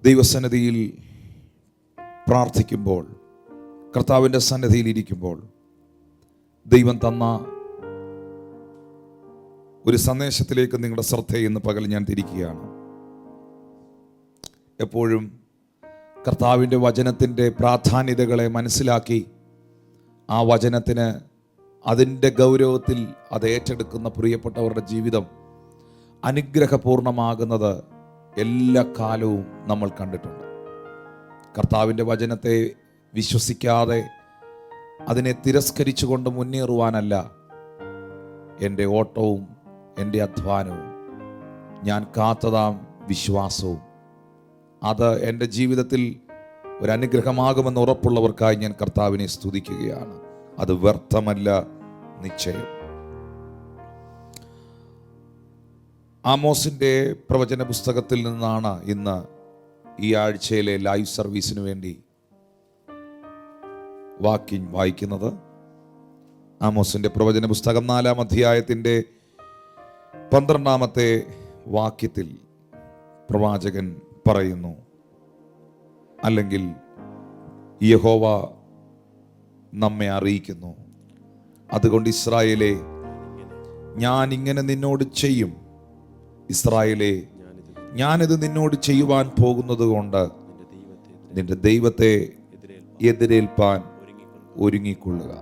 ദൈവസന്നിധിയിൽ പ്രാർത്ഥിക്കുമ്പോൾ, കർത്താവിൻ്റെ സന്നിധിയിൽ ഇരിക്കുമ്പോൾ ദൈവം തന്ന ഒരു സന്ദേശത്തിലേക്ക് നിങ്ങളുടെ ശ്രദ്ധയെ ഇന്ന് പകൽ ഞാൻ തിരിക്കുകയാണ്. എപ്പോഴും കർത്താവിൻ്റെ വചനത്തിൻ്റെ പ്രാധാന്യതകളെ മനസ്സിലാക്കി ആ വചനത്തിന് അതിൻ്റെ ഗൗരവത്തിൽ അത് ഏറ്റെടുക്കുന്ന പ്രിയപ്പെട്ടവരുടെ ജീവിതം അനുഗ്രഹപൂർണമാകുന്നത് എല്ലാ കാലവും നമ്മൾ കണ്ടിട്ടുണ്ട്. കർത്താവിൻ്റെ വചനത്തെ വിശ്വസിക്കാതെ അതിനെ തിരസ്കരിച്ചുകൊണ്ട് മുന്നേറുവാനല്ല എൻ്റെ ഓട്ടവും എൻ്റെ അധ്വാനവും, ഞാൻ കാത്തതാം വിശ്വാസവും. അത് എൻ്റെ ജീവിതത്തിൽ ഒരു അനുഗ്രഹമാകുമെന്ന് ഉറപ്പുള്ളവർക്കായി ഞാൻ കർത്താവിനെ സ്തുതിക്കുകയാണ്. അത് വ്യർത്ഥമല്ല, നിശ്ചയം. ആമോസിൻ്റെ പ്രവചന പുസ്തകത്തിൽ നിന്നാണ് ഇന്ന് ഈ ആഴ്ചയിലെ ലൈവ് സർവീസിന് വേണ്ടി വായിക്കുന്നത്. ആമോസിൻ്റെ പ്രവചന പുസ്തകം 4-ാം അധ്യായത്തിൻ്റെ 12-ാമത്തെ വാക്യത്തിൽ പ്രവാചകൻ പറയുന്നു, അല്ലെങ്കിൽ യഹോവ നമ്മെ അറിയിക്കുന്നു, അതുകൊണ്ട് ഇസ്രായേലേ, ഞാൻ ഇങ്ങനെ നിന്നോട് ചെയ്യും. ഇസ്രായേലേ, ഞാനിത് നിന്നോട് ചെയ്യുവാൻ പോകുന്നത് കൊണ്ട് നിന്റെ ദൈവത്തെ എതിരേൽപ്പാൻ ഒരുങ്ങിക്കൊള്ളുക.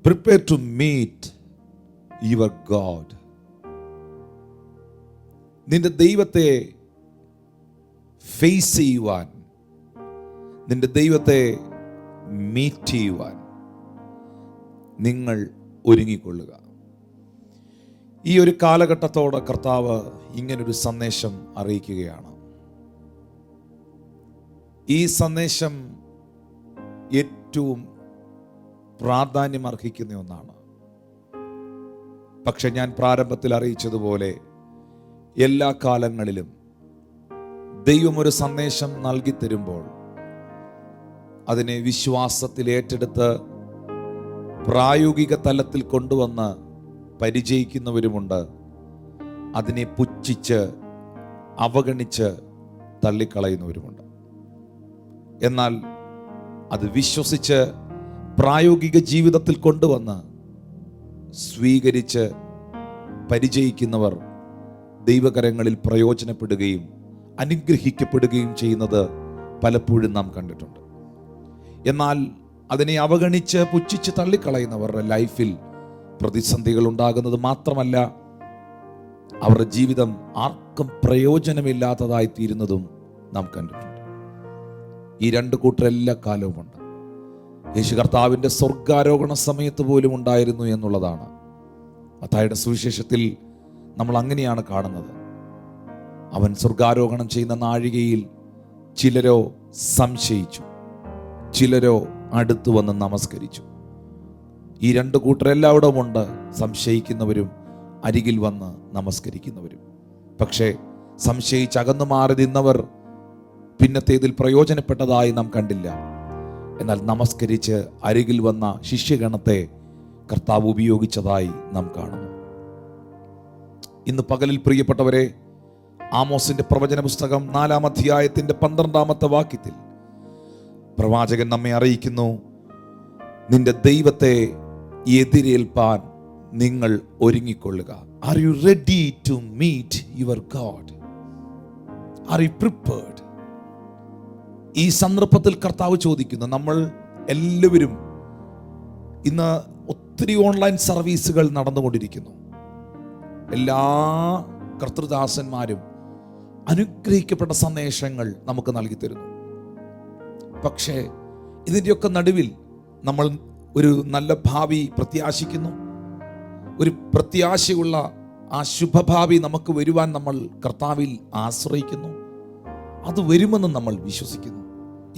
Prepare to meet your God. നിന്റെ ദൈവത്തെ ഫേസ് ചെയ്യുവാൻ, നിന്റെ ദൈവത്തെ മീറ്റ് ചെയ്യുവാൻ നിങ്ങൾ ഒരുങ്ങിക്കൊള്ളുക. ഈ ഒരു കാലഘട്ടത്തോടെ കർത്താവ് ഇങ്ങനൊരു സന്ദേശം അറിയിക്കുകയാണ്. ഈ സന്ദേശം ഏറ്റവും പ്രാധാന്യം അർഹിക്കുന്ന ഒന്നാണ്. പക്ഷെ ഞാൻ പ്രാരംഭത്തിൽ അറിയിച്ചതുപോലെ എല്ലാ കാലങ്ങളിലും ദൈവം ഒരു സന്ദേശം നൽകി തരുമ്പോൾ അതിനെ വിശ്വാസത്തിൽ ഏറ്റെടുത്ത് പ്രായോഗിക തലത്തിൽ കൊണ്ടുവന്ന് പരിചയിക്കുന്നവരുമുണ്ട്. അതിനെ പുച്ഛിച്ച് അവഗണിച്ച് തള്ളിക്കളയുന്നവരുമുണ്ട്. എന്നാൽ അത് വിശ്വസിച്ച് പ്രായോഗിക ജീവിതത്തിൽ കൊണ്ടുവന്ന് സ്വീകരിച്ച് പരിചയിക്കുന്നവർ ദൈവകരങ്ങളിൽ പ്രയോജനപ്പെടുകയും അനുഗ്രഹിക്കപ്പെടുകയും ചെയ്യുന്നത് പലപ്പോഴും നാം കണ്ടിട്ടുണ്ട്. എന്നാൽ അതിനെ അവഗണിച്ച് പുച്ഛിച്ച് തള്ളിക്കളയുന്നവരുടെ ലൈഫിൽ പ്രതിസന്ധികൾ ഉണ്ടാകുന്നത് മാത്രമല്ല, അവരുടെ ജീവിതം ആർക്കും പ്രയോജനമില്ലാത്തതായി തീരുന്നതും നാം കണ്ടിട്ടുണ്ട്. ഈ രണ്ട് കൂട്ടർ എല്ലാ കാലവുമുണ്ട്. യേശു കർത്താവിൻ്റെ സ്വർഗാരോഹണ സമയത്ത് പോലും ഉണ്ടായിരുന്നു എന്നുള്ളതാണ്. മത്തായിയുടെ സുവിശേഷത്തിൽ നമ്മൾ അങ്ങനെയാണ് കാണുന്നത്. അവൻ സ്വർഗാരോഹണം ചെയ്യുന്ന നാഴികയിൽ ചിലരോ സംശയിച്ചു, ചിലരോ അടുത്തു വന്ന് നമസ്കരിച്ചു. ഈ രണ്ട് കൂട്ടരെല്ലാവിടവും ഉണ്ട്, സംശയിക്കുന്നവരും അരികിൽ വന്ന് നമസ്കരിക്കുന്നവരും. പക്ഷേ സംശയിച്ച് അകന്നു മാറി നിന്നവർ പിന്നത്തേതിൽ പ്രയോജനപ്പെട്ടതായി നാം കണ്ടില്ല. എന്നാൽ നമസ്കരിച്ച് അരികിൽ വന്ന ശിഷ്യഗണത്തെ കർത്താവ് ഉപയോഗിച്ചതായി നാം കാണുന്നു. ഇന്ന് പകലിൽ പ്രിയപ്പെട്ടവരെ, ആമോസിന്റെ പ്രവചന പുസ്തകം 4-ാം അധ്യായത്തിന്റെ 12-ാമത്തെ വാക്യത്തിൽ പ്രവാചകൻ നമ്മെ അറിയിക്കുന്നു, നിന്റെ ദൈവത്തെ എതിരേൽപ്പാൻ നിങ്ങൾ ഒരുങ്ങിക്കൊള്ളുക. Are you ready to meet your God? Are you prepared? ഈ സന്ദർഭത്തിൽ കർത്താവ് ചോദിക്കുന്നു, നമ്മൾ എല്ലാവരും ഇന്ന് ഒത്തിരി ഓൺലൈൻ സർവീസുകൾ നടന്നുകൊണ്ടിരിക്കുന്നു. എല്ലാ കർത്തൃദാസന്മാരും അനുഗ്രഹിക്കപ്പെട്ട സന്ദേശങ്ങൾ നമുക്ക് നൽകി തരുന്നു. പക്ഷേ ഇതിൻ്റെയൊക്കെ നടുവിൽ നമ്മൾ ഒരു നല്ല ഭാവി പ്രത്യാശിക്കുന്നു. ഒരു പ്രത്യാശയുള്ള ആ ശുഭഭാവി നമുക്ക് വരുവാൻ നമ്മൾ കർത്താവിൽ ആശ്രയിക്കുന്നു. അത് വരുമെന്ന് നമ്മൾ വിശ്വസിക്കുന്നു.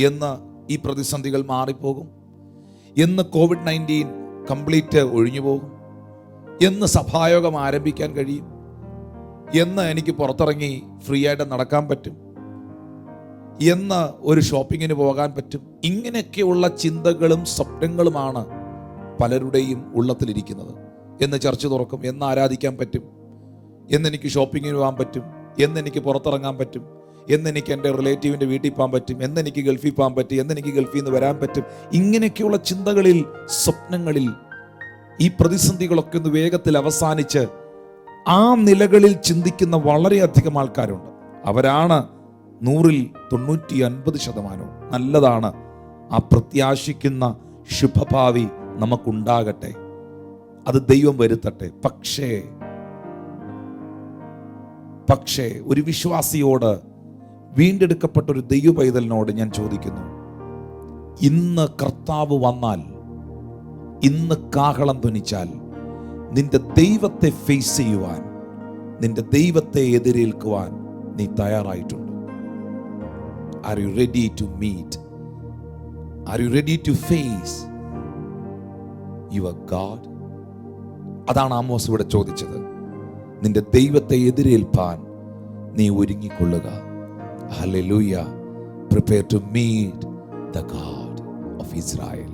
എന്ന് ഈ പ്രതിസന്ധികൾ മാറിപ്പോകും, എന്ന് COVID-19 കംപ്ലീറ്റ് ഒഴിഞ്ഞു പോകും, എന്ന് സഭായോഗം ആരംഭിക്കാൻ കഴിയും, എന്ന് എനിക്ക് പുറത്തിറങ്ങി ഫ്രീ ആയിട്ട് നടക്കാൻ പറ്റും, എന്ന് ഒരു ഷോപ്പിങ്ങിന് പോകാൻ പറ്റും. ഇങ്ങനെയൊക്കെയുള്ള ചിന്തകളും സ്വപ്നങ്ങളുമാണ് പലരുടെയും ഉള്ളത്തിലിരിക്കുന്നത്. എന്ന് ചർച്ച തുറക്കും, എന്ന് ആരാധിക്കാൻ പറ്റും, എന്നെനിക്ക് ഷോപ്പിങ്ങിന് പോകാൻ പറ്റും, എന്നെനിക്ക് പുറത്തിറങ്ങാൻ പറ്റും, എന്നെനിക്ക് എൻ്റെ റിലേറ്റീവിൻ്റെ വീട്ടിൽ പോകാൻ പറ്റും, എന്നെനിക്ക് ഗൾഫിൽ പോകാൻ പറ്റും, എന്നെനിക്ക് ഗൾഫിൽ നിന്ന് വരാൻ പറ്റും. ഇങ്ങനെയൊക്കെയുള്ള ചിന്തകളിൽ, സ്വപ്നങ്ങളിൽ ഈ പ്രതിസന്ധികളൊക്കെ ഒന്ന് വേഗത്തിൽ അവസാനിച്ച് ആ നിലകളിൽ ചിന്തിക്കുന്ന വളരെയധികം ആൾക്കാരുണ്ട്. അവരാണ് 100-ൽ 99%. നല്ലതാണ്. ആ പ്രത്യാശിക്കുന്ന ശുഭഭാവി നമുക്കുണ്ടാകട്ടെ, അത് ദൈവം വരുത്തട്ടെ. പക്ഷേ ഒരു വിശ്വാസിയോട്, വീണ്ടെടുക്കപ്പെട്ട ഒരു ദൈവ പൈതലിനോട് ഞാൻ ചോദിക്കുന്നു, ഇന്ന് കർത്താവ് വന്നാൽ, ഇന്ന് കാഹളം ധ്വനിച്ചാൽ, നിന്റെ ദൈവത്തെ ഫേസ് ചെയ്യുവാൻ, നിന്റെ ദൈവത്തെ എതിരേൽക്കുവാൻ നീ തയ്യാറായിട്ടുണ്ട്? Are you ready to meet? Are you ready to face your God? അതാണ് ആമോസ് ഇവിടെ ചോദിച്ചത്. നിന്റെ ദൈവത്തെ എതിരേൽപ്പാൻ നീ ഒരുങ്ങിക്കൊള്ളുക. Hallelujah. Prepare to meet the God of Israel.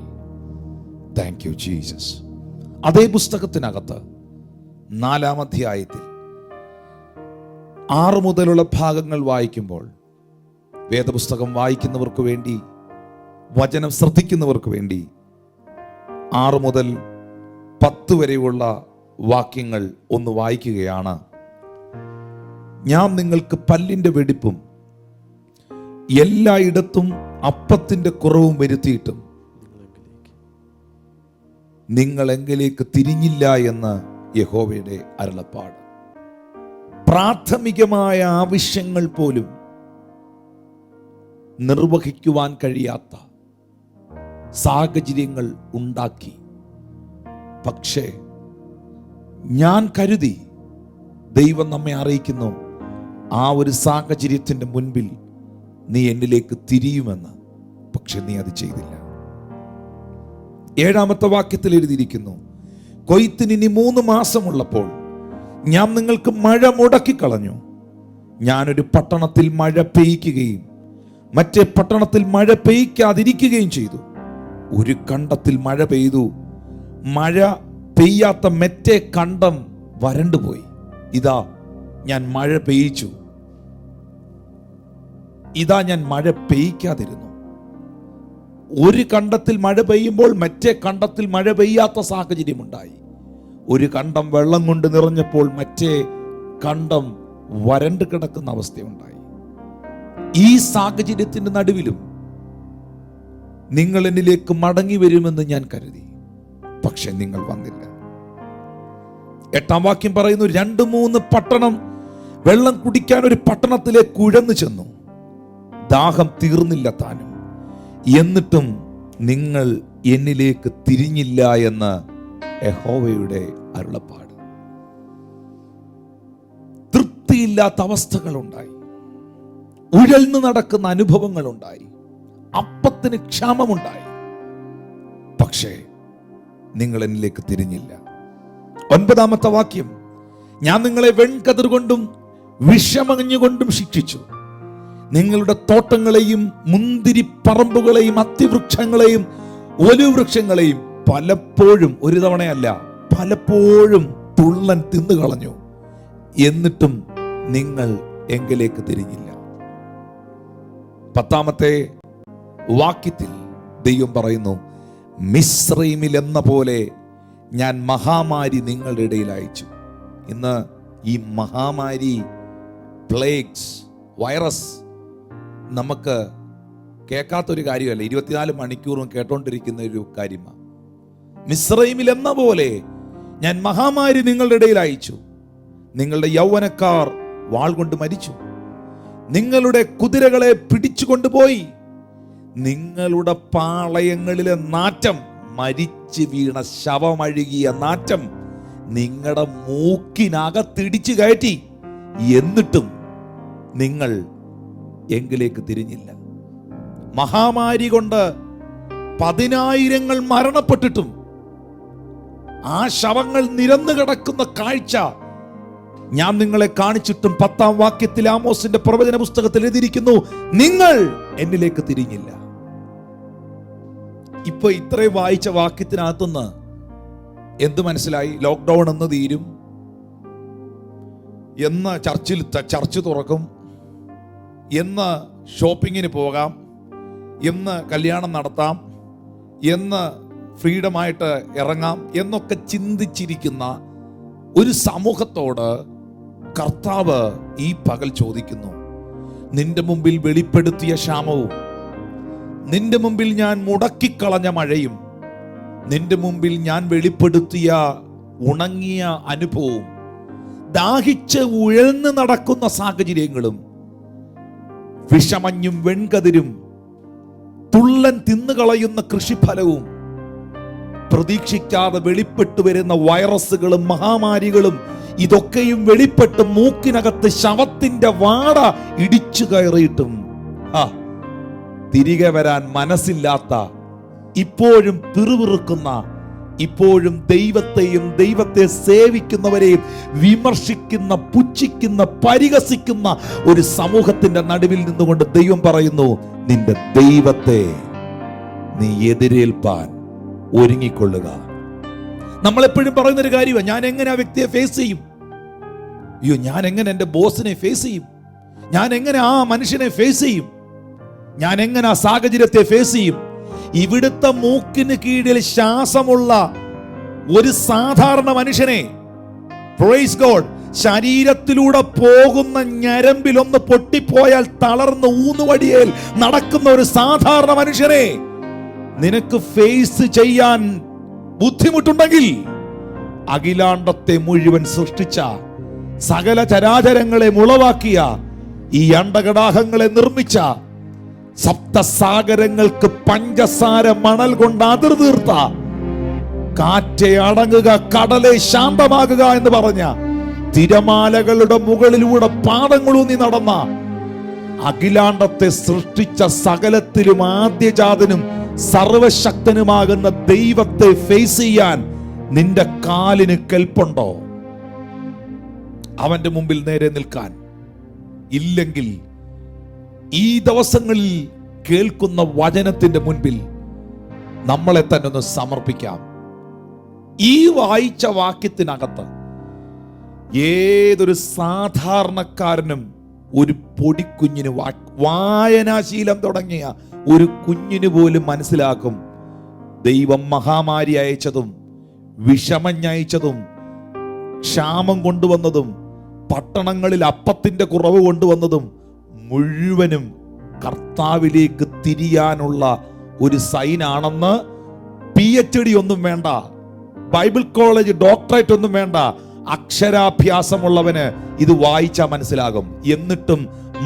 Thank you, Jesus. അതേ പുസ്തകത്തിനകത്ത് 4-ാം അധ്യായത്തിൽ 6 മുതലുള്ള ഭാഗങ്ങൾ വായിക്കുമ്പോൾ, വേദപുസ്തകം വായിക്കുന്നവർക്ക് വേണ്ടി, വചനം ശ്രദ്ധിക്കുന്നവർക്ക് വേണ്ടി 6 മുതൽ 10 വരെയുള്ള വാക്യങ്ങൾ ഒന്ന് വായിക്കുകയാണ്. ഞാൻ നിങ്ങൾക്ക് പല്ലിൻ്റെ വെടിപ്പും എല്ലായിടത്തും അപ്പത്തിൻ്റെ കുറവും വരുത്തിയിട്ടും നിങ്ങൾ എങ്കിലേക്ക് തിരിഞ്ഞില്ല എന്ന് യഹോവയുടെ അരുളപ്പാട്. പ്രാഥമികമായ ആവശ്യങ്ങൾ പോലും നിർവഹിക്കുവാൻ കഴിയാത്ത സാഹചര്യങ്ങൾ ഉണ്ടാക്കി. പക്ഷേ ഞാൻ കരുതി, ദൈവം നമ്മെ അറിയിക്കുന്നു, ആ ഒരു സാഹചര്യത്തിൻ്റെ മുൻപിൽ നീ എന്നിലേക്ക് തിരിയുമെന്ന്. പക്ഷെ നീ അത് ചെയ്തില്ല. 7-ാമത്തെ വാക്യത്തിൽ എഴുതിയിരിക്കുന്നു, കൊയ്ത്തിന് ഇനി 3 മാസമുള്ളപ്പോൾ ഞാൻ നിങ്ങൾക്ക് മഴ മുടക്കിക്കളഞ്ഞു. ഞാനൊരു പട്ടണത്തിൽ മഴ പെയ്യ്ക്കുകയും മറ്റേ പട്ടണത്തിൽ മഴ പെയ്യ്ക്കാതിരിക്കുകയും ചെയ്തു. ഒരു കണ്ടത്തിൽ മഴ പെയ്തു, മഴ പെയ്യാത്ത മറ്റേ കണ്ടം വരണ്ടുപോയി. ഇതാ ഞാൻ മഴ പെയ്യിച്ചു, ഇതാ ഞാൻ മഴ പെയ്യ്ക്കാതിരുന്നു. ഒരു കണ്ടത്തിൽ മഴ പെയ്യുമ്പോൾ മറ്റേ കണ്ടത്തിൽ മഴ പെയ്യാത്ത സാഹചര്യമുണ്ടായി. ഒരു കണ്ടം വെള്ളം കൊണ്ട് നിറഞ്ഞപ്പോൾ മറ്റേ കണ്ടം വരണ്ട് കിടക്കുന്ന അവസ്ഥയുണ്ടായി. ഈ സാഹചര്യത്തിന്റെ നടുവിലും നിങ്ങൾ എന്നിലേക്ക് മടങ്ങി വരുമെന്ന് ഞാൻ കരുതി, പക്ഷെ നിങ്ങൾ വന്നില്ല. 8-ാം വാക്യം പറയുന്നു, 2-3 പട്ടണം വെള്ളം കുടിക്കാൻ ഒരു പട്ടണത്തിലേക്ക് കുഴന്നു ചെന്നു. ദാഹം തീർന്നില്ല താനും, എന്നിട്ടും നിങ്ങൾ എന്നിലേക്ക് തിരിഞ്ഞില്ല എന്ന് യഹോവയുടെ അരുളപ്പാട്. തൃപ്തിയില്ലാത്ത അവസ്ഥകളുണ്ടായി, ഉഴൽന്നു നടക്കുന്ന അനുഭവങ്ങളുണ്ടായി, അപ്പത്തിന് ക്ഷാമമുണ്ടായി. പക്ഷേ നിങ്ങൾ എന്നിലേക്ക് തിരിഞ്ഞില്ല. 9-ാമത്തെ വാക്യം, ഞാൻ നിങ്ങളെ വെൺകതിർ കൊണ്ടും വിഷമഞ്ഞുകൊണ്ടും ശിക്ഷിച്ചു. നിങ്ങളുടെ തോട്ടങ്ങളെയും മുന്തിരിപ്പറമ്പുകളെയും അത്തിവൃക്ഷങ്ങളെയും ഒലിവൃക്ഷങ്ങളെയും പലപ്പോഴും, ഒരു തവണയല്ല പലപ്പോഴും തുള്ളൻ തിന്നുകളഞ്ഞു. എന്നിട്ടും നിങ്ങൾ എങ്കിലേക്ക് തിരിഞ്ഞില്ല. 10-ാമത്തെ വാക്യത്തിൽ ദൈവം പറയുന്നു, മിസ്രൈമിൽ എന്ന പോലെ ഞാൻ മഹാമാരി നിങ്ങളുടെ ഇടയിൽ അയച്ചു. ഇന്ന് ഈ മഹാമാരി, പ്ലേഗ്സ്, വൈറസ് നമുക്ക് കേൾക്കാത്തൊരു കാര്യമല്ല, 24 മണിക്കൂറും കേട്ടോണ്ടിരിക്കുന്ന ഒരു കാര്യമാണ്. മിസ്രൈമിൽ എന്ന പോലെ ഞാൻ മഹാമാരി നിങ്ങളുടെ ഇടയിൽ അയച്ചു. നിങ്ങളുടെ യൗവനക്കാർ വാൾ കൊണ്ട് മരിച്ചു, നിങ്ങളുടെ കുതിരകളെ പിടിച്ചു കൊണ്ടുപോയി. നിങ്ങളുടെ പാളയങ്ങളിലെ നാറ്റം, മരിച്ചു വീണ ശവമഴുകിയ നാറ്റം നിങ്ങളുടെ മൂക്കിനകത്തിടിച്ചു കയറ്റി. എന്നിട്ടും നിങ്ങൾ എങ്കിലേക്ക് തിരിഞ്ഞില്ല. മഹാമാരി കൊണ്ട് 10,000 മരണപ്പെട്ടിട്ടും ആ ശവങ്ങൾ നിരന്നു കിടക്കുന്ന കാഴ്ച ഞാൻ നിങ്ങളെ കാണിച്ചിട്ടും 10-ാം വാക്യത്തിൽ ആമോസിന്റെ പ്രവചന പുസ്തകത്തിൽ എഴുതിയിരിക്കുന്നു, നിങ്ങൾ എന്നിലേക്ക് തിരിഞ്ഞില്ല. ഇപ്പൊ ഇത്രയും വായിച്ച വാക്യത്തിനകത്തുനിന്ന് എന്ത് മനസ്സിലായി? ലോക്ക്ഡൗൺ എന്ന് തീരും, എന്ന് ചർച്ച് തുറക്കും, എന്ന് ഷോപ്പിങ്ങിന് പോകാം, എന്ന് കല്യാണം നടത്താം, എന്ന് ഫ്രീഡമായിട്ട് ഇറങ്ങാം എന്നൊക്കെ ചിന്തിച്ചിരിക്കുന്ന ഒരു സമൂഹത്തോട് കർത്താവ് ഈ പകൽ ചോദിക്കുന്നു, നിന്റെ മുമ്പിൽ വെളിപ്പെടുത്തിയ ക്ഷാമവും, നിന്റെ മുമ്പിൽ ഞാൻ മുടക്കിക്കളഞ്ഞ മഴയും, നിന്റെ മുമ്പിൽ ഞാൻ വെളിപ്പെടുത്തിയ ഉണങ്ങിയ അനുഭവവും, ദാഹിച്ച് ഉഴന്ന് നടക്കുന്ന സാഹചര്യങ്ങളും, വിഷമഞ്ഞും വെൺകതിരും തുള്ളൻ തിന്നുകളയുന്ന കൃഷിഫലവും, പ്രതീക്ഷിക്കാതെ വെളിപ്പെട്ടു വരുന്ന വൈറസുകളും മഹാമാരികളും, ഇതൊക്കെയും വെളിപ്പെട്ട് മൂക്കിനകത്ത് ശവത്തിന്റെ വാട ഇടിച്ചു കയറിയിട്ടും തിരികെ വരാൻ മനസ്സില്ലാത്ത, ഇപ്പോഴും പിറുപിറുക്കുന്ന, ഇപ്പോഴും ദൈവത്തെയും ദൈവത്തെ സേവിക്കുന്നവരെയും വിമർശിക്കുന്ന, പുച്ഛിക്കുന്ന, പരിഹസിക്കുന്ന ഒരു സമൂഹത്തിന്റെ നടുവിൽ നിന്നുകൊണ്ട് ദൈവം പറയുന്നു, നിന്റെ ദൈവത്തെ നീ എതിരേൽപ്പാൻ ഒരുങ്ങിക്കൊള്ളുക. നമ്മളെപ്പോഴും പറയുന്നൊരു കാര്യമാണ്, ഞാൻ എങ്ങനെ ആ വ്യക്തിയെ ഫേസ് ചെയ്യും? അയ്യോ, ഞാൻ എങ്ങനെ എൻ്റെ ബോസിനെ ഫേസ് ചെയ്യും? ഞാൻ എങ്ങനെ ആ മനുഷ്യനെ ഫേസ് ചെയ്യും? ഞാൻ എങ്ങനെ ആ സാഹചര്യത്തെ ഫേസ് ചെയ്യും? ഇവിടുത്തെ മൂക്കിന് കീഴിൽ ശ്വാസമുള്ള ഒരു സാധാരണ മനുഷ്യനെ, പ്രൈസ് ഗോഡ്, ശരീരത്തിലൂടെ പോകുന്ന ഞരമ്പിൽ ഒന്ന് പൊട്ടിപ്പോയാൽ തളർന്ന് ഊന്നുവടിയേൽ നടക്കുന്ന ഒരു സാധാരണ മനുഷ്യനെ നിനക്ക് ഫേസ് ചെയ്യാൻ ബുദ്ധിമുട്ടുണ്ടെങ്കിൽ, അഖിലാണ്ടത്തെ മുഴുവൻ സൃഷ്ടിച്ച, സകല ചരാചരങ്ങളെ മുളവാക്കിയ, ഈ അണ്ടകടാഹങ്ങളെ നിർമ്മിച്ച, സപ്തസാഗരങ്ങൾക്ക് പഞ്ചസാര മണൽ കൊണ്ട് അതിർതീർത്ത, കാറ്റെ അടങ്ങുക, കടലെ ശാന്തമാകുക എന്ന് പറഞ്ഞ, തിരമാലകളുടെ മുകളിലൂടെ പാദങ്ങളൂന്നി നടന്ന, അഖിലാണ്ടത്തെ സൃഷ്ടിച്ച സകലത്തിലും ആദ്യജാതനും സർവശക്തനുമാകുന്ന ദൈവത്തെ ഫേസ് ചെയ്യാൻ നിന്റെ കാലിന് കെൽപ്പുണ്ടോ? അവന്റെ മുമ്പിൽ നേരെ നിൽക്കാൻ ഇല്ലെങ്കിൽ, ഈ ദിവസങ്ങളിൽ കേൾക്കുന്ന വചനത്തിന്റെ മുൻപിൽ നമ്മളെ തന്നെ ഒന്ന് സമർപ്പിക്കാം. ഈ വായിച്ച വാക്യത്തിനകത്ത് ഏതൊരു സാധാരണക്കാരനും, ഒരു പൊടിക്കുഞ്ഞിന്, വായനാശീലം തുടങ്ങിയ ഒരു കുഞ്ഞിന് പോലും മനസ്സിലാക്കും, ദൈവം മഹാമാരി അയച്ചതും വിഷമഞ്ഞയച്ചതും ക്ഷാമം കൊണ്ടുവന്നതും പട്ടണങ്ങളിൽ അപ്പത്തിന്റെ കുറവ് കൊണ്ടുവന്നതും മുഴുവനും കർത്താവിലേക്ക് തിരിയാനുള്ള ഒരു സൈനാണെന്ന് PhD ഒന്നും വേണ്ട, ബൈബിൾ കോളേജ് ഡോക്ടറേറ്റ് ഒന്നും വേണ്ട, അക്ഷരാഭ്യാസമുള്ളവന് ഇത് വായിച്ചാൽ മനസ്സിലാകും. എന്നിട്ടും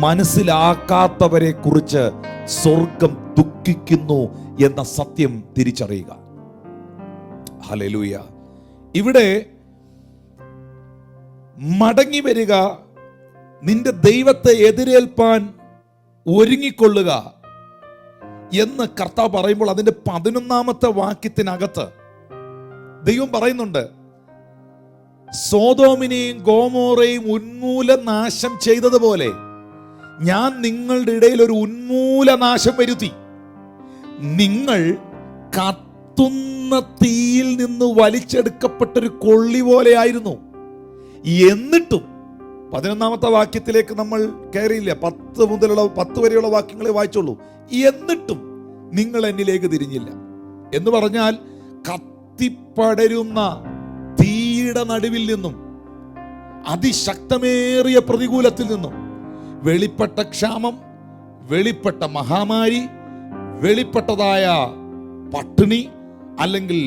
മനസ്സിലാക്കാത്തവരെ കുറിച്ച് സ്വർഗം ദുഃഖിക്കുന്നു എന്ന സത്യം തിരിച്ചറിയുക. ഹല്ലേലൂയ. ഇവിടെ മടങ്ങി വരിക, നിന്റെ ദൈവത്തെ എതിരേൽപ്പാൻ ഒരുങ്ങിക്കൊള്ളുക എന്ന് കർത്താവ് പറയുമ്പോൾ അതിന്റെ 11ാമത്തെ വാക്യത്തിനകത്ത് ദൈവം പറയുന്നുണ്ട്, സോദോമിനെയും ഗോമോറയും ഉന്മൂലനാശം ചെയ്തതുപോലെ ഞാൻ നിങ്ങളുടെ ഇടയിൽ ഒരു ഉന്മൂലനാശം വരുത്തി. നിങ്ങൾ കത്തുന്ന തീയിൽ നിന്ന് വലിച്ചെടുക്കപ്പെട്ടൊരു കൊള്ളി പോലെയായിരുന്നു. എന്നിട്ടും 11ാമത്തെ വാക്യത്തിലേക്ക് നമ്മൾ കയറിയില്ല, 10 വരെയുള്ള വാക്യങ്ങളെ വായിച്ചുള്ളൂ. എന്നിട്ടും നിങ്ങൾ എന്നിലേക്ക് തിരിഞ്ഞില്ല എന്ന് പറഞ്ഞാൽ, കത്തിപ്പടരുന്ന തീയുടെ നടുവിൽ നിന്നും, അതിശക്തമേറിയ പ്രതികൂലത്തിൽ നിന്നും, വെളിപ്പെട്ട ക്ഷാമം, വെളിപ്പെട്ട മഹാമാരി, വെളിപ്പെട്ടതായ പട്ടിണി അല്ലെങ്കിൽ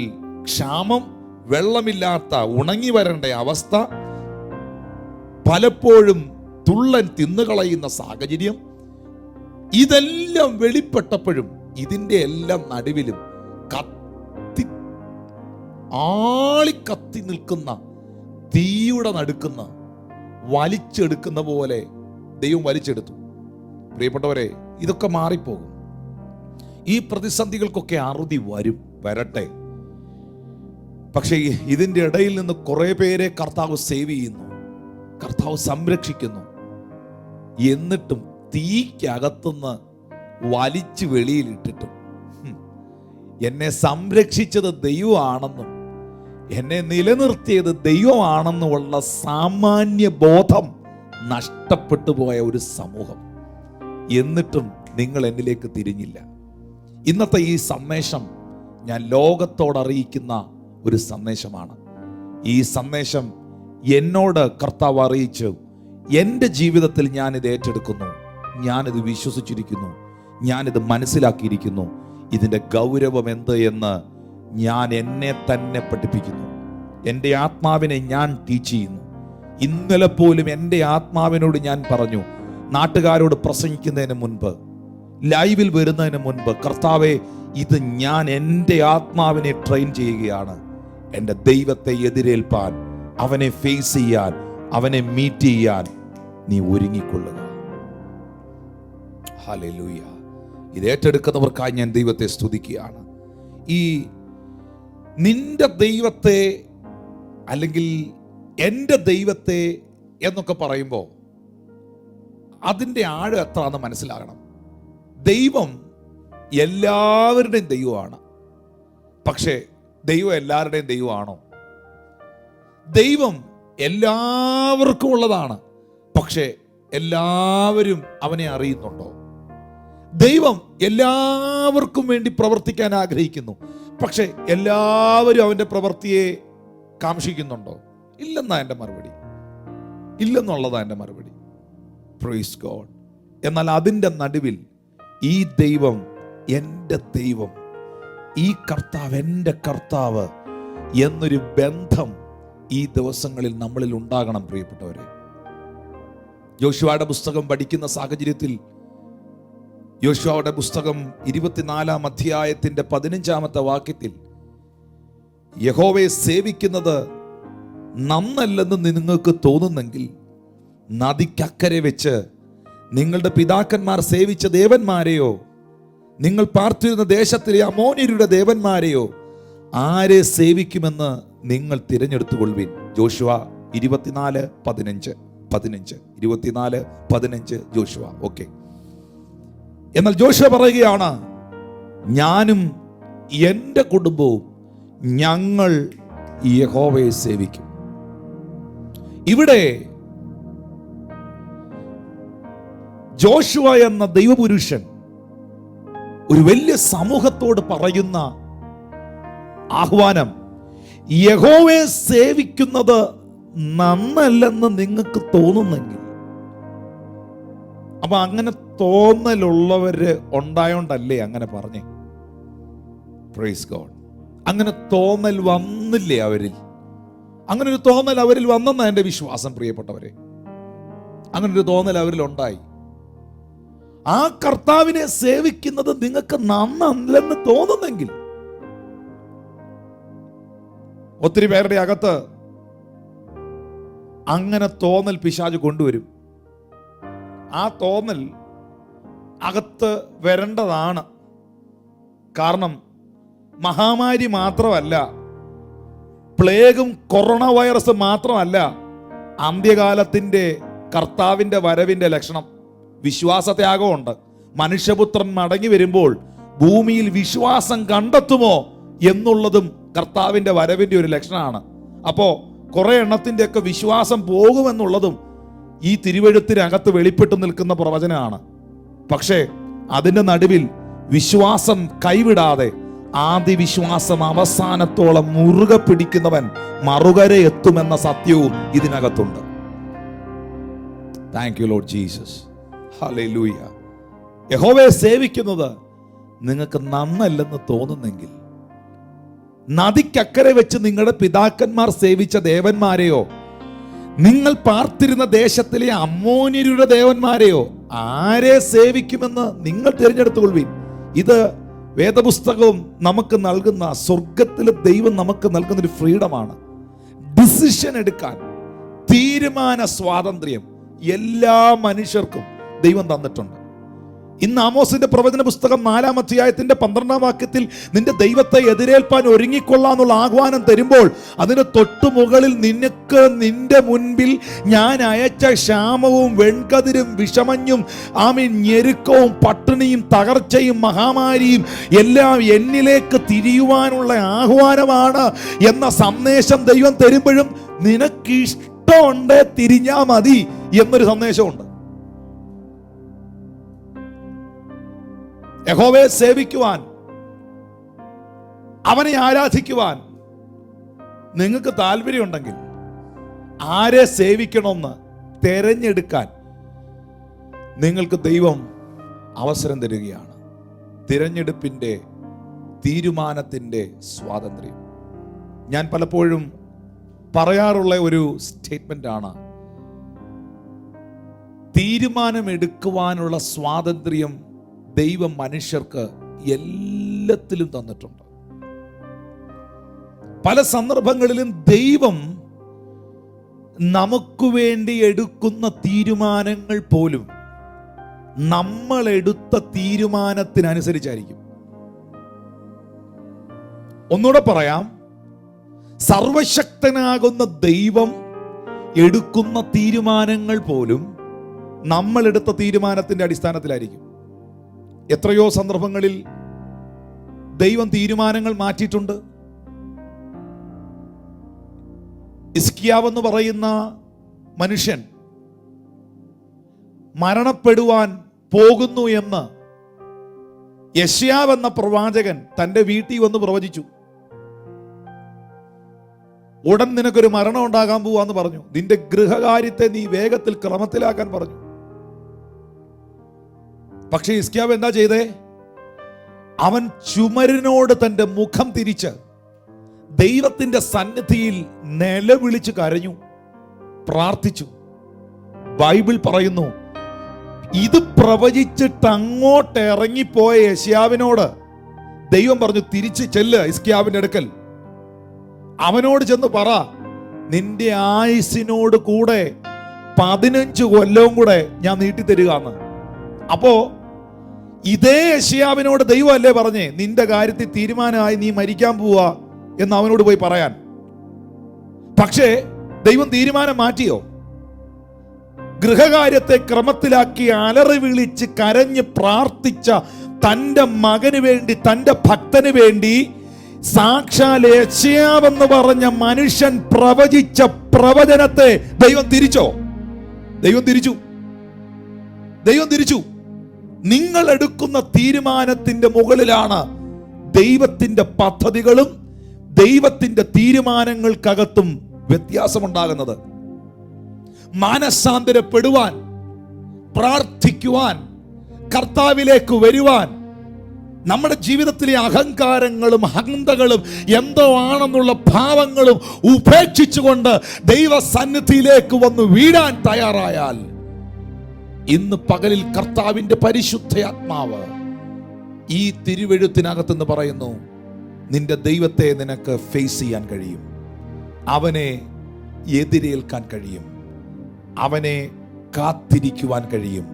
ക്ഷാമം, വെള്ളമില്ലാത്ത ഉണങ്ങി വരേണ്ട അവസ്ഥ, പലപ്പോഴും തുള്ളൻ തിന്നുകളയുന്ന സാഹചര്യം, ഇതെല്ലാം വെളിപ്പെട്ടപ്പോഴും ഇതിന്റെ എല്ലാം നടുവിലും ആളിക്കത്തി നിൽക്കുന്ന തീയുടെ നടുക്കുന്ന വലിച്ചെടുക്കുന്ന പോലെ ദൈവം വലിച്ചെടുത്തു. പ്രിയപ്പെട്ടവരെ, ഇതൊക്കെ മാറിപ്പോകും. ഈ പ്രതിസന്ധികൾക്കൊക്കെ അറുതി വരട്ടെ. പക്ഷേ ഇതിന്റെ ഇടയിൽ നിന്ന് കുറെ പേരെ കർത്താവ് സേവ് ചെയ്യുന്നു, കർത്താവ് സംരക്ഷിക്കുന്നു. എന്നിട്ടും തീക്കകത്തുനിന്ന് വലിച്ചു വെളിയിലിട്ടിട്ടും എന്നെ സംരക്ഷിച്ചത് ദൈവമാണെന്നും എന്നെ നിലനിർത്തിയത് ദൈവമാണെന്നുള്ള സാമാന്യ ബോധം നഷ്ടപ്പെട്ടു പോയ ഒരു സമൂഹം. എന്നിട്ടും നിങ്ങൾ എന്നിലേക്ക് തിരിഞ്ഞില്ല. ഇന്നത്തെ ഈ സന്ദേശം ഞാൻ ലോകത്തോട് അറിയിക്കുന്ന ഒരു സന്ദേശമാണ്. ഈ സന്ദേശം എന്നോട് കർത്താവ് അറിയിച്ചു. എൻ്റെ ജീവിതത്തിൽ ഞാനിത് ഏറ്റെടുക്കുന്നു, ഞാനിത് വിശ്വസിച്ചിരിക്കുന്നു, ഞാനിത് മനസ്സിലാക്കിയിരിക്കുന്നു. ഇതിൻ്റെ ഗൗരവം എന്ത് എന്ന് ഞാൻ എന്നെ തന്നെ പഠിപ്പിക്കുന്നു. എൻ്റെ ആത്മാവിനെ ഞാൻ ടീച്ച് ചെയ്യുന്നു. ഇന്നലെ പോലും എൻ്റെ ആത്മാവിനോട് ഞാൻ പറഞ്ഞു, നാട്ടുകാരോട് പ്രസംഗിക്കുന്നതിന് മുൻപ്, ലൈവിൽ വരുന്നതിന് മുൻപ്, കർത്താവേ, ഇത് ഞാൻ എൻ്റെ ആത്മാവിനെ ട്രെയിൻ ചെയ്യുകയാണ്. എൻ്റെ ദൈവത്തെ എതിരേൽപ്പാൻ, അവനെ ഫേസ് ചെയ്യാൻ, അവനെ മീറ്റ് ചെയ്യാൻ നീ ഒരുങ്ങിക്കൊള്ളുക. ഹല്ലേലൂയ. ഇത് ഏറ്റെടുക്കുന്നവർക്കായി ഞാൻ ദൈവത്തെ സ്തുതിക്കുകയാണ്. ഈ നിന്റെ ദൈവത്തെ അല്ലെങ്കിൽ എൻ്റെ ദൈവത്തെ എന്നൊക്കെ പറയുമ്പോൾ അതിൻ്റെ ആഴം എത്രയാണെന്ന് മനസ്സിലാകണം. ദൈവം എല്ലാവരുടെയും ദൈവമാണ്. പക്ഷേ ദൈവം എല്ലാവരുടെയും ദൈവമാണോ? ദൈവം എല്ലാവർക്കും ഉള്ളതാണ്. പക്ഷേ എല്ലാവരും അവനെ അറിയുന്നുണ്ടോ? ദൈവം എല്ലാവർക്കും വേണ്ടി പ്രവർത്തിക്കാൻ ആഗ്രഹിക്കുന്നു. പക്ഷെ എല്ലാവരും അവന്റെ പ്രവൃത്തിയെ കാംക്ഷിക്കുന്നുണ്ടോ? ഇല്ലെന്നാ എൻ്റെ മറുപടി. ഇല്ലെന്നുള്ളതാ എൻ്റെ മറുപടി. Praise God. എന്നാൽ അതിൻ്റെ നടുവിൽ ഈ ദൈവം എൻ്റെ ദൈവം, ഈ കർത്താവ് എൻ്റെ കർത്താവ് എന്നൊരു ബന്ധം ഈ ദിവസങ്ങളിൽ നമ്മളിൽ ഉണ്ടാകണം പ്രിയപ്പെട്ടവരെ. യോശുവയുടെ പുസ്തകം പഠിക്കുന്ന സാഹചര്യത്തിൽ യോശുവയുടെ പുസ്തകം 24-ാം അധ്യായത്തിന്റെ 15-ാമത്തെ വാക്യത്തിൽ യഹോവയെ സേവിക്കുന്നത് നന്നല്ലെന്ന് നിങ്ങൾക്ക് തോന്നുന്നെങ്കിൽ നദിക്കക്കരെ വെച്ച് നിങ്ങളുടെ പിതാക്കന്മാർ സേവിച്ച ദേവന്മാരെയോ നിങ്ങൾ പാർത്തിരുന്ന ദേശത്തിലെ അമോന്യരുടെ ദേവന്മാരെയോ ആരെ സേവിക്കുമെന്ന് നിങ്ങൾ തിരഞ്ഞെടുത്തുകൊള്ളുവിൻ. Joshua 24:15 24:15 Joshua. ഓക്കെ. എന്നാൽ ജോഷുവ പറയുകയാണ്, ഞാനും എൻ്റെ കുടുംബവും ഞങ്ങൾ യഹോവയെ സേവിക്കും. ഇവിടെ ജോഷുവ എന്ന ദൈവപുരുഷൻ ഒരു വലിയ സമൂഹത്തോട് പറയുന്ന ആഹ്വാനം, യഹോവയെ സേവിക്കുന്നത് നന്നല്ലെന്ന് നിങ്ങൾക്ക് തോന്നുന്നെങ്കിൽ. അപ്പൊ അങ്ങനെ തോന്നലുള്ളവര് ഉണ്ടായോണ്ടല്ലേ അങ്ങനെ പറഞ്ഞേ? Praise God. അങ്ങനെ തോന്നൽ വന്നില്ലേ അവരിൽ? അങ്ങനെ ഒരു തോന്നൽ അവരിൽ വന്നെന്നാണ് എൻ്റെ വിശ്വാസം പ്രിയപ്പെട്ടവരെ. അങ്ങനെ ഒരു തോന്നൽ അവരിൽ ഉണ്ടായി. ആ കർത്താവിനെ സേവിക്കുന്നത് നിങ്ങൾക്ക് നന്നല്ലെന്ന് തോന്നുന്നെങ്കിൽ, ഒത്തിരി പേരുടെ അകത്ത് അങ്ങനെ തോന്നൽ പിശാച് കൊണ്ടുവരും. ആ തോന്നൽ അകത്ത് വരേണ്ടതാണ്. കാരണം മഹാമാരി മാത്രമല്ല, പ്ലേഗും കൊറോണ വൈറസ് മാത്രമല്ല അന്ത്യകാലത്തിന്റെ കർത്താവിന്റെ വരവിന്റെ ലക്ഷണം. വിശ്വാസത്യാഗമുണ്ട്. മനുഷ്യപുത്രൻ മടങ്ങി വരുമ്പോൾ ഭൂമിയിൽ വിശ്വാസം കണ്ടെത്തുമോ എന്നുള്ളതും കർത്താവിന്റെ വരവിന്റെ ഒരു ലക്ഷണമാണ്. അപ്പോ കുറെ എണ്ണത്തിന്റെ ഒക്കെ വിശ്വാസം പോകുമെന്നുള്ളതും ഈ തിരുവെഴുത്തിനകത്ത് വെളിപ്പെട്ടു നിൽക്കുന്ന പ്രവചനമാണ്. പക്ഷേ അതിന്റെ നടുവിൽ വിശ്വാസം കൈവിടാതെ ആദ്യ വിശ്വാസം അവസാനത്തോളം മുറുകെ പിടിക്കുന്നവൻ മറുകര എത്തുമെന്ന സത്യവും ഇതിനകത്തുണ്ട്. Thank you Lord Jesus. Hallelujah. യഹോവയെ സേവിക്കുന്നത് നിങ്ങൾക്ക് നന്നല്ലെന്ന് തോന്നുന്നെങ്കിൽ, നദിക്കക്കരെ വെച്ച് നിങ്ങളുടെ പിതാക്കന്മാർ സേവിച്ച ദേവന്മാരെയോ നിങ്ങൾ പാർത്തിരുന്ന ദേശത്തിലെ അമ്മോന്യരുടെ ദേവന്മാരെയോ ആരെ സേവിക്കുമെന്ന് നിങ്ങൾ തിരഞ്ഞെടുത്തുകൊള്ളുവിൻ. ഇത് വേദപുസ്തകവും നമുക്ക് നൽകുന്ന, സ്വർഗത്തിലെ ദൈവം നമുക്ക് നൽകുന്ന ഒരു ഫ്രീഡമാണ്. ഡിസിഷൻ എടുക്കാൻ തീരുമാന സ്വാതന്ത്ര്യം എല്ലാ മനുഷ്യർക്കും ദൈവം തന്നിട്ടുണ്ട്. ഇന്ന് ആമോസിന്റെ പ്രവചന പുസ്തകം 4-ാം അധ്യായത്തിന്റെ 12-ാം വാക്യത്തിൽ നിന്റെ ദൈവത്തെ എതിരേൽപ്പാൻ ഒരുങ്ങിക്കൊള്ളാന്നുള്ള ആഹ്വാനം തരുമ്പോൾ അതിന് തൊട്ടു മുകളിൽ നിനക്ക് നിന്റെ മുൻപിൽ ഞാൻ അയച്ച ക്ഷാമവും വെൺകതിരും വിഷമഞ്ഞും ഞെരുക്കവും പട്ടിണിയും തകർച്ചയും മഹാമാരിയും എല്ലാം എന്നിലേക്ക് തിരിയുവാനുള്ള ആഹ്വാനമാണ് എന്ന സന്ദേശം ദൈവം തരുമ്പോഴും നിനക്ക് ഇഷ്ടമുണ്ട് തിരിഞ്ഞാ മതി എന്നൊരു സന്ദേശമുണ്ട്. യഹോവയെ സേവിക്കുവാൻ, അവനെ ആരാധിക്കുവാൻ നിങ്ങൾക്ക് താല്പര്യമുണ്ടെങ്കിൽ ആരെ സേവിക്കണമെന്ന് തിരഞ്ഞെടുക്കാൻ നിങ്ങൾക്ക് ദൈവം അവസരം തരികയാണ്. തിരഞ്ഞെടുപ്പിൻ്റെ, തീരുമാനത്തിൻ്റെ സ്വാതന്ത്ര്യം. ഞാൻ പലപ്പോഴും പറയാറുള്ള ഒരു സ്റ്റേറ്റ്മെന്റ് ആണ്, തീരുമാനമെടുക്കുവാനുള്ള സ്വാതന്ത്ര്യം ദൈവം മനുഷ്യർക്ക് എല്ലാത്തിലും തന്നിട്ടുണ്ട്. പല സന്ദർഭങ്ങളിലും ദൈവം നമുക്ക് വേണ്ടി എടുക്കുന്ന തീരുമാനങ്ങൾ പോലും നമ്മൾ എടുത്ത തീരുമാനത്തിനനുസരിച്ചായിരിക്കും. ഒന്നുകൂടെ പറയാം, സർവശക്തനാകുന്ന ദൈവം എടുക്കുന്ന തീരുമാനങ്ങൾ പോലും നമ്മൾ എടുത്ത തീരുമാനത്തിന്റെ അടിസ്ഥാനത്തിലായിരിക്കും. എത്രയോ സന്ദർഭങ്ങളിൽ ദൈവം തീരുമാനങ്ങൾ മാറ്റിയിട്ടുണ്ട്. ഹിസ്കിയാവെന്ന് പറയുന്ന മനുഷ്യൻ മരണപ്പെടുവാൻ പോകുന്നു എന്ന് യെശയ്യാവ് എന്ന പ്രവാചകൻ തന്റെ വീട്ടിൽ വന്ന് പ്രവചിച്ചു. ഉടൻ നിനക്കൊരു മരണം ഉണ്ടാകാൻ പോവാന്ന് പറഞ്ഞു. നിന്റെ ഗൃഹകാര്യത്തെ നീ വേഗത്തിൽ ക്രമത്തിലാക്കാൻ പറഞ്ഞു. പക്ഷേ ഹിസ്കിയാവ് എന്താ ചെയ്തേ? അവൻ ചുമരിനോട് തന്റെ മുഖം തിരിച്ച് ദൈവത്തിന്റെ സന്നിധിയിൽ നിലവിളിച്ച് കരഞ്ഞു, പ്രാർത്ഥിച്ചു. ബൈബിൾ പറയുന്നു, ഇത് പ്രവചിച്ചിട്ട് അങ്ങോട്ട് ഇറങ്ങിപ്പോയ യെശയ്യാവിനോട് ദൈവം പറഞ്ഞു, തിരിച്ച് ചെല്ല് ഹിസ്കിയാവിന്റെ അടുക്കൽ. അവനോട് ചെന്ന് പറ, നിന്റെ ആയുസിനോട് കൂടെ 15 കൊല്ലവും കൂടെ ഞാൻ നീട്ടിത്തരികയെന്ന്. അപ്പോ ഇതേ യെശയ്യാവിനോട് ദൈവം അല്ലേ പറഞ്ഞേ, നിന്റെ കാര്യത്തിൽ തീരുമാനമായി, നീ മരിക്കാൻ പോവാ എന്ന് അവനോട് പോയി പറയാൻ. പക്ഷേ ദൈവം തീരുമാനം മാറ്റിയോ? ഗൃഹകാര്യത്തെ ക്രമത്തിലാക്കി അലറി വിളിച്ച് കരഞ്ഞ് പ്രാർത്ഥിച്ച തന്റെ മകന് വേണ്ടി, തന്റെ ഭക്തന് വേണ്ടി സാക്ഷാൽ യെശയ്യാവെന്ന് പറഞ്ഞ മനുഷ്യൻ പ്രവചിച്ച പ്രവചനത്തെ ദൈവം തിരിച്ചോ? ദൈവം തിരിച്ചു. ദൈവം തിരിച്ചു. നിങ്ങൾ എടുക്കുന്ന തീരുമാനത്തിന്റെ മുകളിലാണ് ദൈവത്തിന്റെ പദ്ധതികളും ദൈവത്തിന്റെ തീരുമാനങ്ങൾക്കകത്തും വ്യത്യാസമുണ്ടാകുന്നത്. മാനസാന്തരപ്പെടുവാൻ, പ്രാർത്ഥിക്കുവാൻ, കർത്താവിലേക്ക് വരുവാൻ, നമ്മുടെ ജീവിതത്തിലെ അഹങ്കാരങ്ങളും അഹന്തകളും എന്തോ ആണെന്നുള്ള ഭാവങ്ങളും ഉപേക്ഷിച്ചുകൊണ്ട് ദൈവസന്നിധിയിലേക്ക് വന്ന് വീഴാൻ തയ്യാറായാൽ, ഇന്ന് പകലിൽ കർത്താവിന്റെ പരിശുദ്ധാത്മാവ് ഈ തിരുവെഴുത്തിനകത്തെന്ന് പറയുന്നു, നിന്റെ ദൈവത്തെ നിനക്ക് ഫേസ് ചെയ്യാൻ കഴിയും, അവനെ എതിരേൽക്കാൻ കഴിയും, അവനെ കാത്തിരിക്കുവാൻ കഴിയും.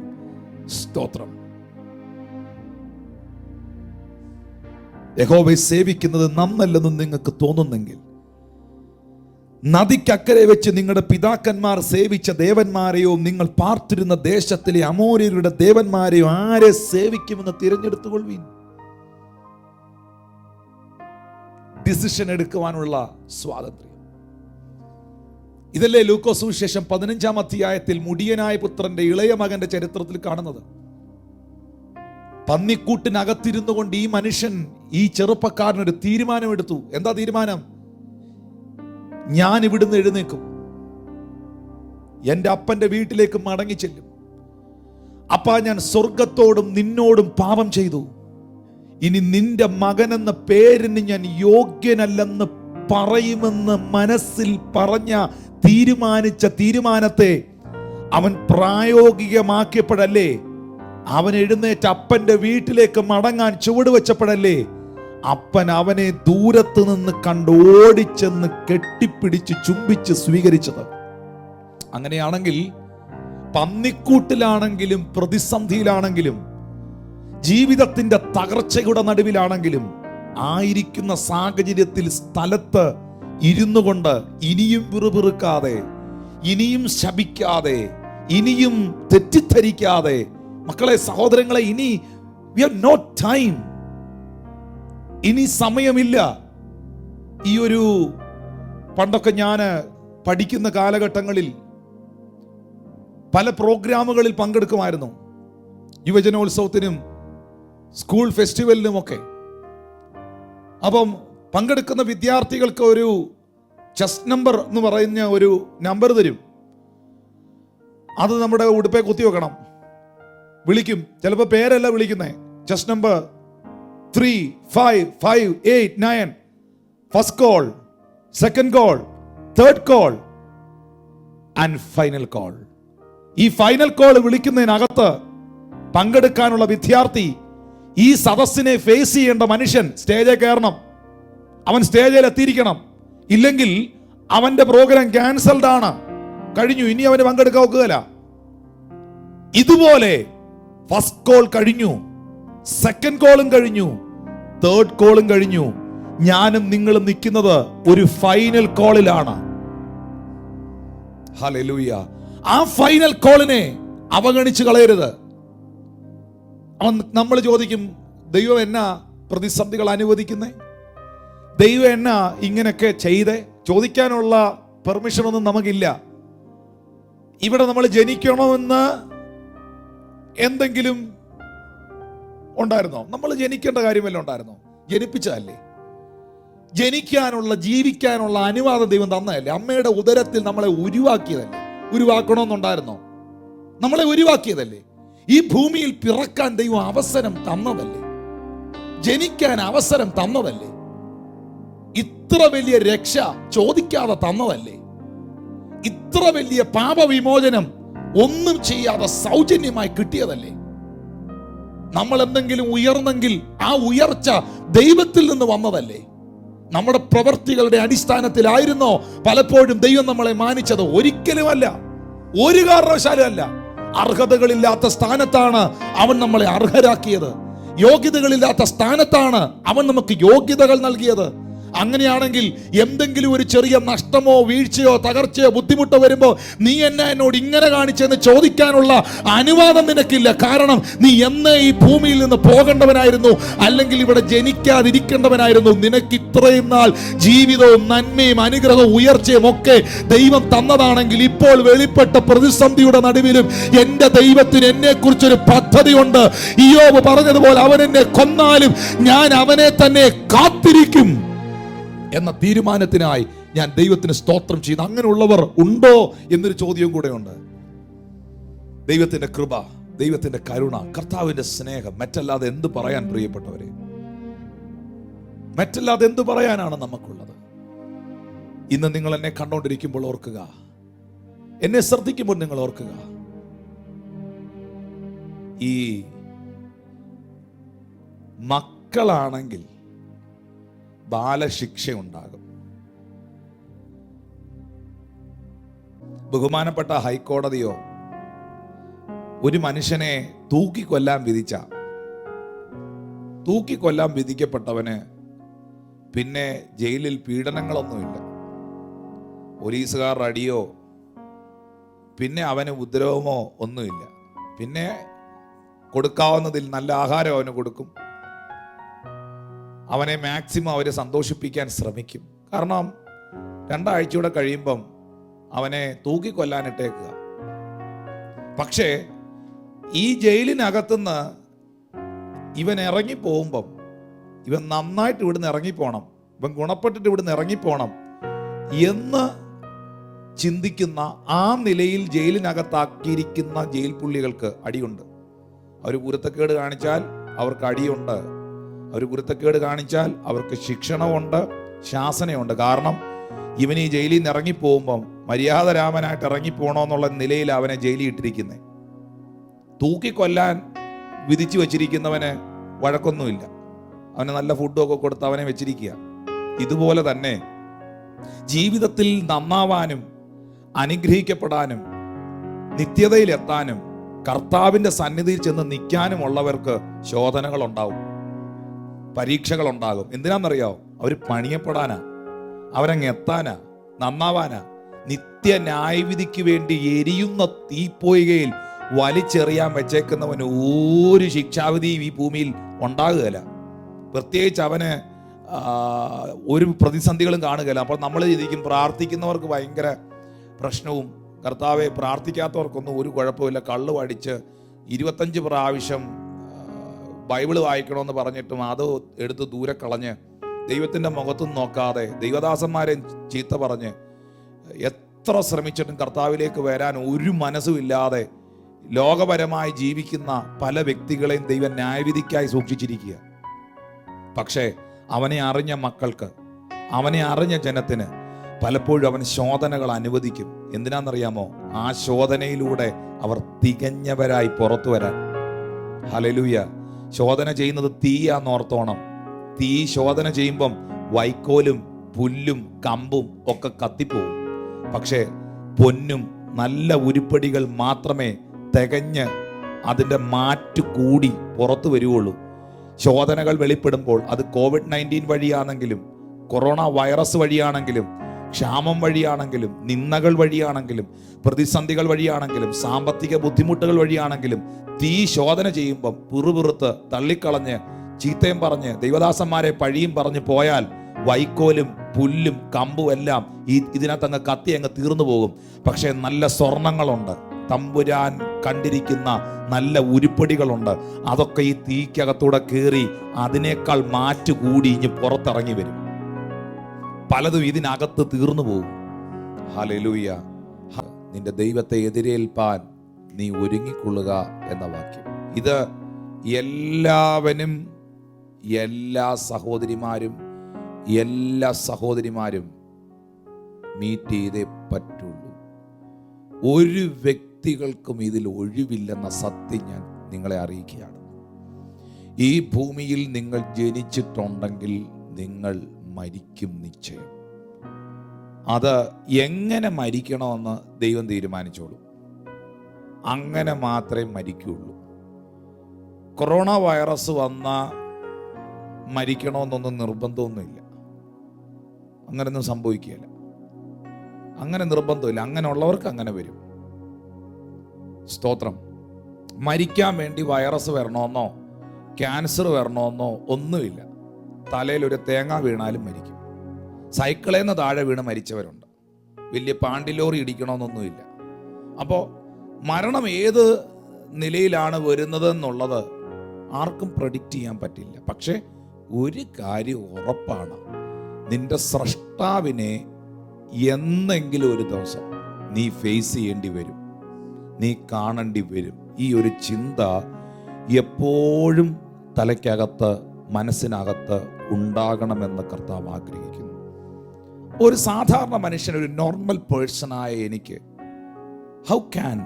സ്തോത്രം. യഹോവയെ സേവിക്കുന്നത് നന്നല്ലെന്ന് നിങ്ങൾക്ക് തോന്നുന്നെങ്കിൽ, നദിക്കക്കരെ വെച്ച് നിങ്ങളുടെ പിതാക്കന്മാർ സേവിച്ച ദേവന്മാരെയോ നിങ്ങൾ പാർത്തിരുന്ന ദേശത്തിലെ അമോര്യരുടെ ദേവന്മാരെയോ ആരെ സേവിക്കുമെന്ന് തിരഞ്ഞെടുത്തുകൊള്ളുവീൻ. ഡിസിഷൻ എടുക്കുവാനുള്ള സ്വാതന്ത്ര്യം. ഇതല്ലേ ലൂക്കോസ് സുവിശേഷം 15-ാം അധ്യായത്തിൽ മുടിയനായ പുത്രന്റെ ഇളയ മകന്റെ ചരിത്രത്തിൽ കാണുന്നത്. പന്നിക്കൂട്ടിനകത്തിരുന്നു കൊണ്ട് ഈ മനുഷ്യൻ, ഈ ചെറുപ്പക്കാരനൊരു തീരുമാനമെടുത്തു. എന്താ തീരുമാനം? ഞാൻ ഇവിടുന്ന് എഴുന്നേക്കും, എൻ്റെ അപ്പൻ്റെ വീട്ടിലേക്ക് മടങ്ങി ചെല്ലും. അപ്പാ, ഞാൻ സ്വർഗത്തോടും നിന്നോടും പാപം ചെയ്തു. ഇനി നിന്റെ മകനെന്ന പേരിന് ഞാൻ യോഗ്യനല്ലെന്ന് പറയുമെന്ന് മനസ്സിൽ പറഞ്ഞ തീരുമാനിച്ച തീരുമാനത്തെ അവൻ പ്രായോഗികമാക്കിയപ്പോഴല്ലേ, അവൻ എഴുന്നേറ്റ് അപ്പൻ്റെ വീട്ടിലേക്ക് മടങ്ങാൻ ചുവട് വെച്ചപ്പോഴല്ലേ അപ്പൻ അവനെ ദൂരത്ത് നിന്ന് കണ്ട് ഓടിച്ചെന്ന് കെട്ടിപ്പിടിച്ച് ചുംബിച്ച് സ്വീകരിച്ചത്. അങ്ങനെയാണെങ്കിൽ പന്നിക്കൂട്ടിലാണെങ്കിലും പ്രതിസന്ധിയിലാണെങ്കിലും ജീവിതത്തിന്റെ തകർച്ചയുടെ നടുവിലാണെങ്കിലും ആയിരിക്കുന്ന സാഹചര്യത്തിൽ സ്ഥലത്ത് ഇരുന്നു കൊണ്ട് ഇനിയും പിറുപിറുക്കാതെ, ഇനിയും ശപിക്കാതെ, ഇനിയും തെറ്റിദ്ധരിക്കാതെ, മക്കളെ, സഹോദരങ്ങളെ, ഇനി we have no time, ഇനി സമയമില്ല. ഈ ഒരു പണ്ടൊക്കെ ഞാൻ പഠിക്കുന്ന കാലഘട്ടങ്ങളിൽ പല പ്രോഗ്രാമുകളിൽ പങ്കെടുക്കുമായിരുന്നു, യുവജനോത്സവത്തിനും സ്കൂൾ ഫെസ്റ്റിവലിനുമൊക്കെ. അപ്പം പങ്കെടുക്കുന്ന വിദ്യാർത്ഥികൾക്ക് ഒരു ചെസ് നമ്പർ എന്ന് പറയുന്ന ഒരു നമ്പർ തരും. അത് നമ്മുടെ ഉടുപ്പേ കുത്തി വെക്കണം. വിളിക്കും, ചിലപ്പോൾ പേരല്ല വിളിക്കുന്നേ, chess number 3, 5, 5, 8, 9, first call, second call, third call and final call. ഈ ഫൈനൽ കോൾ വിളിക്കുന്നതിനകത്ത് പങ്കെടുക്കാനുള്ള വിദ്യാർത്ഥി, ഈ സദസ്സിനെ ഫേസ് ചെയ്യേണ്ട മനുഷ്യൻ സ്റ്റേജിൽ കയറണം. അവൻ സ്റ്റേജിൽ എത്തിയിരിക്കണം. ഇല്ലെങ്കിൽ അവന്റെ പ്രോഗ്രാം ക്യാൻസൽഡ് ആണ്, കഴിഞ്ഞു, ഇനി അവന് പങ്കെടുക്കാൻ ഒക്കുകയില്ല. ഇതുപോലെ ഫസ്റ്റ് കോൾ കഴിഞ്ഞു, സെക്കൻഡ് കോളും കഴിഞ്ഞു, തേർഡ് കോളും കഴിഞ്ഞു. ഞാനും നിങ്ങളും നിൽക്കുന്നത് ഒരു ഫൈനൽ കോളിലാണ്. ഹല്ലേലൂയ. ആ ഫൈനൽ കോളിനെ അവഗണിച്ച് കളയരുത്. നമ്മൾ ചോദിക്കും, ദൈവം എന്നാ പ്രതിസന്ധികൾ അനുവദിക്കുന്നേ, ദൈവം എന്നാ ഇങ്ങനെയൊക്കെ ചെയ്തേ? ചോദിക്കാനുള്ള പെർമിഷൻ ഒന്നും നമുക്കില്ല. ഇവിടെ നമ്മൾ ജനിക്കണമെന്ന് എന്തെങ്കിലും ഉണ്ടായിരുന്നോ? നമ്മൾ ജനിക്കേണ്ട കാര്യമല്ല ഉണ്ടായിരുന്നോ? ജനിപ്പിച്ചതല്ലേ? ജനിക്കാനുള്ള, ജീവിക്കാനുള്ള അനുവാദം ദൈവം തന്നതല്ലേ? അമ്മയുടെ ഉദരത്തിൽ നമ്മളെ ഉരുവാക്കിയതല്ലേ? ഉരുവാക്കണമെന്നുണ്ടായിരുന്നോ? നമ്മളെ ഉരുവാക്കിയതല്ലേ? ഈ ഭൂമിയിൽ പിറക്കാൻ ദൈവം അവസരം തന്നതല്ലേ? ജനിക്കാൻ അവസരം തന്നതല്ലേ? ഇത്ര വലിയ രക്ഷ ചോദിക്കാതെ തന്നതല്ലേ? ഇത്ര വലിയ പാപവിമോചനം ഒന്നും ചെയ്യാതെ സൗജന്യമായി കിട്ടിയതല്ലേ? നമ്മൾ എന്തെങ്കിലും ഉയർന്നെങ്കിൽ ആ ഉയർച്ച ദൈവത്തിൽ നിന്ന് വന്നതല്ലേ? നമ്മുടെ പ്രവൃത്തികളുടെ അടിസ്ഥാനത്തിലായിരുന്നോ പലപ്പോഴും ദൈവം നമ്മളെ മാനിച്ചത്? ഒരിക്കലുമല്ല, ഒരു കാരണവശാലും അല്ല. അർഹതകളില്ലാത്ത സ്ഥാനത്താണ് അവൻ നമ്മളെ അർഹരാക്കിയത്. യോഗ്യതകളില്ലാത്ത സ്ഥാനത്താണ് അവൻ നമുക്ക് യോഗ്യതകൾ നൽകിയത്. അങ്ങനെയാണെങ്കിൽ എന്തെങ്കിലും ഒരു ചെറിയ നഷ്ടമോ വീഴ്ചയോ തകർച്ചയോ ബുദ്ധിമുട്ടോ വരുമ്പോൾ നീ എന്നോട് ഇങ്ങനെ കാണിച്ചെന്ന് ചോദിക്കാനുള്ള അനുവാദം നിനക്കില്ല. കാരണം നീ എന്നേ ഈ ഭൂമിയിൽ നിന്ന് പോകേണ്ടവനായിരുന്നു, അല്ലെങ്കിൽ ഇവിടെ ജനിക്കാതിരിക്കേണ്ടവനായിരുന്നു. നിനക്ക് ഇത്രയും നാൾ ജീവിതവും നന്മയും അനുഗ്രഹവും ഉയർച്ചയും ഒക്കെ ദൈവം തന്നതാണെങ്കിൽ ഇപ്പോൾ വെളിപ്പെട്ട പ്രതിസന്ധിയുടെ നടുവിലും എൻ്റെ ദൈവത്തിന് എന്നെ കുറിച്ചൊരു പദ്ധതിയുണ്ട്. ഇയ്യോബ് പറഞ്ഞതുപോലെ അവൻ എന്നെ കൊന്നാലും ഞാൻ അവനെ തന്നെ കാത്തിരിക്കും എന്ന തീരുമാനത്തിനായി ഞാൻ ദൈവത്തിന് സ്തോത്രം ചെയ്യുന്നു. അങ്ങനെയുള്ളവർ ഉണ്ടോ എന്നൊരു ചോദ്യവും കൂടെ ഉണ്ട്. ദൈവത്തിന്റെ കൃപ, ദൈവത്തിന്റെ കരുണ, കർത്താവിന്റെ സ്നേഹം, മറ്റല്ലാതെ എന്ത് പറയാൻ പ്രിയപ്പെട്ടവരെ? മറ്റല്ലാതെ എന്ത് പറയാനാണ് നമുക്കുള്ളത്? ഇന്ന് നിങ്ങൾ എന്നെ കണ്ടോണ്ടിരിക്കുമ്പോൾ ഓർക്കുക, എന്നെ ശ്രദ്ധിക്കുമ്പോൾ നിങ്ങൾ ഓർക്കുക, ഈ മക്കളാണെങ്കിൽ ബാലശിക്ഷ ഉണ്ടാകും. ബഹുമാനപ്പെട്ട ഹൈക്കോടതിയോ ഒരു മനുഷ്യനെ തൂക്കിക്കൊല്ലാൻ വിധിക്കപ്പെട്ടവന് പിന്നെ ജയിലിൽ പീഡനങ്ങളൊന്നുമില്ല, പോലീസുകാർ അടിയോ പിന്നെ അവന് ഉപദ്രവമോ ഒന്നുമില്ല. പിന്നെ കൊടുക്കാവുന്നതിൽ നല്ല ആഹാരം അവന് കൊടുക്കും, അവനെ മാക്സിമം അവരെ സന്തോഷിപ്പിക്കാൻ ശ്രമിക്കും. കാരണം 2 ആഴ്ചയൂടെ കഴിയുമ്പം അവനെ തൂക്കിക്കൊല്ലാനിട്ടേക്കുക. പക്ഷേ ഈ ജയിലിനകത്തുനിന്ന് ഇവൻ ഇറങ്ങിപ്പോകുമ്പം ഇവൻ നന്നായിട്ട് ഇവിടുന്ന് ഇറങ്ങിപ്പോണം, ഇവൻ ഗുണപ്പെട്ടിട്ട് ഇവിടുന്ന് ഇറങ്ങിപ്പോണം എന്ന് ചിന്തിക്കുന്ന ആ നിലയിൽ ജയിലിനകത്താക്കിയിരിക്കുന്ന ജയിൽ പുള്ളികൾക്ക് അടിയുണ്ട്. അവർ കുരുത്തക്കേട് കാണിച്ചാൽ അവർക്ക് അടിയുണ്ട്, അവർ കുരുത്തക്കേട് കാണിച്ചാൽ അവർക്ക് ശിക്ഷണമുണ്ട്, ശാസനയുണ്ട്. കാരണം ഇവൻ ഈ ജയിലിൽ നിന്ന് ഇറങ്ങിപ്പോകുമ്പം മര്യാദരാമനായിട്ട് ഇറങ്ങിപ്പോണമെന്നുള്ള നിലയിൽ അവനെ ജയിലിൽ ഇട്ടിരിക്കുന്നത്. തൂക്കിക്കൊല്ലാൻ വിധിച്ചു വച്ചിരിക്കുന്നവന് വഴക്കൊന്നുമില്ല, അവന് നല്ല ഫുഡൊക്കെ കൊടുത്ത് അവനെ വെച്ചിരിക്കുക. ഇതുപോലെ തന്നെ ജീവിതത്തിൽ നന്നാവാനും അനുഗ്രഹിക്കപ്പെടാനും നിത്യതയിലെത്താനും കർത്താവിൻ്റെ സന്നിധിയിൽ ചെന്ന് നിൽക്കാനുമുള്ളവർക്ക് ശോധനകൾ ഉണ്ടാവും, പരീക്ഷകൾ ഉണ്ടാകും. എന്തിനാണെന്നറിയാവോ? അവർ പണിയപ്പെടാനാ, അവരങ്ങ് എത്താനാ, നന്നാവാനാ. നിത്യ ന്യായവിധിക്ക് വേണ്ടി എരിയുന്ന തീപ്പൊയ്കയിൽ വലിച്ചെറിയാൻ വെച്ചേക്കുന്നവന് ഒരു ശിക്ഷാവിധിയും ഈ ഭൂമിയിൽ ഉണ്ടാകുകയില്ല. പ്രത്യേകിച്ച് അവന് ഒരു പ്രതിസന്ധികളും കാണുകയില്ല. അപ്പോൾ നമ്മൾ ചിന്തിക്കും പ്രാർത്ഥിക്കുന്നവർക്ക് ഭയങ്കര പ്രശ്നവും, കർത്താവെ പ്രാർത്ഥിക്കാത്തവർക്കൊന്നും ഒരു കുഴപ്പമില്ല, കള്ളു അടിച്ച് 25 പ്രാവശ്യം ബൈബിള് വായിക്കണമെന്ന് പറഞ്ഞിട്ടും അത് എടുത്ത് ദൂരെ കളഞ്ഞ് ദൈവത്തിൻ്റെ മുഖത്തും നോക്കാതെ ദൈവദാസന്മാരെ ചീത്ത പറഞ്ഞ് എത്ര ശ്രമിച്ചിട്ടും കർത്താവിലേക്ക് വരാൻ ഒരു മനസ്സുമില്ലാതെ ലോകപരമായി ജീവിക്കുന്ന പല വ്യക്തികളെയും ദൈവം ന്യായവിധിക്കായി സൂക്ഷിച്ചിരിക്കുക. പക്ഷേ അവനെ അറിഞ്ഞ മക്കൾക്ക്, അവനെ അറിഞ്ഞ ജനത്തിന് പലപ്പോഴും അവൻ ശോധനകൾ അനുവദിക്കും. എന്തിനാണെന്നറിയാമോ? ആ ശോധനയിലൂടെ അവർ തികഞ്ഞവരായി പുറത്തു വരാൻ. ഹല്ലേലൂയ. ശോധന ചെയ്യുന്നത് തീയാന്നോർത്തോണം. തീ ശോധന ചെയ്യുമ്പം വൈക്കോലും പുല്ലും കമ്പും ഒക്കെ കത്തിപ്പോവും. പക്ഷേ പൊന്നും നല്ല ഉരുപ്പടികൾ മാത്രമേ തികഞ്ഞ് അതിൻ്റെ മാറ്റ് കൂടി പുറത്തു വരികയുള്ളൂ. ശോധനകൾ വെളിപ്പെടുമ്പോൾ അത് COVID-19 വഴിയാണെങ്കിലും, കൊറോണ വൈറസ് വഴിയാണെങ്കിലും, ക്ഷാമം വഴിയാണെങ്കിലും, നിന്ദകൾ വഴിയാണെങ്കിലും, പ്രതിസന്ധികൾ വഴിയാണെങ്കിലും, സാമ്പത്തിക ബുദ്ധിമുട്ടുകൾ വഴിയാണെങ്കിലും, തീ ശോധന ചെയ്യുമ്പം പിറുപിറുത്ത് തള്ളിക്കളഞ്ഞ് ചീത്തയും പറഞ്ഞ് ദൈവദാസന്മാരെ പഴിയും പറഞ്ഞ് പോയാൽ വൈക്കോലും പുല്ലും കമ്പും എല്ലാം ഇതിനകത്ത് അങ്ങ് കത്തി അങ്ങ് തീർന്നു പോകും. പക്ഷേ നല്ല സ്വർണങ്ങളുണ്ട്, തമ്പുരാൻ കണ്ടിരിക്കുന്ന നല്ല ഉരുപ്പടികളുണ്ട്. അതൊക്കെ ഈ തീക്കകത്തൂടെ കയറി അതിനേക്കാൾ മാറ്റ് കൂടി ഇനി പുറത്തിറങ്ങി വരും. പലതും ഇതിനകത്ത് തീർന്നു പോകും. ഹല്ലേലൂയ. നിന്റെ ദൈവത്തെ എതിരേൽപ്പാൻ നീ ഒരുങ്ങിക്കൊള്ളുക എന്ന വാക്യം. ഇത് എല്ലാവരും, എല്ലാ സഹോദരിമാരും മീറ്റ് ചെയ്തേ പറ്റുള്ളൂ. ഒരു വ്യക്തികൾക്കും ഇതിൽ ഒഴിവില്ലെന്ന സത്യം ഞാൻ നിങ്ങളെ അറിയിക്കുകയാണ്. ഈ ഭൂമിയിൽ നിങ്ങൾ ജനിച്ചിട്ടുണ്ടെങ്കിൽ നിങ്ങൾ മരിക്കും നിശ്ചയം. അത് എങ്ങനെ മരിക്കണമെന്ന് ദൈവം തീരുമാനിച്ചോളൂ. അങ്ങനെ മാത്രമേ മരിക്കുകയുള്ളൂ. കൊറോണ വൈറസ് വന്നാൽ മരിക്കണമെന്നൊന്നും നിർബന്ധമൊന്നുമില്ല. അങ്ങനെയൊന്നും സംഭവിക്കുകയില്ല. അങ്ങനെ നിർബന്ധമില്ല. അങ്ങനെ ഉള്ളവർക്ക് അങ്ങനെ വരും. സ്തോത്രം. മരിക്കാൻ വേണ്ടി വൈറസ് വരണമെന്നോ ക്യാൻസർ വരണമെന്നോ ഒന്നുമില്ല. തലയിൽ ഒരു തേങ്ങ വീണാലും മരിക്കും. സൈക്കിളിൽ നിന്ന് താഴെ വീണ് മരിച്ചവരുണ്ട്. വലിയ പാണ്ടിലോറി ഇടിക്കണമെന്നൊന്നുമില്ല. അപ്പോൾ മരണം ഏത് നിലയിലാണ് വരുന്നത് എന്നുള്ളത് ആർക്കും പ്രഡിക്റ്റ് ചെയ്യാൻ പറ്റില്ല. പക്ഷേ ഒരു കാര്യം ഉറപ്പാണ്, നിന്റെ സ്രഷ്ടാവിനെ എന്നെങ്കിലും ഒരു ദിവസം നീ ഫേസ് ചെയ്യേണ്ടി വരും, നീ കാണേണ്ടി വരും. ഈ ഒരു ചിന്ത എപ്പോഴും തലയ്ക്കകത്ത്, മനസ്സിനകത്ത് ഉണ്ടാകണമെന്ന് കർത്താവ് ആഗ്രഹിക്കുന്നു. ഒരു സാധാരണ മനുഷ്യൻ, ഒരു നോർമൽ പേഴ്സണായ എനിക്ക്, how can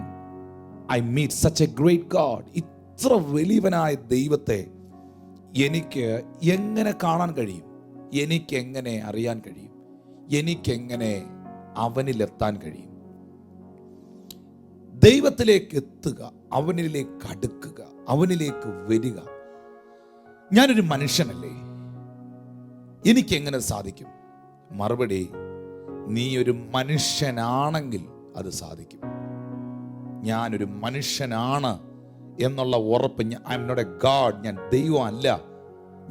I meet such a great god? ഇത്ര വലിയവനായ ദൈവത്തെ എനിക്ക് എങ്ങനെ കാണാൻ കഴിയും? എനിക്കെങ്ങനെ അറിയാൻ കഴിയും? എനിക്കെങ്ങനെ അവനിലെത്താൻ കഴിയും? ദൈവത്തിലേക്ക് എത്തുക, അവനിലേക്ക് അടുക്കുക, അവനിലേക്ക് വരിക. ഞാനൊരു മനുഷ്യനല്ലേ, എനിക്കെങ്ങനെ സാധിക്കും? മറുപടി, നീ ഒരു മനുഷ്യനാണെങ്കിൽ അത് സാധിക്കും. ഞാനൊരു മനുഷ്യനാണ് എന്നുള്ള ഉറപ്പ്, I am not a god, ഞാൻ ദൈവം അല്ല,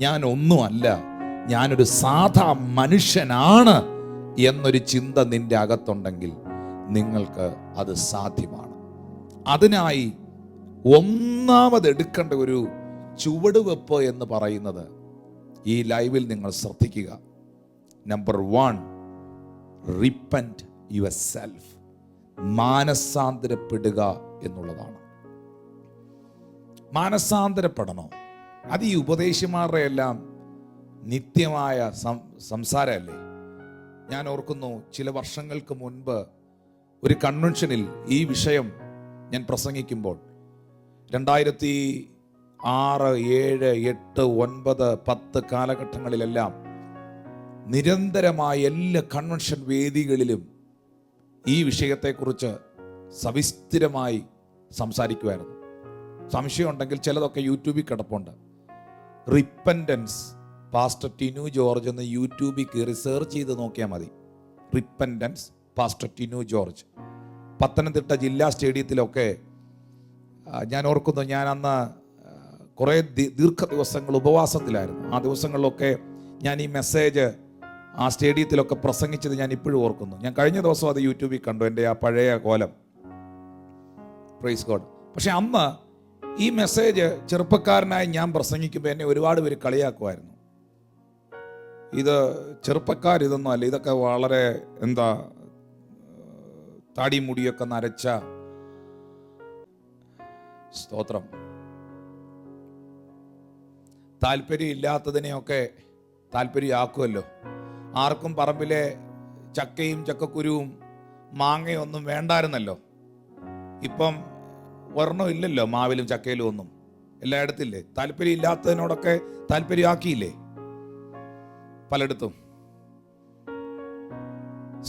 ഞാൻ ഒന്നുമല്ല, ഞാനൊരു സാധാ മനുഷ്യനാണ് എന്നൊരു ചിന്ത നിന്റെ അകത്തുണ്ടെങ്കിൽ നിങ്ങൾക്ക് അത് സാധ്യമാണ്. അതിനായി ഒന്നാമത് എടുക്കേണ്ട ഒരു ചുവടുവെപ്പ് എന്ന് പറയുന്നത് ഈ ലൈവിൽ നിങ്ങൾ ശ്രദ്ധിക്കുക. Number 1, repent yourself. മാനസാന്തരപ്പെടുക എന്നുള്ളതാണ്. മാനസാന്തരപ്പെടണോ? അത് ഈ ഉപദേശിമാരുടെ എല്ലാം നിത്യമായ സംസാരമല്ലേ? ഞാൻ ഓർക്കുന്നു, ചില വർഷങ്ങൾക്ക് മുൻപ് ഒരു കൺവെൻഷനിൽ ഈ വിഷയം ഞാൻ പ്രസംഗിക്കുമ്പോൾ 2006, 7, 8, 9, 10 കാലഘട്ടങ്ങളിലെല്ലാം നിരന്തരമായ എല്ലാ കൺവെൻഷൻ വേദികളിലും ഈ വിഷയത്തെക്കുറിച്ച് സവിസ്തരമായി സംസാരിക്കുമായിരുന്നു. സംശയം ഉണ്ടെങ്കിൽ ചിലതൊക്കെ യൂട്യൂബിൽ കിടപ്പുണ്ട്. റിപ്പൻറ്റൻസ് പാസ്റ്റർ ടിനു ജോർജ് എന്ന് യൂട്യൂബിൽ കയറി സെർച്ച് ചെയ്ത് നോക്കിയാൽ മതി. Repentance pastor Tinu George. Pathanamthitta ജില്ലാ സ്റ്റേഡിയത്തിലൊക്കെ ഞാൻ ഓർക്കുന്നു, ഞാൻ അന്ന് കുറേ ദീർഘ ദിവസങ്ങൾ ഉപവാസത്തിലായിരുന്നു. ആ ദിവസങ്ങളിലൊക്കെ ഞാൻ ഈ മെസ്സേജ് ആ സ്റ്റേഡിയത്തിലൊക്കെ പ്രസംഗിച്ചത് ഞാൻ ഇപ്പോഴും ഓർക്കുന്നു. ഞാൻ കഴിഞ്ഞ ദിവസം അത് യൂട്യൂബിൽ കണ്ടു, എൻ്റെ ആ പഴയ കോലം. Praise God. പക്ഷെ അന്ന് ഈ മെസ്സേജ് ചെറുപ്പക്കാരനായി ഞാൻ പ്രസംഗിക്കുമ്പോൾ എന്നെ ഒരുപാട് പേര് കളിയാക്കുമായിരുന്നു. ഇത് ചെറുപ്പക്കാരിതൊന്നും അല്ല, ഇതൊക്കെ വളരെ താടി മുടിയൊക്കെ നരച്ച, സ്തോത്രം, താല്പര്യം ഇല്ലാത്തതിനെയൊക്കെ താല്പര്യമാക്കുമല്ലോ. ആർക്കും പറമ്പിലെ ചക്കയും ചക്കക്കുരുവും മാങ്ങയും ഒന്നും വേണ്ടായിരുന്നല്ലോ. ഇപ്പം ഒരെണ്ണം ഇല്ലല്ലോ മാവിലും ചക്കയിലും ഒന്നും, എല്ലായിടത്തില്ലേ. താല്പര്യം ഇല്ലാത്തതിനോടൊക്കെ താല്പര്യമാക്കിയില്ലേ പലയിടത്തും.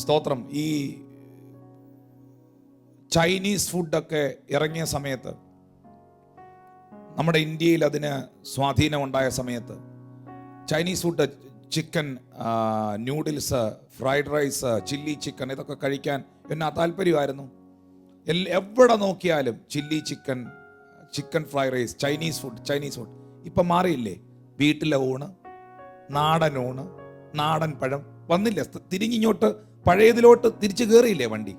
സ്തോത്രം. ഈ ചൈനീസ് ഫുഡൊക്കെ ഇറങ്ങിയ സമയത്ത്, നമ്മുടെ ഇന്ത്യയിൽ അതിന് സ്വാധീനമുണ്ടായ സമയത്ത്, Chinese food, chicken, noodles, fried rice, chilli chicken, ഇതൊക്കെ കഴിക്കാൻ എന്നാ താല്പര്യമായിരുന്നു. എവിടെ നോക്കിയാലും chilli chicken, chicken fried rice, Chinese food. ഇപ്പം മാറിയില്ലേ? വീട്ടിലെ ഊണ്, നാടൻ ഊണ്, നാടൻ പഴം വന്നില്ലേ? തിരിഞ്ഞിങ്ങോട്ട് പഴയതിലോട്ട് തിരിച്ചു കയറിയില്ലേ? വണ്ടി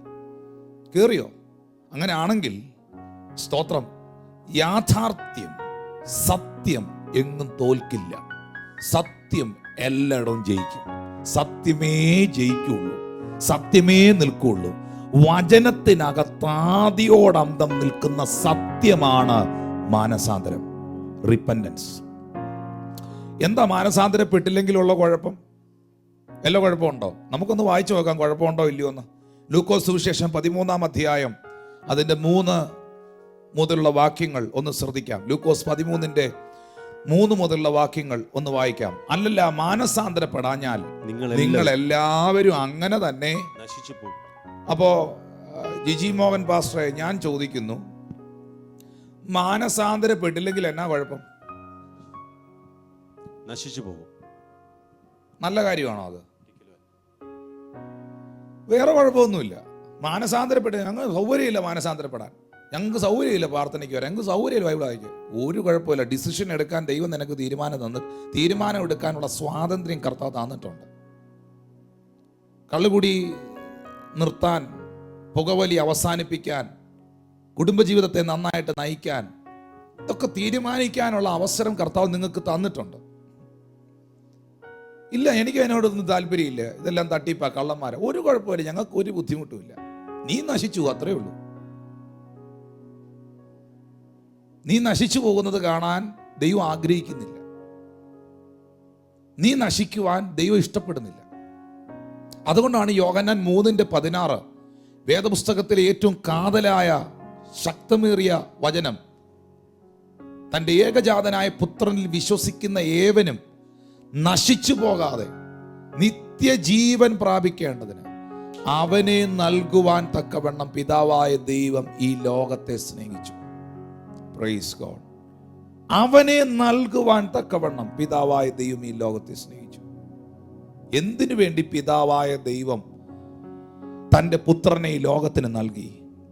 കയറിയോ? അങ്ങനെ ആണെങ്കിൽ സ്തോത്രം, യാഥാർത്ഥ്യം, സത്യം എങ്ങും തോൽക്കില്ല. സത്യം എല്ലായിടവും ജയിക്കും. സത്യമേ ജയിക്കുള്ളൂ, സത്യമേ നിൽക്കുള്ളൂ. വചനത്തിനകത്താദിയോടന്തം നിൽക്കുന്ന സത്യമാണ് മാനസാന്തരം, റിപ്പൻറ്റൻസ്. എന്താ മാനസാന്തരപ്പെട്ടില്ലെങ്കിലുള്ള കുഴപ്പം? എല്ലാ കുഴപ്പമുണ്ടോ? നമുക്കൊന്ന് വായിച്ചു നോക്കാം, കുഴപ്പമുണ്ടോ ഇല്ലയോ എന്ന്. ലൂക്കോസ് സുവിശേഷം 13-ാം അധ്യായം അതിൻ്റെ 3 മുതലുള്ള വാക്യങ്ങൾ ഒന്ന് ശ്രദ്ധിക്കാം. ലൂക്കോസ് 13-ന്റെ 3 മുതലുള്ള വാക്യങ്ങൾ ഒന്ന് വായിക്കാം. അല്ലല്ല, മാനസാന്തരപ്പെടാഞ്ഞാൽ നിങ്ങൾ എല്ലാവരും അങ്ങനെ തന്നെ നശിച്ചു പോകും. അപ്പോ ജിജി മോഹൻ പാസ്റ്ററെ, ഞാൻ ചോദിക്കുന്നു, മാനസാന്തരപ്പെട്ടില്ലെങ്കിൽ എന്നാ കുഴപ്പം? നശിച്ചു പോകും. നല്ല കാര്യമാണോ അത്? വേറെ കുഴപ്പമൊന്നുമില്ല. മാനസാന്തരപ്പെട്ട് ഞങ്ങൾ സൗകര്യമില്ല, മാനസാന്തരപ്പെടാൻ ഞങ്ങൾക്ക് സൗകര്യമില്ല, പ്രാർത്ഥനയ്ക്ക് വരാൻ ഞങ്ങൾക്ക് സൗകര്യമില്ല, ബൈബിൾ വായിക്കുക, ഒരു കുഴപ്പമില്ല. ഡിസിഷൻ എടുക്കാൻ ദൈവം നിനക്ക് തീരുമാനം എടുക്കാനുള്ള സ്വാതന്ത്ര്യം കർത്താവ് തന്നിട്ടുണ്ട്. കള്ളുകുടി നിർത്താൻ, പുകവലി അവസാനിപ്പിക്കാൻ, കുടുംബജീവിതത്തെ നന്നായിട്ട് നയിക്കാൻ, ഇതൊക്കെ തീരുമാനിക്കാനുള്ള അവസരം കർത്താവ് നിങ്ങൾക്ക് തന്നിട്ടുണ്ട്. ഇല്ല, എനിക്ക് അതിനോടൊന്നും താല്പര്യമില്ല, ഇതെല്ലാം തട്ടിപ്പാ, കള്ളന്മാരെ, ഒരു കുഴപ്പമില്ല, ഞങ്ങൾക്ക് ഒരു ബുദ്ധിമുട്ടുമില്ല. നീ നശിച്ചു, അത്രേ ഉള്ളൂ. നീ നശിച്ചു പോകുന്നത് കാണാൻ ദൈവം ആഗ്രഹിക്കുന്നില്ല. നീ നശിക്കുവാൻ ദൈവം ഇഷ്ടപ്പെടുന്നില്ല. അതുകൊണ്ടാണ് യോഹന്നാൻ 3:16 വേദപുസ്തകത്തിലെ ഏറ്റവും കാതലായ ശക്തമേറിയ വചനം, തൻ്റെ ഏകജാതനായ പുത്രനിൽ വിശ്വസിക്കുന്ന ഏവനും നശിച്ചു പോകാതെ നിത്യജീവൻ പ്രാപിക്കേണ്ടതിന് അവനെ നൽകുവാൻ തക്കവണ്ണം പിതാവായ ദൈവം ഈ ലോകത്തെ സ്നേഹിച്ചു. Praise God. അവനെ നൽകുവാൻ തക്കവണ്ണം പിതാവായ ദൈവം ഈ ലോകത്തെ സ്നേഹിച്ചു. എന്തിനു വേണ്ടി പിതാവായ ദൈവം തൻ്റെ പുത്രനെ ഈ ലോകത്തിന് നൽകി?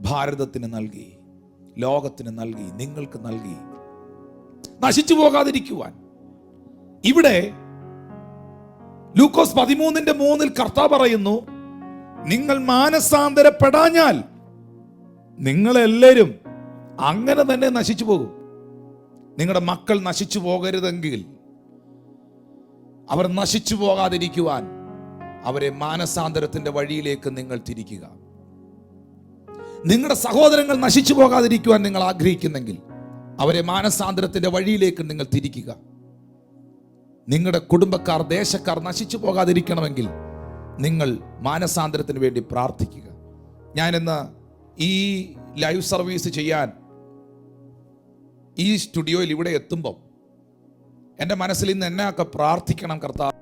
ഭാരതത്തിന് നൽകി, ലോകത്തിന് നൽകി, നിങ്ങൾക്ക് നൽകി, നശിച്ചു പോകാതിരിക്കുവാൻ. ഇവിടെ ലൂക്കോസ് 13:3 കർത്താവ് പറയുന്നു, നിങ്ങൾ മാനസാന്തരപ്പെടാഞ്ഞാൽ നിങ്ങളെല്ലാവരും അങ്ങനെ തന്നെ നശിച്ചു പോകും. നിങ്ങളുടെ മക്കൾ നശിച്ചു പോകരുതെങ്കിൽ, അവർ നശിച്ചു പോകാതിരിക്കുവാൻ അവരെ മാനസാന്തരത്തിന്റെ വഴിയിലേക്ക് നിങ്ങൾ തിരിക്കുക. നിങ്ങളുടെ സഹോദരങ്ങൾ നശിച്ചു പോകാതിരിക്കുവാൻ നിങ്ങൾ ആഗ്രഹിക്കുന്നെങ്കിൽ അവരെ മാനസാന്തരത്തിന്റെ വഴിയിലേക്ക് നിങ്ങൾ തിരിക്കുക. നിങ്ങളുടെ കുടുംബക്കാർ, ദേശക്കാർ നശിച്ചു പോകാതിരിക്കണമെങ്കിൽ നിങ്ങൾ മാനസാന്തരത്തിന് വേണ്ടി പ്രാർത്ഥിക്കുക. ഞാനിന്ന് ഈ ലൈവ് സർവീസ് ചെയ്യാൻ ഈ സ്റ്റുഡിയോയിൽ ഇവിടെ എത്തുമ്പോൾ എൻ്റെ മനസ്സിൽ ഇന്ന് എന്നെയൊക്കെ പ്രാർത്ഥിക്കണം കർത്താവ്.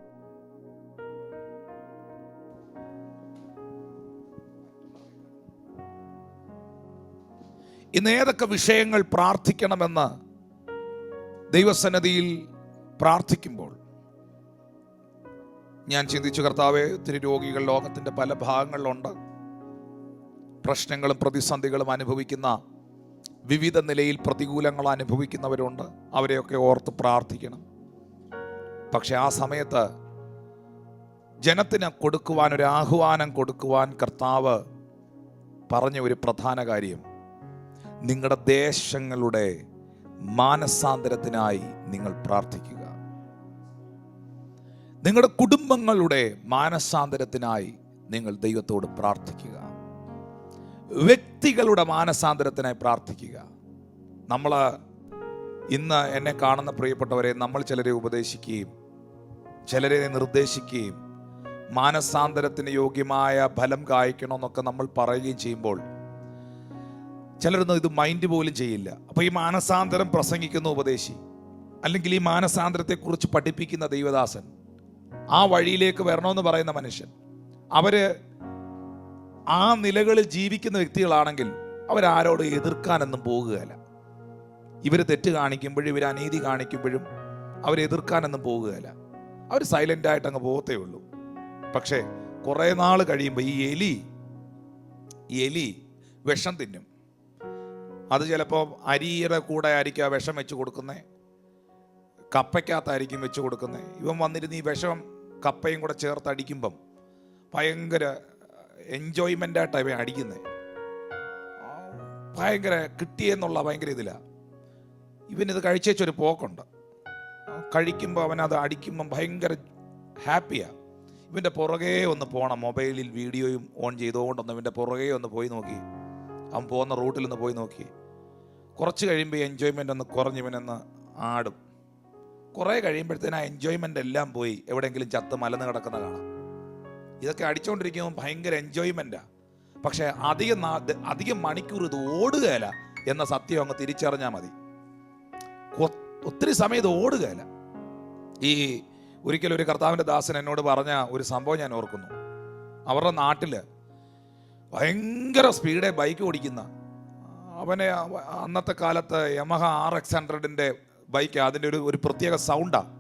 ഇന്ന് ഏതൊക്കെ വിഷയങ്ങൾ പ്രാർത്ഥിക്കണമെന്ന് ദൈവസന്നിധിയിൽ പ്രാർത്ഥിക്കുമ്പോൾ ഞാൻ ചിന്തിച്ചു, കർത്താവേ, ഒത്തിരി രോഗികൾ ലോകത്തിൻ്റെ പല ഭാഗങ്ങളിലുണ്ട്. പ്രശ്നങ്ങളും പ്രതിസന്ധികളും അനുഭവിക്കുന്ന, വിവിധ നിലയിൽ പ്രതികൂലങ്ങൾ അനുഭവിക്കുന്നവരുണ്ട്. അവരെയൊക്കെ ഓർത്ത് പ്രാർത്ഥിക്കണം. പക്ഷെ ആ സമയത്ത് ജനത്തിന് കൊടുക്കുവാൻ, ഒരു ആഹ്വാനം കൊടുക്കുവാൻ കർത്താവ് പറഞ്ഞ ഒരു പ്രധാന കാര്യം, നിങ്ങളുടെ ദേശങ്ങളുടെ മാനസാന്തരത്തിനായി നിങ്ങൾ പ്രാർത്ഥിക്കുക. നിങ്ങളുടെ കുടുംബങ്ങളുടെ മാനസാന്തരത്തിനായി നിങ്ങൾ ദൈവത്തോട് പ്രാർത്ഥിക്കുക. വ്യക്തികളുടെ മാനസാന്തരത്തിനായി പ്രാർത്ഥിക്കുക. നമ്മൾ ഇന്ന് എന്നെ കാണുന്ന പ്രിയപ്പെട്ടവരെ, നമ്മൾ ചിലരെ ഉപദേശിക്കുകയും ചിലരെ നിർദ്ദേശിക്കുകയും മാനസാന്തരത്തിന് യോഗ്യമായ ഫലം കായ്ക്കണമെന്നൊക്കെ നമ്മൾ പറയുകയും ചെയ്യുമ്പോൾ ചിലരൊന്നും ഇത് മൈൻഡ് പോലും ചെയ്യില്ല. അപ്പോൾ ഈ മാനസാന്തരം പ്രസംഗിക്കുന്ന ഉപദേശി, അല്ലെങ്കിൽ ഈ മാനസാന്തരത്തെക്കുറിച്ച് പഠിപ്പിക്കുന്ന ദൈവദാസൻ, ആ വഴിയിലേക്ക് വരണമെന്ന് പറയുന്ന മനുഷ്യൻ, അവര് ആ നിലകളിൽ ജീവിക്കുന്ന വ്യക്തികളാണെങ്കിൽ അവരാരോട് എതിർക്കാനൊന്നും പോകുകയല്ല. ഇവർ തെറ്റ് കാണിക്കുമ്പോഴും ഇവർ അനീതി കാണിക്കുമ്പോഴും അവരെതിർക്കാനൊന്നും പോകുകയല്ല. അവർ സൈലൻ്റായിട്ട് അങ്ങ് പോകത്തേ ഉള്ളൂ. പക്ഷേ കുറേ നാൾ കഴിയുമ്പോൾ ഈ എലി വിഷം തിന്നും. അത് ചിലപ്പോൾ അരിയുടെ കൂടെ ആയിരിക്കും ആ വിഷം വെച്ച് കൊടുക്കുന്നത്, കപ്പയ്ക്കകത്തായിരിക്കും വെച്ച് കൊടുക്കുന്നത്. ഇവൻ വന്നിരുന്ന് ഈ വിഷം കപ്പയും കൂടെ ചേർത്ത് അടിക്കുമ്പം ഭയങ്കര എൻജോയ്മെൻ്റായിട്ടാണ് ഇവൻ അടിക്കുന്നത്. ഭയങ്കര കിട്ടിയെന്നുള്ള ഭയങ്കര ഇതിലാണ്. ഇവനിത് കഴിച്ചൊരു പോക്കുണ്ട്. കഴിക്കുമ്പോൾ അവനത് അടിക്കുമ്പം ഭയങ്കര ഹാപ്പിയാണ്. ഇവൻ്റെ പുറകെ ഒന്ന് പോകണം. മൊബൈലിൽ വീഡിയോയും ഓൺ ചെയ്തുകൊണ്ടൊന്ന് ഇവൻ്റെ പുറകെ ഒന്ന് പോയി നോക്കി, അവൻ പോകുന്ന റൂട്ടിലൊന്ന് പോയി നോക്കി. കുറച്ച് കഴിയുമ്പോൾ എൻജോയ്മെൻ്റ് ഒന്ന് കുറഞ്ഞിവനൊന്ന് ആടും. കുറേ കഴിയുമ്പോഴത്തേന് ആ എൻജോയ്മെൻ്റ് എല്ലാം പോയി എവിടെയെങ്കിലും ചത്ത് മലന്ന് കിടക്കുന്ന കാണാം. ഇതൊക്കെ അടിച്ചുകൊണ്ടിരിക്കുമ്പോൾ ഭയങ്കര എൻജോയ്മെൻറ്റാണ്. പക്ഷേ അധികം മണിക്കൂർ ഇത് ഓടുകയില്ല എന്ന സത്യം അങ്ങ് തിരിച്ചറിഞ്ഞാൽ മതി. ഒത്തിരി സമയം ഇത് ഓടുകയില്ല. ഈ ഒരിക്കലും ഒരു കർത്താവിൻ്റെ ദാസൻ എന്നോട് പറഞ്ഞ ഒരു സംഭവം ഞാൻ ഓർക്കുന്നു. അവരുടെ നാട്ടിൽ ഭയങ്കര സ്പീഡേ ബൈക്ക് ഓടിക്കുന്ന അവനെ, അന്നത്തെ കാലത്ത് യമഹ RX100 ബൈക്ക്, അതിൻ്റെ ഒരു പ്രത്യേക സൗണ്ടാണ്.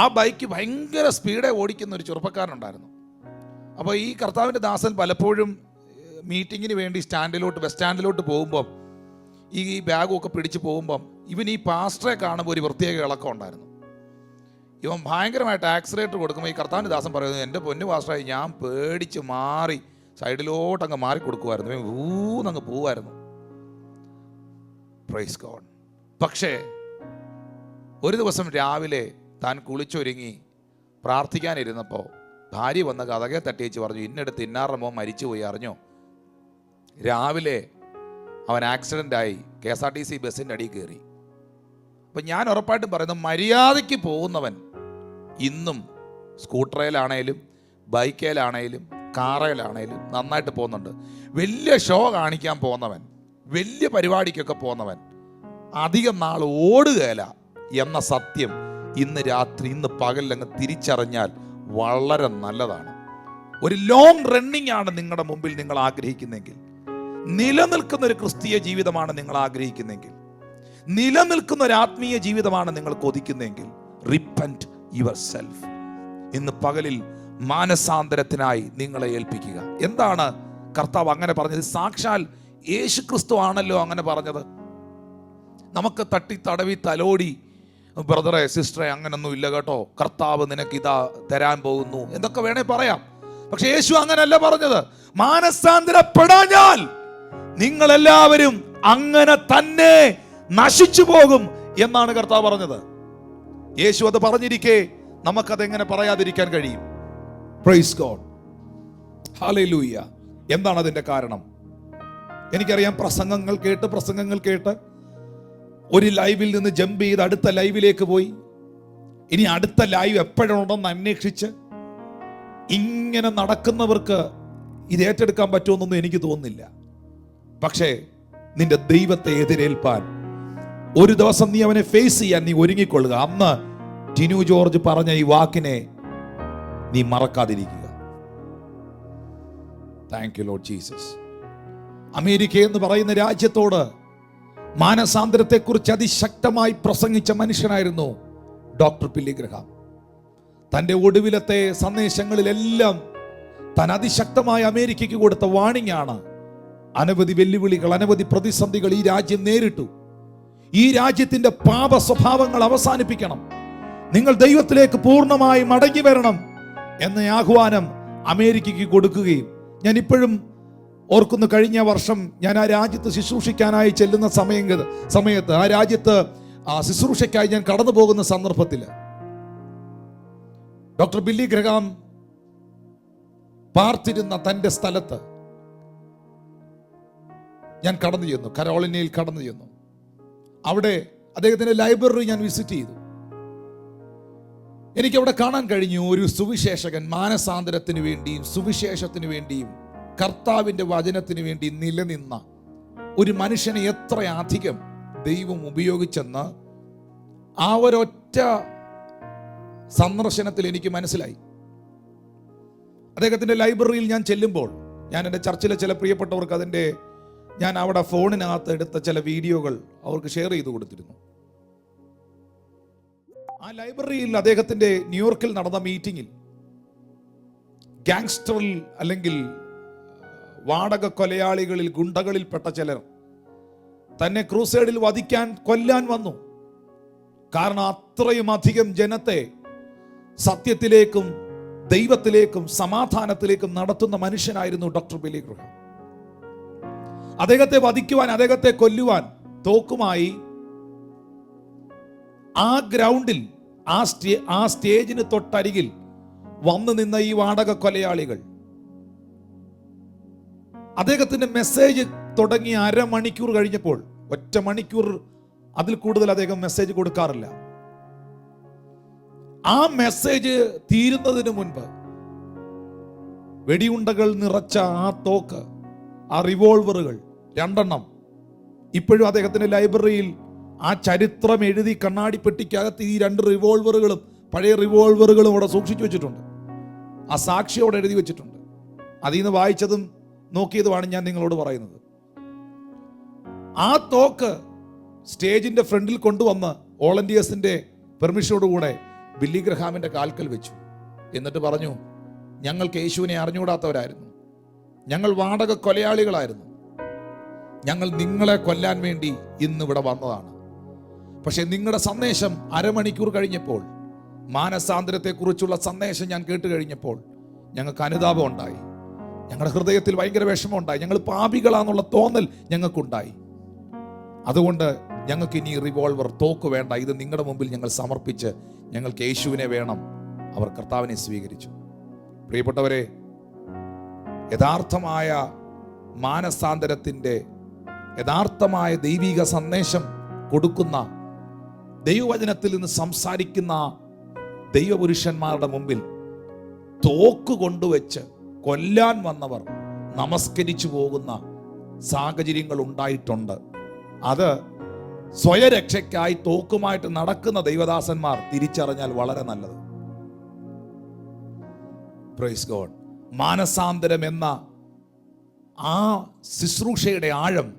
ആ ബൈക്ക് ഭയങ്കര സ്പീഡേ ഓടിക്കുന്ന ഒരു ചെറുപ്പക്കാരനുണ്ടായിരുന്നു. അപ്പോൾ ഈ കർത്താവിൻ്റെ ദാസൻ പലപ്പോഴും മീറ്റിങ്ങിന് വേണ്ടി ബസ് സ്റ്റാൻഡിലോട്ട് പോകുമ്പം ഈ ബാഗും ഒക്കെ പിടിച്ച് പോകുമ്പം ഇവൻ ഈ പാസ്റ്ററെ കാണുമ്പോൾ ഒരു പ്രത്യേക ഇളക്കം ഉണ്ടായിരുന്നു. ഇവൻ ഭയങ്കരമായിട്ട് ആക്സിലേറ്റർ കൊടുക്കുമ്പോൾ ഈ കർത്താവിൻ്റെ ദാസൻ പറയുന്നത്, എൻ്റെ പൊന്നു പാസ്റ്ററായി, ഞാൻ പേടിച്ച് മാറി സൈഡിലോട്ടങ്ങ് മാറി കൊടുക്കുമായിരുന്നു. ഇവൻ ഊന്നങ്ങ് പോവുമായിരുന്നു. Praise God. പക്ഷേ ഒരു ദിവസം രാവിലെ താൻ കുളിച്ചൊരുങ്ങി പ്രാർത്ഥിക്കാനിരുന്നപ്പോൾ ഭാര്യ വന്ന് കതകെ തട്ടിയേച്ച് പറഞ്ഞു, ഇന്നടുത്ത് ഇന്നാറുടെ മോൻ മരിച്ചുപോയി, അറിഞ്ഞോ? രാവിലെ അവൻ ആക്സിഡൻ്റായി KSRTC ബസ്സിൻ്റെ അടിയിൽ കയറി. അപ്പം ഞാൻ ഉറപ്പായിട്ടും പറയുന്നത്, മര്യാദയ്ക്ക് പോകുന്നവൻ ഇന്നും സ്കൂട്ടറിലാണേലും ബൈക്കിലാണേലും കാറിലാണേലും നന്നായിട്ട് പോകുന്നുണ്ട്. വലിയ ഷോ കാണിക്കാൻ പോകുന്നവൻ, വലിയ പരിപാടിക്കൊക്കെ പോകുന്നവൻ അധികം നാൾ ഓടുകയില്ല എന്ന സത്യം ഇന്ന് രാത്രി, ഇന്ന് പകലങ്ങ് തിരിച്ചറിഞ്ഞാൽ വളരെ നല്ലതാണ്. ഒരു ലോങ് റണ്ണിങ് ആണ് നിങ്ങളുടെ മുമ്പിൽ നിങ്ങൾ ആഗ്രഹിക്കുന്നെങ്കിൽ, നിലനിൽക്കുന്ന ഒരു ക്രിസ്തീയ ജീവിതമാണ് നിങ്ങൾ ആഗ്രഹിക്കുന്നെങ്കിൽ, നിലനിൽക്കുന്ന ഒരു ആത്മീയ ജീവിതമാണ് നിങ്ങൾ കൊതിക്കുന്നെങ്കിൽ, റിപ്പന്റ് യുവർ സെൽഫ്. ഇന്ന് പകലിൽ മാനസാന്തരത്തിനായി നിങ്ങളെ ഏൽപ്പിക്കുക. എന്താണ് കർത്താവ് അങ്ങനെ പറഞ്ഞത്? സാക്ഷാൽ യേശു ക്രിസ്തു ആണല്ലോ അങ്ങനെ പറഞ്ഞത്. നമുക്ക് തട്ടി തടവി തലോടി, ബ്രദറെ സിസ്റ്ററെ അങ്ങനൊന്നും ഇല്ല കേട്ടോ, കർത്താവ് നിനക്ക് ഇതാ തരാൻ പോകുന്നു എന്നൊക്കെ വേണേ പറയാം. പക്ഷെ യേശു അങ്ങനല്ല പറഞ്ഞത്. മാനസാന്തരപ്പെടാഞ്ഞാൽ നിങ്ങളെല്ലാവരും അങ്ങനെ തന്നെ നശിച്ചു പോകും എന്നാണ് കർത്താവ് പറഞ്ഞത്. യേശു അത് പറഞ്ഞിരിക്കെ നമുക്കതെങ്ങനെ പറയാതിരിക്കാൻ കഴിയും? Praise God, hallelujah. എന്താണ് അതിന്റെ കാരണം? എനിക്കറിയാം, പ്രസംഗങ്ങൾ കേട്ട് ഒരു ലൈവിൽ നിന്ന് ജമ്പ് ചെയ്ത് അടുത്ത ലൈവിലേക്ക് പോയി, ഇനി അടുത്ത ലൈവ് എപ്പോഴുണ്ടെന്ന് അന്വേഷിച്ച് ഇങ്ങനെ നടക്കുന്നവർക്ക് ഇത് ഏറ്റെടുക്കാൻ പറ്റുമെന്നൊന്നും എനിക്ക് തോന്നുന്നില്ല. പക്ഷേ നിന്റെ ദൈവത്തെ എതിരേൽപ്പാൻ ഒരു ദിവസം നീ അവനെ ഫേസ് ചെയ്യാൻ നീ ഒരുങ്ങിക്കൊള്ളുക. അന്ന് ടിനു ജോർജ് പറഞ്ഞ ഈ വാക്കിനെ നീ മറക്കാതിരിക്കുക. Thank you Lord Jesus. America എന്ന് പറയുന്ന രാജ്യത്തോട് മാനസാന്തരത്തെക്കുറിച്ച് അതിശക്തമായി പ്രസംഗിച്ച മനുഷ്യനായിരുന്നു ഡോക്ടർ ബില്ലി ഗ്രഹാം. തൻ്റെ ഒടുവിലത്തെ സന്ദേശങ്ങളിലെല്ലാം താൻ അതിശക്തമായി അമേരിക്കയ്ക്ക് കൊടുത്ത വാണിംഗ് ആണ്. അനവധി വെല്ലുവിളികൾ, അനവധി പ്രതിസന്ധികൾ ഈ രാജ്യം നേരിട്ടു. ഈ രാജ്യത്തിന്റെ പാപ സ്വഭാവങ്ങൾ അവസാനിപ്പിക്കണം, നിങ്ങൾ ദൈവത്തിലേക്ക് പൂർണ്ണമായി മടങ്ങി വരണം എന്ന ആഹ്വാനം അമേരിക്കയ്ക്ക് കൊടുക്കുകയും, ഞാൻ ഇപ്പോഴും ഓർക്കുന്നു, കഴിഞ്ഞ വർഷം ഞാൻ ആ രാജ്യത്ത് ശുശ്രൂഷിക്കാനായി ചെല്ലുന്ന സമയത്ത് ആ രാജ്യത്ത് ശുശ്രൂഷയ്ക്കായി ഞാൻ കടന്നു പോകുന്ന സന്ദർഭത്തിൽ ഡോക്ടർ ബില്ലി ഗ്രഹാം പാർത്തിരുന്ന തൻ്റെ സ്ഥലത്ത് ഞാൻ കടന്നു ചെന്നു. കരോളിനയിൽ കടന്നു ചെന്നു. അവിടെ അദ്ദേഹത്തിന്റെ ലൈബ്രറി ഞാൻ വിസിറ്റ് ചെയ്തു. എനിക്കവിടെ കാണാൻ കഴിഞ്ഞു ഒരു സുവിശേഷകൻ മാനസാന്തരത്തിന് വേണ്ടിയും സുവിശേഷത്തിന് വേണ്ടിയും കർത്താവിൻ്റെ വചനത്തിന് വേണ്ടി നിലനിന്ന ഒരു മനുഷ്യനെ എത്രയധികം ദൈവം ഉപയോഗിച്ചെന്ന് ആ ഒരൊറ്റ സന്ദർശനത്തിൽ എനിക്ക് മനസ്സിലായി. അദ്ദേഹത്തിൻ്റെ ലൈബ്രറിയിൽ ഞാൻ ചെല്ലുമ്പോൾ, ഞാൻ എൻ്റെ ചർച്ചിലെ ചില പ്രിയപ്പെട്ടവർക്ക് ഞാൻ അവിടെ ഫോണിനകത്ത് എടുത്ത ചില വീഡിയോകൾ അവർക്ക് ഷെയർ ചെയ്ത് കൊടുത്തിരുന്നു. ആ ലൈബ്രറിയിൽ അദ്ദേഹത്തിൻ്റെ ന്യൂയോർക്കിൽ നടന്ന മീറ്റിങ്ങിൽ ഗാങ്സ്റ്ററിൽ അല്ലെങ്കിൽ വാടക കൊലയാളികളിൽ, ഗുണ്ടകളിൽപ്പെട്ട ചിലർ തന്നെ ക്രൂസേഡിൽ കൊല്ലാൻ വന്നു. കാരണം അത്രയും അധികം ജനത്തെ സത്യത്തിലേക്കും ദൈവത്തിലേക്കും സമാധാനത്തിലേക്കും നടത്തുന്ന മനുഷ്യനായിരുന്നു ഡോക്ടർ ബില്ലി ഗ്രഹാം. അദ്ദേഹത്തെ വധിക്കുവാൻ, അദ്ദേഹത്തെ കൊല്ലുവാൻ തോക്കുമായി ആ ഗ്രൗണ്ടിൽ, ആ സ്റ്റേജിന് തൊട്ടരികിൽ വന്നു നിന്ന ഈ വാടക കൊലയാളികൾ അദ്ദേഹത്തിന്റെ മെസ്സേജ് തുടങ്ങി അരമണിക്കൂർ കഴിഞ്ഞപ്പോൾ, ഒറ്റ മണിക്കൂർ അതിൽ കൂടുതൽ അദ്ദേഹം മെസ്സേജ് കൊടുക്കാറില്ല. ആ മെസ്സേജ് തീരുന്നതിന് മുൻപ് വെടിയുണ്ടകൾ നിറച്ച ആ തോക്ക്, ആ റിവോൾവറുകൾ 2 ഇപ്പോഴും അദ്ദേഹത്തിന്റെ ലൈബ്രറിയിൽ ആ ചരിത്രം എഴുതി കണ്ണാടി പെട്ടിക്കകത്ത് ഈ 2 റിവോൾവറുകളും, പഴയ റിവോൾവറുകളും അവിടെ സൂക്ഷിച്ചു വെച്ചിട്ടുണ്ട്. ആ സാക്ഷിയോടെ എഴുതി വെച്ചിട്ടുണ്ട്. അതിൽ നിന്ന് വായിച്ചതും നോക്കിയതുമാണ് ഞാൻ നിങ്ങളോട് പറയുന്നത്. ആ തോക്ക് സ്റ്റേജിന്റെ ഫ്രണ്ടിൽ കൊണ്ടുവന്ന് വോളണ്ടിയേഴ്സിന്റെ പെർമിഷനോടുകൂടെ ബില്ലി ഗ്രഹാമിന്റെ കാൽക്കൽ വെച്ചു. എന്നിട്ട് പറഞ്ഞു, ഞങ്ങൾക്ക് യേശുവിനെ അറിഞ്ഞുകൂടാത്തവരായിരുന്നു, ഞങ്ങൾ വാടക കൊലയാളികളായിരുന്നു, ഞങ്ങൾ നിങ്ങളെ കൊല്ലാൻ വേണ്ടി ഇന്നിവിടെ വന്നതാണ്. പക്ഷെ നിങ്ങളുടെ സന്ദേശം അരമണിക്കൂർ കഴിഞ്ഞപ്പോൾ, മാനസാന്തരത്തെക്കുറിച്ചുള്ള സന്ദേശം ഞാൻ കേട്ട് കഴിഞ്ഞപ്പോൾ ഞങ്ങൾക്ക് അനുതാപം ഉണ്ടായി, ഞങ്ങളുടെ ഹൃദയത്തിൽ ഭയങ്കര വിഷമമുണ്ടായി, ഞങ്ങൾ പാപികളാന്നുള്ള തോന്നൽ ഞങ്ങൾക്കുണ്ടായി. അതുകൊണ്ട് ഞങ്ങൾക്ക് ഇനി റിവോൾവർ, തോക്ക് വേണ്ട, ഇത് നിങ്ങളുടെ മുമ്പിൽ ഞങ്ങൾ സമർപ്പിച്ച് ഞങ്ങൾക്ക് യേശുവിനെ വേണം. അവർ കർത്താവിനെ സ്വീകരിച്ചു. പ്രിയപ്പെട്ടവരെ, യഥാർത്ഥമായ മാനസാന്തരത്തിൻ്റെ യഥാർത്ഥമായ ദൈവിക സന്ദേശം കൊടുക്കുന്ന, ദൈവവചനത്തിൽ നിന്ന് സംസാരിക്കുന്ന ദൈവപുരുഷന്മാരുടെ മുമ്പിൽ തോക്ക് കൊണ്ടുവച്ച് കൊല്ലാൻ വന്നവർ നമസ്കരിച്ചു പോകുന്ന സാഹചര്യങ്ങൾ ഉണ്ടായിട്ടുണ്ട്. അത് സ്വയരക്ഷയ്ക്കായി തോക്കുമായിട്ട് നടക്കുന്ന ദൈവദാസന്മാർ തിരിച്ചറിഞ്ഞാൽ വളരെ നല്ലത്. Praise God. മാനസാന്തരം എന്ന ആ ശുശ്രൂഷയുടെ ആഴം,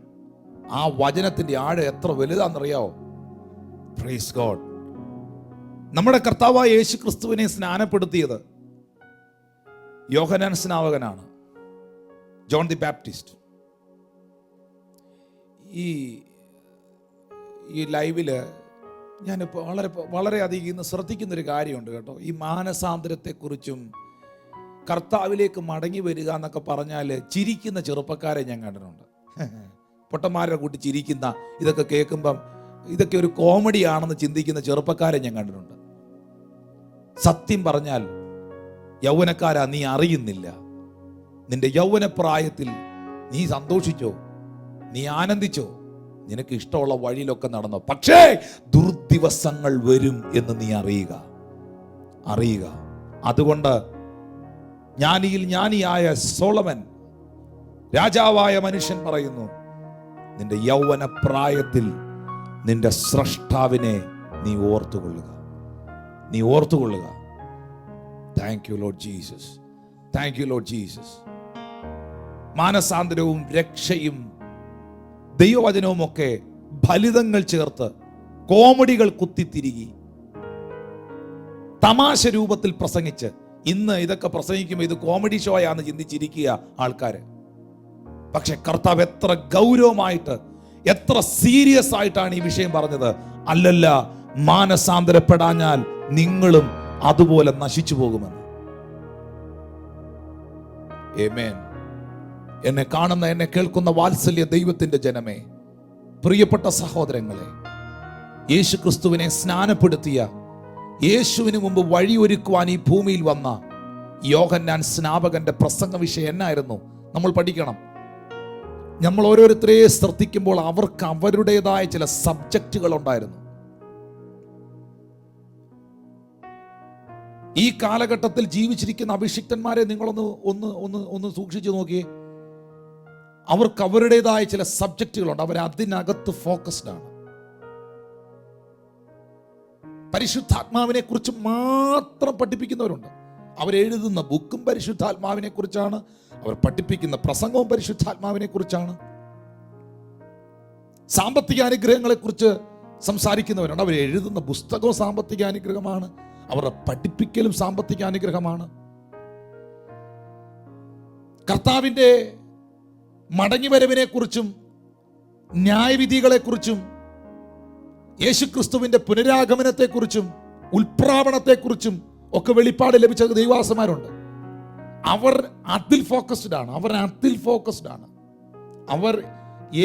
ആ വചനത്തിന്റെ ആഴം എത്ര വലുതാണെന്നറിയാവോ? Praise God. നമ്മുടെ കർത്താവായ യേശു ക്രിസ്തുവിനെ സ്നാനപ്പെടുത്തിയത് യോഹന്നാൻ സ്നാപകനാണ്, ജോൺ ദി ബാപ്റ്റിസ്റ്റ്. ഈ ലൈവില് ഞാനിപ്പോൾ വളരെയധികം ഇന്ന് ശ്രദ്ധിക്കുന്നൊരു കാര്യമുണ്ട് കേട്ടോ. ഈ മാനസാന്തരത്തെക്കുറിച്ചും കർത്താവിലേക്ക് മടങ്ങി വരിക എന്നൊക്കെ പറഞ്ഞാൽ ചിരിക്കുന്ന ചെറുപ്പക്കാരെ ഞാൻ കണ്ടിട്ടുണ്ട്. പൊട്ടന്മാരെ കൂട്ടി ചിരിക്കുന്ന, ഇതൊക്കെ കേൾക്കുമ്പം ഇതൊക്കെ ഒരു കോമഡിയാണെന്ന് ചിന്തിക്കുന്ന ചെറുപ്പക്കാരെ ഞാൻ കണ്ടിട്ടുണ്ട്. സത്യം പറഞ്ഞാൽ യൗവനക്കാരാ, നീ അറിയുന്നില്ല. നിന്റെ യൗവനപ്രായത്തിൽ നീ സന്തോഷിച്ചോ, നീ ആനന്ദിച്ചോ, നിനക്ക് ഇഷ്ടമുള്ള വഴിയിലൊക്കെ നടന്നോ. പക്ഷേ ദുർദിവസങ്ങൾ വരും എന്ന് നീ അറിയുക. അതുകൊണ്ട് ജ്ഞാനിയിൽ ജ്ഞാനിയായ സോളമൻ, രാജാവായ മനുഷ്യൻ പറയുന്നു, നിന്റെ യൗവന പ്രായത്തിൽ നിന്റെ സ്രഷ്ടാവിനെ നീ ഓർത്തുകൊള്ളുക. Thank you Lord Jesus, thank you Lord Jesus. മാനസാന്തരവും രക്ഷയും ദൈവവചനവും ഒക്കെ ഫലിതങ്ങൾ ചേർത്ത് കോമഡികൾ കുത്തിത്തിരികി തമാശ രൂപത്തിൽ പ്രസംഗിച്ച്, ഇന്ന് ഇതൊക്കെ പ്രസംഗിക്കുമ്പോൾ ഇത് കോമഡി ഷോയാന്ന് ചിന്തിച്ചിരിക്കുക ആൾക്കാര്. പക്ഷെ കർത്താവ് എത്ര ഗൗരവമായിട്ട്, എത്ര സീരിയസ് ആയിട്ടാണ് ഈ വിഷയം പറഞ്ഞത്. അല്ലല്ല, മാനസാന്തരപ്പെടാഞ്ഞാൽ നിങ്ങളും അതുപോലെ നശിച്ചു പോകുമെന്ന്. ആമേൻ. എന്നെ കാണുന്ന, എന്നെ കേൾക്കുന്ന വാത്സല്യ ദൈവത്തിന്റെ ജനമേ, പ്രിയപ്പെട്ട സഹോദരങ്ങളെ, യേശു ക്രിസ്തുവിനെ സ്നാനപ്പെടുത്തിയ, യേശുവിന് മുമ്പ് വഴിയൊരുക്കുവാൻ ഈ ഭൂമിയിൽ വന്ന യോഹന്നാൻ സ്നാപകന്റെ പ്രസംഗ വിഷയം എന്നായിരുന്നു നമ്മൾ പഠിക്കണം. നമ്മൾ ഓരോരുത്തരെയും ശ്രദ്ധിക്കുമ്പോൾ അവർക്ക് അവരുടേതായ ചില സബ്ജക്റ്റുകൾ ഉണ്ടായിരുന്നു. ഈ കാലഘട്ടത്തിൽ ജീവിച്ചിരിക്കുന്ന അഭിഷിക്തന്മാരെ നിങ്ങളൊന്ന് സൂക്ഷിച്ചു നോക്കിയേ. അവർക്ക് അവരുടേതായ ചില സബ്ജക്റ്റുകളുണ്ട്. അവർ അതിനകത്ത് ഫോക്കസ്ഡ് ആണ്. പരിശുദ്ധാത്മാവിനെ കുറിച്ച് മാത്രം പഠിപ്പിക്കുന്നവരുണ്ട്. അവരെഴുതുന്ന ബുക്കും പരിശുദ്ധാത്മാവിനെ കുറിച്ചാണ്. അവർ പഠിപ്പിക്കുന്ന പ്രസംഗവും പരിശുദ്ധാത്മാവിനെ കുറിച്ചാണ്. സാമ്പത്തിക അനുഗ്രഹങ്ങളെ കുറിച്ച് സംസാരിക്കുന്നവരുണ്ട്. അവർ എഴുതുന്ന പുസ്തകവും സാമ്പത്തിക അനുഗ്രഹമാണ്. അവരുടെ പഠിപ്പിക്കലും സാമ്പത്തിക അനുഗ്രഹമാണ്. കർത്താവിൻ്റെ മടങ്ങിവരവിനെ കുറിച്ചും ന്യായവിധികളെക്കുറിച്ചും യേശുക്രിസ്തുവിന്റെ പുനരാഗമനത്തെക്കുറിച്ചും ഉൽപ്രാവണത്തെക്കുറിച്ചും ഒക്കെ വെളിപ്പാട് ലഭിച്ച ദൈവദാസന്മാരുണ്ട്. അവർ അതിൽ ഫോക്കസ്ഡ് ആണ്. അവർ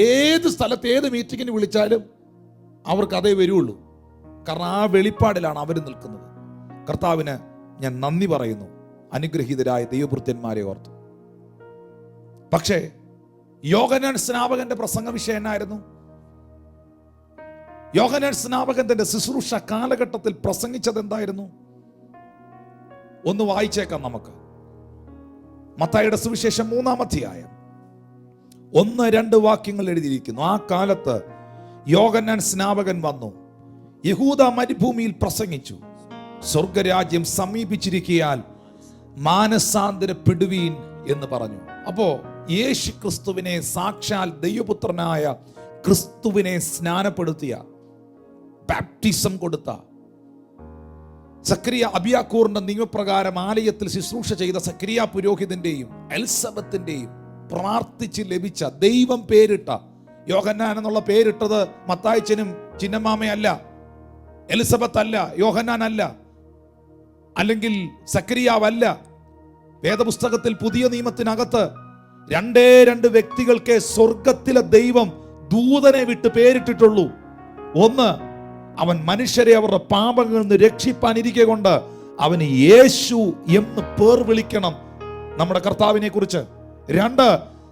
ഏത് സ്ഥലത്ത് ഏത് മീറ്റിങ്ങിന് വിളിച്ചാലും അവർക്ക് അതേ വരുള്ളൂ. കാരണം ആ വെളിപ്പാടിലാണ് അവർ നിൽക്കുന്നത്. കർത്താവിന് ഞാൻ നന്ദി പറയുന്നു, അനുഗ്രഹീതരായ ദൈവഭൃത്യന്മാരെ ഓർത്ത്. പക്ഷേ യോഹന്നാൻ സ്നാപകന്റെ പ്രസംഗ വിഷയം എന്നായിരുന്നു? യോഹന്നാൻ സ്നാപകൻ തന്റെ ശുശ്രൂഷ കാലഘട്ടത്തിൽ പ്രസംഗിച്ചത് എന്തായിരുന്നു? ഒന്ന് വായിച്ചേക്കാം നമുക്ക്. മത്തായിയുടെ സുവിശേഷം 3-ാം അധ്യായം 1-2 വാക്യങ്ങൾ എഴുതിയിരിക്കുന്നു. ആ കാലത്ത് യോഹന്നാൻ സ്നാപകൻ വന്നു, യഹൂദ മരുഭൂമിയിൽ പ്രസംഗിച്ചു, സ്വർഗരാജ്യം സമീപിച്ചിരിക്കയാൽ മാനസാന്തരപ്പെടുവീൻ എന്ന് പറഞ്ഞു. അപ്പോ യേശു ക്രിസ്തുവിനെ, സാക്ഷാൽ ദൈവപുത്രനായ ക്രിസ്തുവിനെ സ്നാനപ്പെടുത്തിയ, ബാപ്റ്റിസം കൊടുത്ത, സക്രിയ അബിയാക്കൂറിന്റെ നിയമപ്രകാരം ആലയത്തിൽ ശുശ്രൂഷ ചെയ്ത സക്രിയ പുരോഹിതന്റെയും എലിസബത്തിന്റെയും പ്രാർത്ഥിച്ച് ലഭിച്ച, ദൈവം പേരിട്ട, യോഹന്നാൻ എന്നുള്ള പേരിട്ടത് മത്തായിച്ചനും ചിന്നമാമയല്ല, എലിസബത്ത് അല്ല, യോഹന്നാൻ അല്ല, അല്ലെങ്കിൽ സക്രിയാവല്ല. വേദപുസ്തകത്തിൽ പുതിയ നിയമത്തിനകത്ത് 2 വ്യക്തികൾക്ക് സ്വർഗത്തിലെ ദൈവം ദൂതനെ വിട്ട് പേരിട്ടിട്ടുള്ളൂ. ഒന്ന്, അവൻ മനുഷ്യരെ അവരുടെ പാപങ്ങളിൽ നിന്ന് രക്ഷിപ്പാനിരിക്കെ കൊണ്ട് അവന് യേശു എന്ന് പേർ വിളിക്കണം, നമ്മുടെ കർത്താവിനെ കുറിച്ച്. 2,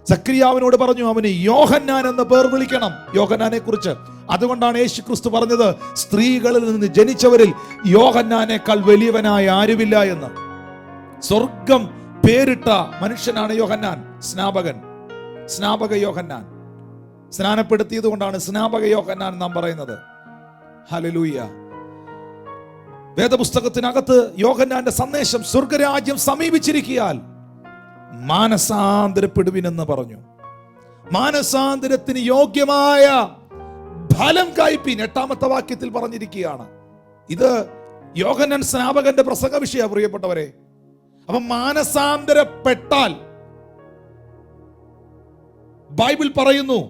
സക്രിയാവിനോട് പറഞ്ഞു അവന് യോഹന്നാൻ എന്ന് പേർ വിളിക്കണം, യോഹന്നാനെ കുറിച്ച്. അതുകൊണ്ടാണ് യേശു ക്രിസ്തു പറഞ്ഞത്, സ്ത്രീകളിൽ നിന്ന് ജനിച്ചവരിൽ യോഹന്നാനേക്കാൾ വലിയവനായ ആരുമില്ല എന്ന്. സ്വർഗം പേരിട്ട മനുഷ്യനാണ് യോഹന്നാൻ സ്നാപകൻ, സ്നാപക യോഹന്നാൻ. സ്നാനപ്പെടുത്തിയത് കൊണ്ടാണ് സ്നാപക യോഹന്നാൻ നാം പറയുന്നത്. ഹല്ലേലൂയ. വേദപുസ്തകത്തിനകത്ത് യോഹന്നാന്റെ സന്ദേശം, സ്വർഗരാജ്യം സമീപിച്ചിരിക്കയാൽ മാനസാന്തരപ്പെടുവിനെന്ന് പറഞ്ഞു. മാനസാന്തരത്തിന് യോഗ്യമായ ഫലം കായ്പിൻ 8-ാമത്തെ വാക്യത്തിൽ പറഞ്ഞിരിക്കുകയാണ്. ഇത് യോഹന്നാൻ സ്നാപകന്റെ പ്രസംഗ വിഷയ, പ്രിയപ്പെട്ടവരെ. അപ്പൊ മാനസാന്തരപ്പെട്ടാൽ ബൈബിൾ പറയുന്നു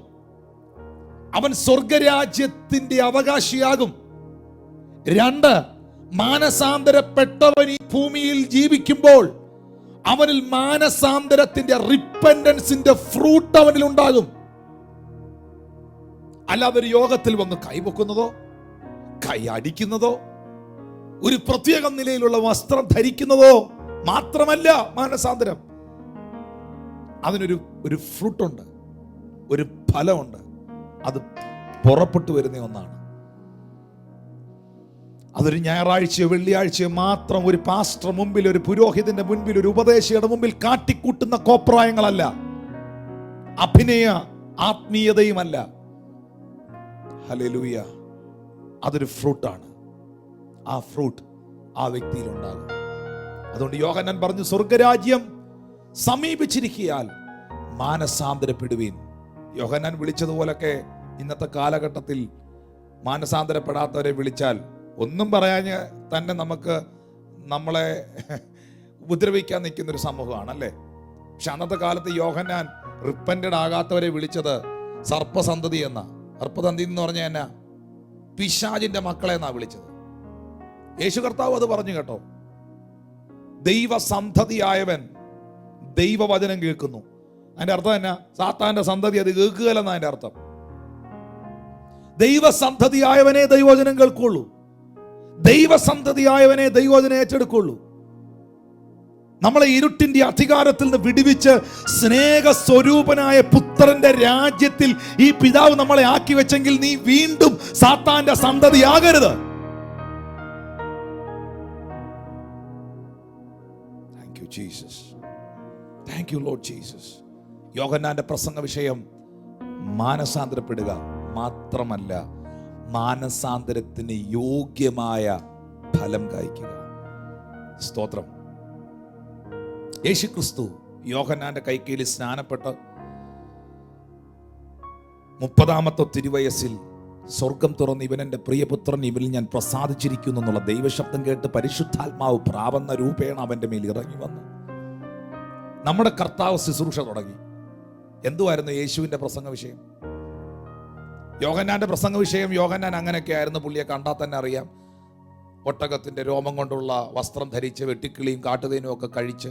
അവൻ സ്വർഗരാജ്യത്തിന്റെ അവകാശിയാകും. 2, മാനസാന്തരപ്പെട്ടവൻ ഈ ഭൂമിയിൽ ജീവിക്കുമ്പോൾ അവനിൽ മാനസാന്തരത്തിന്റെ, റിപ്പന്റൻസിന്റെ ഫ്രൂട്ട് അവനിൽ ഉണ്ടാകും. അല്ലാതെ ഒരു യോഗത്തിൽ വന്ന് കൈവെക്കുന്നതോ കൈ അടിക്കുന്നതോ ഒരു പ്രത്യേക നിലയിലുള്ള വസ്ത്രം ധരിക്കുന്നതോ മാത്രമല്ല മാനസാന്തരം. അതിനൊരു ഫ്രൂട്ടുണ്ട്, ഒരു ഫലമുണ്ട്. അത് പുറപ്പെട്ടു വരുന്ന ഒന്നാണ്. അതൊരു ഞായറാഴ്ചയോ വെള്ളിയാഴ്ചയോ മാത്രം ഒരു പാസ്റ്റർ മുമ്പിൽ, ഒരു പുരോഹിതന്റെ മുൻപിൽ, ഒരു ഉപദേശിയുടെ മുമ്പിൽ കാട്ടിക്കൂട്ടുന്ന കോപ്രായങ്ങളല്ല, അഭിനയ ആത്മീയതയുമല്ല. ഹല്ലേലൂയ. അതൊരു ഫ്രൂട്ടാണ്. ആ ഫ്രൂട്ട് ആ വ്യക്തിയിൽ ഉണ്ടാകും. അതുകൊണ്ട് യോഹന്നാൻ പറഞ്ഞു, സ്വർഗരാജ്യം സമീപിച്ചിരിക്കയാൽ മാനസാന്തരപ്പെടുവീൻ. യോഹന്നാൻ വിളിച്ചതുപോലൊക്കെ ഇന്നത്തെ കാലഘട്ടത്തിൽ മാനസാന്തരപ്പെടാത്തവരെ വിളിച്ചാൽ ഒന്നും പറയാഞ്ഞ് തന്നെ നമ്മളെ ഉപദ്രവിക്കാൻ നിൽക്കുന്നൊരു സമൂഹമാണ് അല്ലേ. പക്ഷെ അന്നത്തെ കാലത്ത് യോഹന്നാൻ റിപ്പന്റഡ് ആകാത്തവരെ വിളിച്ചത് സർപ്പസന്തതി എന്ന. സർപ്പസന്തതി എന്ന് പറഞ്ഞാൽ എന്നാ? പിശാചിന്റെ മക്കളെ എന്നാ വിളിച്ചത്. യേശു കർത്താവ് അത് പറഞ്ഞു കേട്ടോ. ദൈവസന്തതിയായവൻ ദൈവവചനം കേൾക്കുന്നു. അതിന്റെ അർത്ഥം എന്നാ? സാത്താന്റെ സന്തതി അത് കേൾക്കുകയല്ലെന്ന അതിന്റെ അർത്ഥം. ദൈവസന്തതിയായവനെ ദൈവവചനം കേൾക്കുള്ളൂ. ദൈവസന്തതിയായവനെ ദൈവവചനം ഏറ്റെടുക്കുള്ളൂ. നമ്മളെ ഇരുട്ടിന്റെ അധികാരത്തിൽ നിന്ന് വിടുവിച്ച് സ്നേഹസ്വരൂപനായ പുത്രന്റെ രാജ്യത്തിൽ ഈ പിതാവ് നമ്മളെ ആക്കി വെച്ചെങ്കിൽ നീ വീണ്ടും സാത്താന്റെ സന്തതിയാകരുത്. Thank you Jesus, thank you Lord Jesus. യോഹന്നാന്റെ പ്രസംഗ വിഷയം മാനസാന്തരപ്പെടുക മാത്രമല്ല, മാനസാന്തരത്തിന് യോഗ്യമായ ഫലം കായ്ക്കുക. സ്തോത്രം. യേശുക്രിസ്തു യോഹന്നാന്റെ കൈക്കീഴിൽ സ്നാനപ്പെട്ട് 30-ാമത്തെ തിരുവയസ്സിൽ സ്വർഗം തുറന്ന് ഇവൻ എൻ്റെ പ്രിയപുത്രൻ, ഇവനിൽ ഞാൻ പ്രസാദിച്ചിരിക്കുന്നു എന്നുള്ള ദൈവശബ്ദം കേട്ട് പരിശുദ്ധാത്മാവ് പ്രാവന്ന രൂപേണ അവൻ്റെ മേൽ ഇറങ്ങി വന്നു. നമ്മുടെ കർത്താവ് ശുശ്രൂഷ തുടങ്ങി. എന്തുവായിരുന്നു യേശുവിൻ്റെ പ്രസംഗ വിഷയം? യോഹന്നാന്റെ പ്രസംഗ വിഷയം, യോഹന്നാൻ അങ്ങനെയൊക്കെ ആയിരുന്നു. പുള്ളിയെ കണ്ടാൽ തന്നെ അറിയാം. ഒട്ടകത്തിൻ്റെ രോമം കൊണ്ടുള്ള വസ്ത്രം ധരിച്ച് വെട്ടിക്കിളിയും കാട്ടുതേനും ഒക്കെ കഴിച്ച്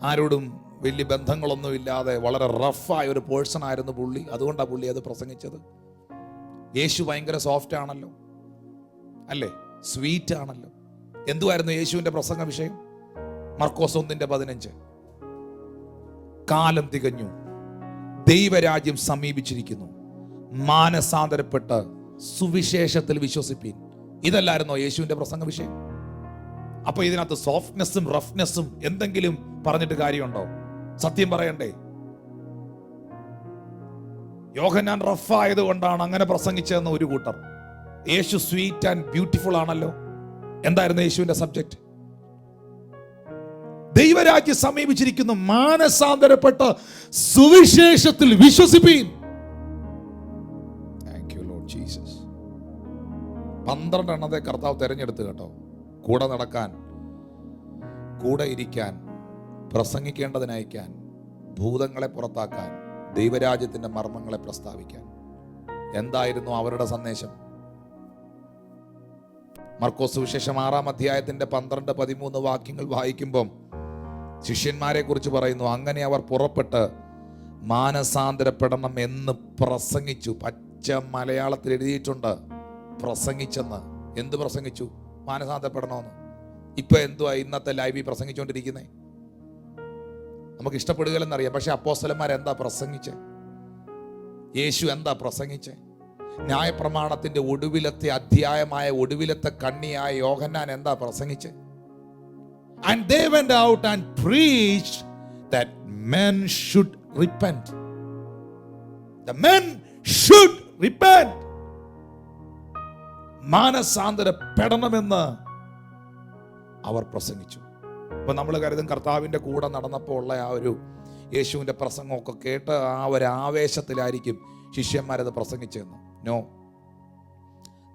ആരോടും വലിയ ബന്ധങ്ങളൊന്നുമില്ലാതെ വളരെ റഫായ ഒരു പേഴ്സൺ ആയിരുന്നു പുള്ളി. അതുകൊണ്ടാണ് പുള്ളി അത് പ്രസംഗിച്ചത്. യേശു ഭയങ്കര സോഫ്റ്റ് ആണല്ലോ, അല്ലേ? സ്വീറ്റ് ആണല്ലോ. എന്തുവായിരുന്നു യേശുവിൻ്റെ പ്രസംഗ വിഷയം? മർക്കോസ് 1:15 കാലം തികഞ്ഞു, ദൈവരാജ്യം സമീപിച്ചിരിക്കുന്നു, മാനസാന്തരപ്പെട്ട് സുവിശേഷത്തിൽ വിശ്വസിപ്പീൻ. ഇതല്ലായിരുന്നോ യേശുവിന്റെ പ്രസംഗ വിഷയം? അപ്പൊ ഇതിനകത്ത് സോഫ്റ്റ്നെസ്സും റഫ്നെസ്സും എന്തെങ്കിലും പറഞ്ഞിട്ട് കാര്യമുണ്ടോ? സത്യം പറയണ്ടേ? യോഹന്നാൻ റഫായത് കൊണ്ടാണ് അങ്ങനെ പ്രസംഗിച്ചതെന്ന് ഒരു കൂട്ടർ. യേശു സ്വീറ്റ് ആൻഡ് ബ്യൂട്ടിഫുൾ ആണല്ലോ. എന്തായിരുന്നു യേശുവിന്റെ സബ്ജക്റ്റ്? ദൈവരാജ്യം സമീപിച്ചിരിക്കുന്നു, മാനസാന്തരപ്പെട്ട് സുവിശേഷത്തിൽ വിശ്വസിപ്പീൻ. 12 എണ്ണത്തെ കർത്താവ് തെരഞ്ഞെടുത്ത് കേട്ടോ. കൂടെ നടക്കാൻ, കൂടെ ഇരിക്കാൻ, പ്രസംഗിക്കേണ്ടതിനയക്കാൻ, ഭൂതങ്ങളെ പുറത്താക്കാൻ, ദൈവരാജ്യത്തിന്റെ മർമ്മങ്ങളെ പ്രസ്താവിക്കാൻ. എന്തായിരുന്നു അവരുടെ സന്ദേശം? മർക്കോസ് സുവിശേഷം 6-ാം അധ്യായത്തിന്റെ 12-13 വാക്യങ്ങൾ വായിക്കുമ്പം ശിഷ്യന്മാരെ കുറിച്ച് പറയുന്നു, അങ്ങനെ അവർ പുറപ്പെട്ട് മാനസാന്തരപ്പെടണം എന്ന് പ്രസംഗിച്ചു. പച്ച മലയാളത്തിൽ എഴുതിയിട്ടുണ്ട് പ്രസംഗിച്ചെന്ന്. എന്ത് പ്രസംഗിച്ചു? മാനസാന്തരപ്പെടണമെന്ന്. ഇപ്പൊ എന്തുവാ ഇന്നത്തെ ലൈവിൽ പ്രസംഗിച്ചുകൊണ്ടിരിക്കുന്നേ? നമുക്ക് ഇഷ്ടപ്പെടുകയില്ലെന്നറിയാം. പക്ഷെ അപ്പോസ്തലന്മാരെന്താ പ്രസംഗിച്ചേ? യേശു എന്താ പ്രസംഗിച്ചേ? ന്യായപ്രമാണത്തിന്റെ ഒടുവിലത്തെ അധ്യായമായ ഒടുവിലത്തെ കണ്ണിയായ യോഹന്നാൻ എന്താ പ്രസംഗിച്ചേ? And they went out and preached that men should repent. The men should repent. മാനസാന്തരപ്പെടണമെന്ന് അവർ പ്രസംഗിച്ചു. അപ്പൊ നമ്മൾ കരുതും കർത്താവിന്റെ കൂടെ നടന്നപ്പോൾ ഉള്ള ആ ഒരു യേശുവിന്റെ പ്രസംഗമൊക്കെ കേട്ട് ആ ഒരു ആവേശത്തിലായിരിക്കും ശിഷ്യന്മാരത് പ്രസംഗിച്ചതെന്ന്. നോ.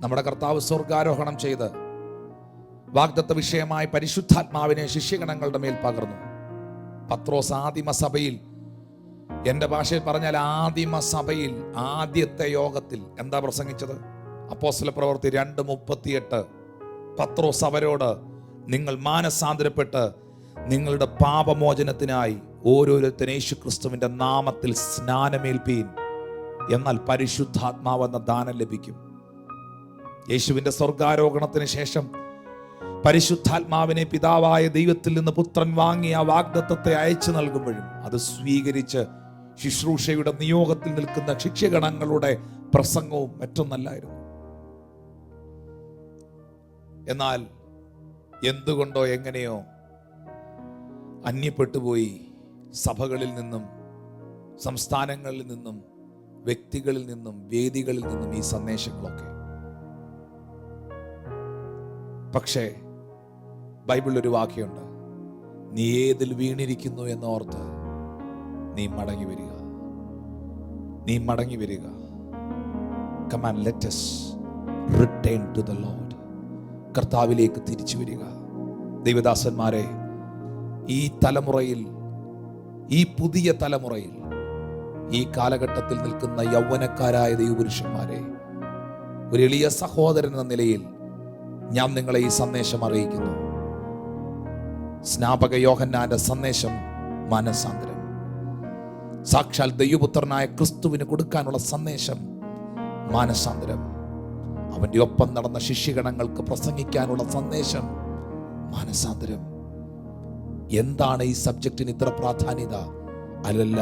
നമ്മുടെ കർത്താവ് സ്വർഗാരോഹണം ചെയ്ത് വാഗ്ദത്ത വിഷയമായി പരിശുദ്ധാത്മാവിനെ ശിഷ്യഗണങ്ങളുടെ മേൽ പകർന്നു. പത്രോസ് ആദിമസഭയിൽ, എൻ്റെ ഭാഷയിൽ പറഞ്ഞാൽ ആദിമസഭയിൽ ആദ്യത്തെ യോഗത്തിൽ എന്താ പ്രസംഗിച്ചത്? അപ്പോസ്തല പ്രവൃത്തി 2:38 പത്രോസ് അവരോട്, നിങ്ങൾ മാനസാന്തരപ്പെട്ട് നിങ്ങളുടെ പാപമോചനത്തിനായി ഓരോരുത്തരും യേശുക്രിസ്തുവിന്റെ നാമത്തിൽ സ്നാനമേൽപ്പീൻ, എന്നാൽ പരിശുദ്ധാത്മാവെന്ന ദാനം ലഭിക്കും. യേശുവിന്റെ സ്വർഗാരോഹണത്തിന് ശേഷം പരിശുദ്ധാത്മാവിനെ പിതാവായ ദൈവത്തിൽ നിന്ന് പുത്രൻ വാങ്ങി ആ വാഗ്ദത്തത്തെ അയച്ചു നൽകുമ്പോഴും അത് സ്വീകരിച്ച് ശുശ്രൂഷയുടെ നിയോഗത്തിൽ നിൽക്കുന്ന ശിഷ്യഗണങ്ങളുടെ പ്രസംഗവും മറ്റൊന്നല്ലായിരുന്നു. എന്നാൽ എന്തുകൊണ്ടോ എങ്ങനെയോ അന്യപ്പെട്ടുപോയി സഭകളിൽ നിന്നും, സംസ്ഥാനങ്ങളിൽ നിന്നും, വ്യക്തികളിൽ നിന്നും, വേദികളിൽ നിന്നും ഈ സന്ദേശങ്ങളൊക്കെ. പക്ഷേ ബൈബിളിൽ ഒരു വാക്യമുണ്ട്, നീ ഏതിൽ വീണിരിക്കുന്നു എന്നോർത്ത് നീ മടങ്ങി വരിക, നീ മടങ്ങി വരിക. Come on, let us return to the Lord. കർത്താവിലേക്ക് തിരിച്ചു വരിക. ദൈവദാസന്മാരെ, ഈ തലമുറയിൽ, ഈ പുതിയ തലമുറയിൽ, ഈ കാലഘട്ടത്തിൽ നിൽക്കുന്ന യൗവനക്കാരായ ദൈവപുരുഷന്മാരെ, ഒരു എളിയ സഹോദരൻ എന്ന നിലയിൽ ഞാൻ നിങ്ങളെ ഈ സന്ദേശം അറിയിക്കുന്നു. സ്നാപക യോഹന്നാന്റെ സന്ദേശം മാനസാന്തരം. സാക്ഷാൽ ദൈവപുത്രനായ ക്രിസ്തുവിന് കൊടുക്കാനുള്ള സന്ദേശം മാനസാന്തരം. അവന്റെ ഒപ്പം നടന്ന ശിഷ്യഗണങ്ങൾക്ക് പ്രസംഗിക്കാനുള്ള സന്ദേശം മാനസാന്തരം. എന്താണ് ഈ സബ്ജക്റ്റിന് ഇത്ര പ്രാധാന്യത? അല്ലല്ല,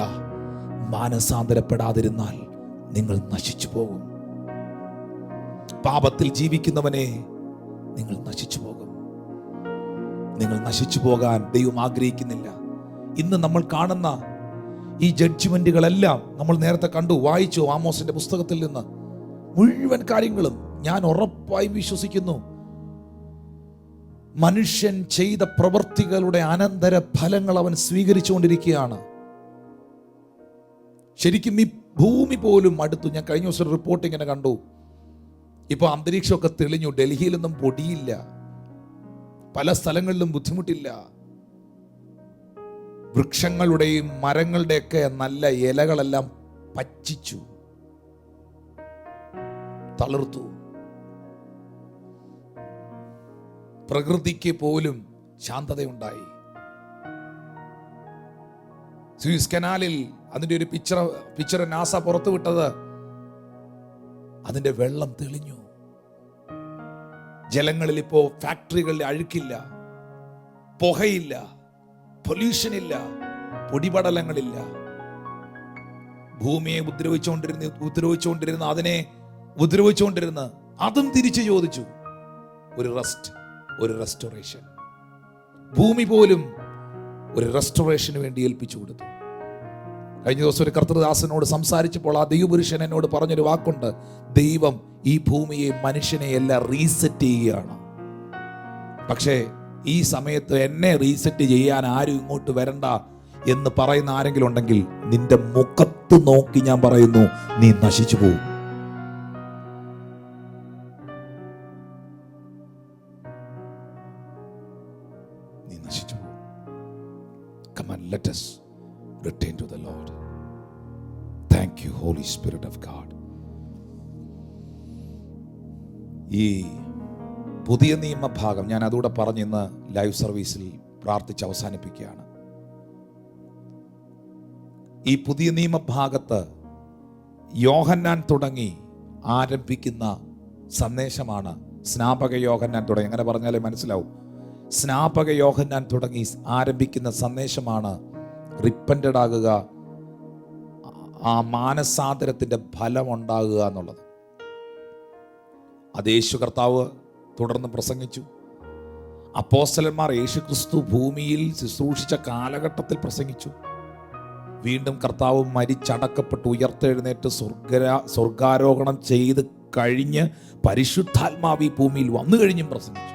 മാനസാന്തരപ്പെടാതിരുന്നാൽ നിങ്ങൾ നശിച്ചു പോകും. പാപത്തിൽ ജീവിക്കുന്നവനെ നിങ്ങൾ നശിച്ചു പോകും. നിങ്ങൾ നശിച്ചു പോകാൻ ദൈവം ആഗ്രഹിക്കുന്നില്ല. ഇന്ന് നമ്മൾ കാണുന്ന ഈ ജഡ്ജ്മെന്റുകളെല്ലാം നമ്മൾ നേരത്തെ കണ്ടു, വായിച്ചു ആമോസിന്റെ പുസ്തകത്തിൽ നിന്ന്. മുഴുവൻ കാര്യങ്ങളും ഞാൻ ഉറപ്പായി വിശ്വസിക്കുന്നു, മനുഷ്യൻ ചെയ്ത പ്രവൃത്തികളുടെ അനന്തര ഫലങ്ങൾ അവൻ സ്വീകരിച്ചുകൊണ്ടിരിക്കുകയാണ്. ശരിക്കും ഈ ഭൂമി പോലും അടുത്തു. ഞാൻ കഴിഞ്ഞ ദിവസം റിപ്പോർട്ട് ഇങ്ങനെ കണ്ടു. ഇപ്പൊ അന്തരീക്ഷമൊക്കെ തെളിഞ്ഞു. ഡൽഹിയിലൊന്നും പൊടിയില്ല, പല സ്ഥലങ്ങളിലും ബുദ്ധിമുട്ടില്ല. വൃക്ഷങ്ങളുടെയും മരങ്ങളുടെയൊക്കെ നല്ല ഇലകളെല്ലാം പച്ചിച്ചു, തളിർത്തു. പ്രകൃതിക്ക് പോലും ശാന്തതയുണ്ടായി. സൂയസ് കനാലിൽ അതിന്റെ ഒരു പിക്ചർ നാസ പുറത്തു വിട്ടത്, അതിന്റെ വെള്ളം തെളിഞ്ഞു. ജലങ്ങളിൽ ഇപ്പോ ഫാക്ടറികളിൽ അഴുക്കില്ല, പുകയില്ല, പൊല്യൂഷൻ ഇല്ല, പൊടിപടലങ്ങളില്ല. ഭൂമിയെ ഉപദ്രവിച്ചുകൊണ്ടിരുന്ന അതിനെ ഉപദ്രവിച്ചുകൊണ്ടിരുന്ന അതും തിരിച്ചു ചോദിച്ചു ഒരു റെസ്റ്റ്, ഒരു റെസ്റ്റോറേഷൻ. ഭൂമി പോലും ഒരു റെസ്റ്റോറേഷന് വേണ്ടി ഏൽപ്പിച്ചു കൊടുത്തു. കഴിഞ്ഞ ദിവസം ഒരു കർത്തൃദാസനോട് സംസാരിച്ചപ്പോൾ ആ ദൈവപുരുഷൻ എന്നോട് പറഞ്ഞൊരു വാക്കുണ്ട്: ദൈവം ഈ ഭൂമിയെ, മനുഷ്യനെ എല്ലാം റീസെറ്റ് ചെയ്യുകയാണ്. പക്ഷേ ഈ സമയത്ത് എന്നെ റീസെറ്റ് ചെയ്യാൻ ആരും ഇങ്ങോട്ട് വരണ്ട എന്ന് പറയുന്ന ആരെങ്കിലും ഉണ്ടെങ്കിൽ, നിന്റെ മുഖത്ത് നോക്കി ഞാൻ പറയുന്നു, നീ നശിച്ചു പോകും. നീ നശിച്ചു പോകും. Come on, let us return to the Lord. Thank you, Holy Spirit of God. ഈ പുതിയ നിയമഭാഗം ഞാൻ അതുകൂടെ പറഞ്ഞ് ഇന്ന് ലൈവ് സർവീസിൽ പ്രാർത്ഥിച്ച് അവസാനിപ്പിക്കുകയാണ്. ഈ പുതിയ നിയമഭാഗത്ത് യോഹന്നാൻ തുടങ്ങി ആരംഭിക്കുന്ന സന്ദേശമാണ് സ്നാപക യോഹന്നാൻ തുടങ്ങി. അങ്ങനെ പറഞ്ഞാലേ മനസ്സിലാവും. സ്നാപക യോഹന്നാൻ തുടങ്ങി ആരംഭിക്കുന്ന സന്ദേശമാണ് റിപ്പന്റഡ് ആകുക, ആ മാനസാന്തരത്തിന്റെ ഫലം ഉണ്ടാകുക എന്നുള്ളത്. അത് യേശു കർത്താവ് തുടർന്ന് പ്രസംഗിച്ചു. അപ്പോസ്തലന്മാർ യേശു ക്രിസ്തു ഭൂമിയിൽ ശുശ്രൂഷിച്ച കാലഘട്ടത്തിൽ പ്രസംഗിച്ചു. വീണ്ടും കർത്താവ് മരിച്ചടക്കപ്പെട്ട് ഉയർത്തെഴുന്നേറ്റ് സ്വർഗാരോഹണം ചെയ്ത് കഴിഞ്ഞ് പരിശുദ്ധാത്മാവ് ഈ ഭൂമിയിൽ വന്നു കഴിഞ്ഞും പ്രസംഗിച്ചു.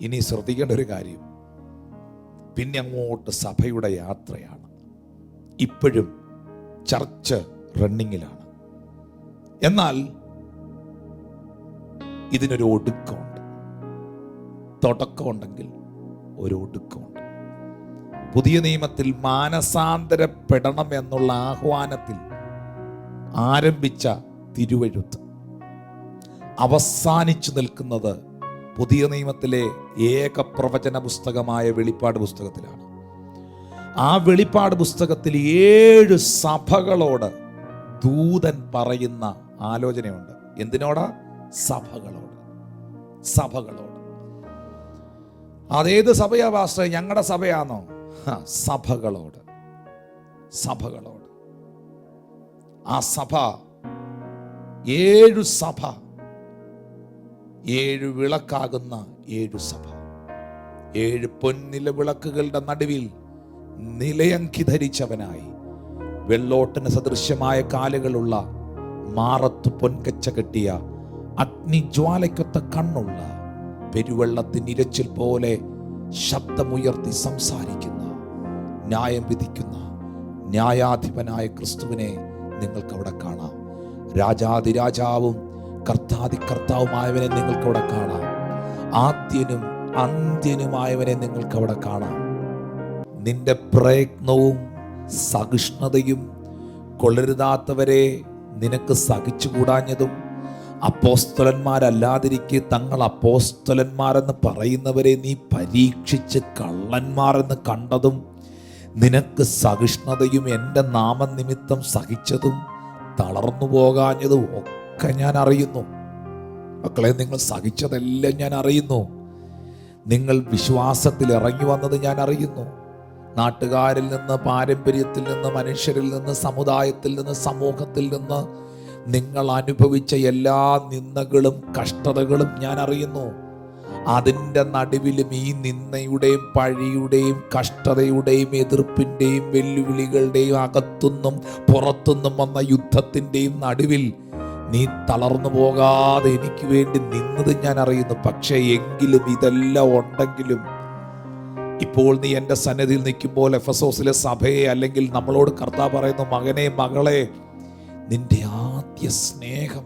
ഇനി ശ്രദ്ധിക്കേണ്ട ഒരു കാര്യം, പിന്നെ അങ്ങോട്ട് സഭയുടെ യാത്രയാണ്. ഇപ്പോഴും ചർച്ച് റണ്ണിങ്ങിലാണ്. എന്നാൽ ഇതിനൊരു ഒടുക്കമുണ്ട്. തുടക്കമുണ്ടെങ്കിൽ ഒരു ഒടുക്കമുണ്ട്. പുതിയ നിയമത്തിൽ മാനസാന്തരപ്പെടണം എന്നുള്ള ആഹ്വാനത്തിൽ ആരംഭിച്ച തിരുവെഴുത്ത് അവസാനിച്ചു നിൽക്കുന്നത് പുതിയ നിയമത്തിലെ ഏക പ്രവചന പുസ്തകമായ വെളിപ്പാട് പുസ്തകത്തിലാണ്. ആ വെളിപ്പാട് പുസ്തകത്തിൽ 7 സഭകളോട് ദൂതൻ പറയുന്ന ആലോചനയുണ്ട്. എന്തിനോടാ? സഭകളോട്. സഭകളോട്. അതേത് സഭയാ പാസ്റ്റർ? ഞങ്ങളുടെ സഭയാണോ? സഭകളോട്. സഭകളോട്. ആ സഭ 7 സഭ, 7 വിളക്കാകുന്ന 7 സഭ, 7 പൊന്നില വിളക്കുകളുടെ നടുവിൽ നിലയങ്കി ധരിച്ചവനായി, വെള്ളോട്ടിന് സദൃശ്യമായ കാലുകളുള്ള, മാറത്ത് പൊൻകച്ച കെട്ടിയ, അഗ്നിജ്വാലയ്ക്കൊത്ത കണ്ണുള്ള, പെരുവെള്ളത്തിന് ഇരച്ചിൽ പോലെ ശബ്ദമുയർത്തി സംസാരിക്കുന്ന, ന്യായം വിധിക്കുന്ന ന്യായാധിപനായ ക്രിസ്തുവിനെ നിങ്ങൾക്ക് അവിടെ കാണാം. രാജാതിരാജാവും കർത്താതി കർത്താവുമായവനെ നിങ്ങൾക്ക് അവിടെ കാണാം. ആദ്യനും അന്ത്യനുമായവനെ നിങ്ങൾക്ക് അവിടെ കാണാം. നിന്റെ പ്രയത്നവും സഹിഷ്ണുതയും കൊള്ളരുതാത്തവരെ നിനക്ക് സഹിച്ചുകൂടാഞ്ഞതും, അപ്പോസ്തലന്മാരല്ലാതിരിക്കെ തങ്ങൾ അപ്പോസ്തലന്മാരെന്ന് പറയുന്നവരെ നീ പരീക്ഷിച്ച് കള്ളന്മാരെന്ന് കണ്ടതും, നിനക്ക് സഹിഷ്ണുതയും എൻ്റെ നാമനിമിത്തം സഹിച്ചതും തളർന്നു പോകാഞ്ഞതും ഒക്കെ ഞാൻ അറിയുന്നു. മക്കളെ, നിങ്ങൾ സഹിച്ചതെല്ലാം ഞാൻ അറിയുന്നു. നിങ്ങൾ വിശ്വാസത്തിൽ ഇറങ്ങി വന്നത് ഞാൻ അറിയുന്നു. നാട്ടുകാരിൽ നിന്ന്, പാരമ്പര്യത്തിൽ നിന്ന്, മനുഷ്യരിൽ നിന്ന്, സമുദായത്തിൽ നിന്ന്, സമൂഹത്തിൽ നിന്ന് നിങ്ങൾ അനുഭവിച്ച എല്ലാ നിന്ദകളും കഷ്ടതകളും ഞാൻ അറിയുന്നു. അതിൻ്റെ നടുവിലും ഈ നിന്ദയുടെയും പഴിയുടെയും കഷ്ടതയുടെയും എതിർപ്പിൻ്റെയും വെല്ലുവിളികളുടെയും അകത്തുനിന്നും പുറത്തുനിന്നും വന്ന യുദ്ധത്തിൻ്റെയും നടുവിൽ നീ തളർന്നു പോകാതെ എനിക്ക് വേണ്ടി നിന്നത് ഞാൻ അറിയുന്നു. പക്ഷേ എങ്കിലും ഇതെല്ലാം ഉണ്ടെങ്കിലും ഇപ്പോൾ നീ എൻ്റെ സന്നിധിയിൽ നിൽക്കുമ്പോൾ എഫെസോസിലെ സഭയെ, അല്ലെങ്കിൽ നമ്മളോട് കർത്താവ് പറയുന്നു, മകനെ മകളെ, നിന്റെ ആദ്യ സ്നേഹം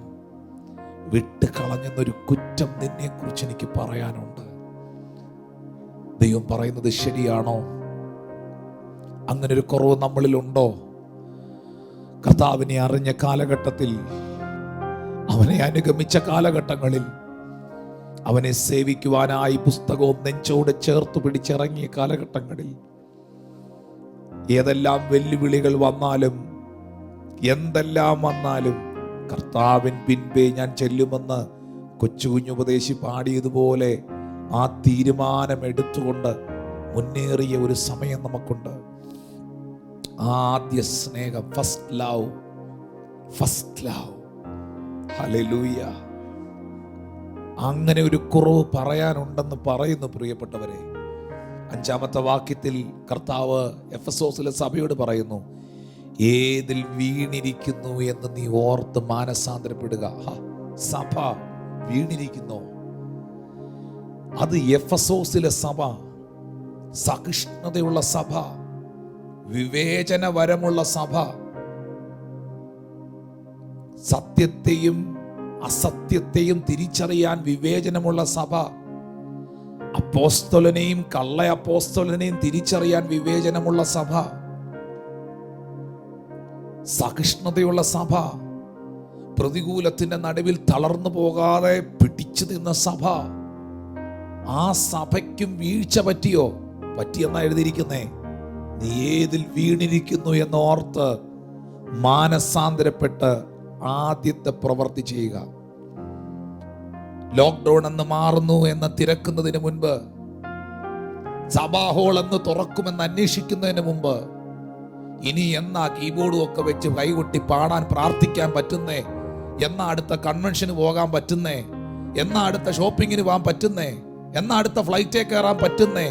വിട്ട് കളഞ്ഞെന്നൊരു കുറ്റം നിന്നെക്കുറിച്ച് എനിക്ക് പറയാനുണ്ട്. ദൈവം പറയുന്നത് ശരിയാണോ? അങ്ങനെ ഒരു കുറവ് നമ്മളിലുണ്ടോ? കർത്താവിനെ അറിഞ്ഞ കാലഘട്ടത്തിൽ, അവനെ അനുഗമിച്ച കാലഘട്ടങ്ങളിൽ, അവനെ സേവിക്കുവാനായി പുസ്തകവും നെഞ്ചോട് ചേർത്ത് പിടിച്ചിറങ്ങിയ കാലഘട്ടങ്ങളിൽ ഏതെല്ലാം വെല്ലുവിളികൾ വന്നാലും എന്തെല്ലാം വന്നാലും കർത്താവിൻ പിൻപേ ഞാൻ ചെല്ലുമെന്ന് കൊച്ചു കുഞ്ഞുപദേശി പാടിയതുപോലെ ആ തീരുമാനം എടുത്തുകൊണ്ട് മുന്നേറിയ ഒരു സമയം നമുക്കുണ്ട്. ആദ്യ സ്നേഹം, ഫസ്റ്റ് ലവ്. ഹല്ലേലൂയ. അങ്ങനെ ഒരു കുറവ് പറയാനുണ്ടെന്ന് പറയുന്നു പ്രിയപ്പെട്ടവരെ. 5-ാമത്തെ വാക്യത്തിൽ കർത്താവ് എഫെസോസിലെ സഭയോട് പറയുന്നു, ഏതിൽ വീണിരിക്കുന്നു എന്ന് നീ ഓർത്ത് മാനസാന്തരപ്പെടുക. സഭ വീണിരിക്കുന്നു. അത് എഫെസോസിലെ സഭ, സഹിഷ്ണുതയുള്ള സഭ, വിവേചനവരമുള്ള സഭ, സത്യത്തെയും അസത്യത്തെയും തിരിച്ചറിയാൻ വിവേചനമുള്ള സഭ, അപ്പോസ്തലനെയും കള്ള അപ്പോസ്തലനെയും തിരിച്ചറിയാൻ വിവേചനമുള്ള സഭ, സഹിഷ്ണുതയുള്ള സഭ, പ്രതികൂലത്തിന്റെ നടുവിൽ തളർന്നു പോകാതെ പിടിച്ചു നിന്ന സഭ. ആ സഭയ്ക്കും വീഴ്ച പറ്റിയെന്നാ എഴുതിയിരിക്കുന്നേ. നീ ഏതിൽ വീണിരിക്കുന്നു എന്നോർത്ത് മാനസാന്തരപ്പെട്ട് ആദ്യത്തെ പ്രവൃത്തി ചെയ്യുക. ലോക്ക്ഡൗൺ എന്ന് മാറുന്നു എന്ന് തിരക്കുന്നതിന് മുൻപ്, സഭാ ഹോൾ എന്ന് തുറക്കുമെന്ന് അന്വേഷിക്കുന്നതിന് മുമ്പ്, ഇനി എന്നാ കീബോർഡും ഒക്കെ വെച്ച് കൈകൊട്ടി പാടാൻ പ്രാർത്ഥിക്കാൻ പറ്റുന്നേ, എന്നാ അടുത്ത കൺവെൻഷന് പോകാൻ പറ്റുന്നേ, എന്നാ അടുത്ത ഷോപ്പിങ്ങിന് പോകാൻ പറ്റുന്നേ, എന്നാ അടുത്ത ഫ്ലൈറ്റേ കയറാൻ പറ്റുന്നേ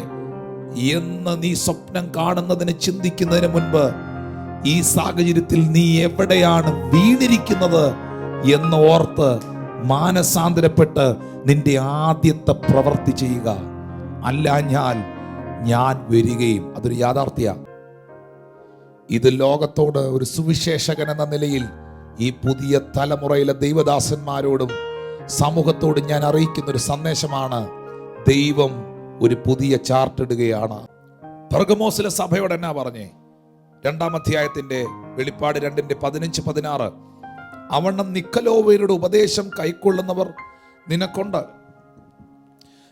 എന്ന് നീ സ്വപ്നം കാണുന്നതിന് ചിന്തിക്കുന്നതിന് മുൻപ്, ഈ സാഹചര്യത്തിൽ നീ എവിടെയാണ് വീണിരിക്കുന്നത് എന്ന് ഓർത്ത് മാനസാന്തരപ്പെട്ട് നിന്റെ ആദ്യത്തെ പ്രവൃത്തി ചെയ്യുക. അല്ല ഞാൻ വരികയും. അതൊരു യാഥാർത്ഥ്യ. ഇത് ലോകത്തോട് ഒരു സുവിശേഷകൻ എന്ന നിലയിൽ ഈ പുതിയ തലമുറയിലെ ദൈവദാസന്മാരോടും സമൂഹത്തോടും ഞാൻ അറിയിക്കുന്ന ഒരു സന്ദേശമാണ്. ദൈവം ഒരു പുതിയ ചാർട്ട് ഇടുകയാണ്. പെർഗമോസിലെ സഭയോട് എന്നാ പറഞ്ഞേ? 2-ാം അധ്യായത്തിന്റെ വെളിപ്പാട് 2:15-16, അവണ്ണം നിക്കലോവരുടെ ഉപദേശം കൈക്കൊള്ളുന്നവർ നിനക്കുണ്ട്.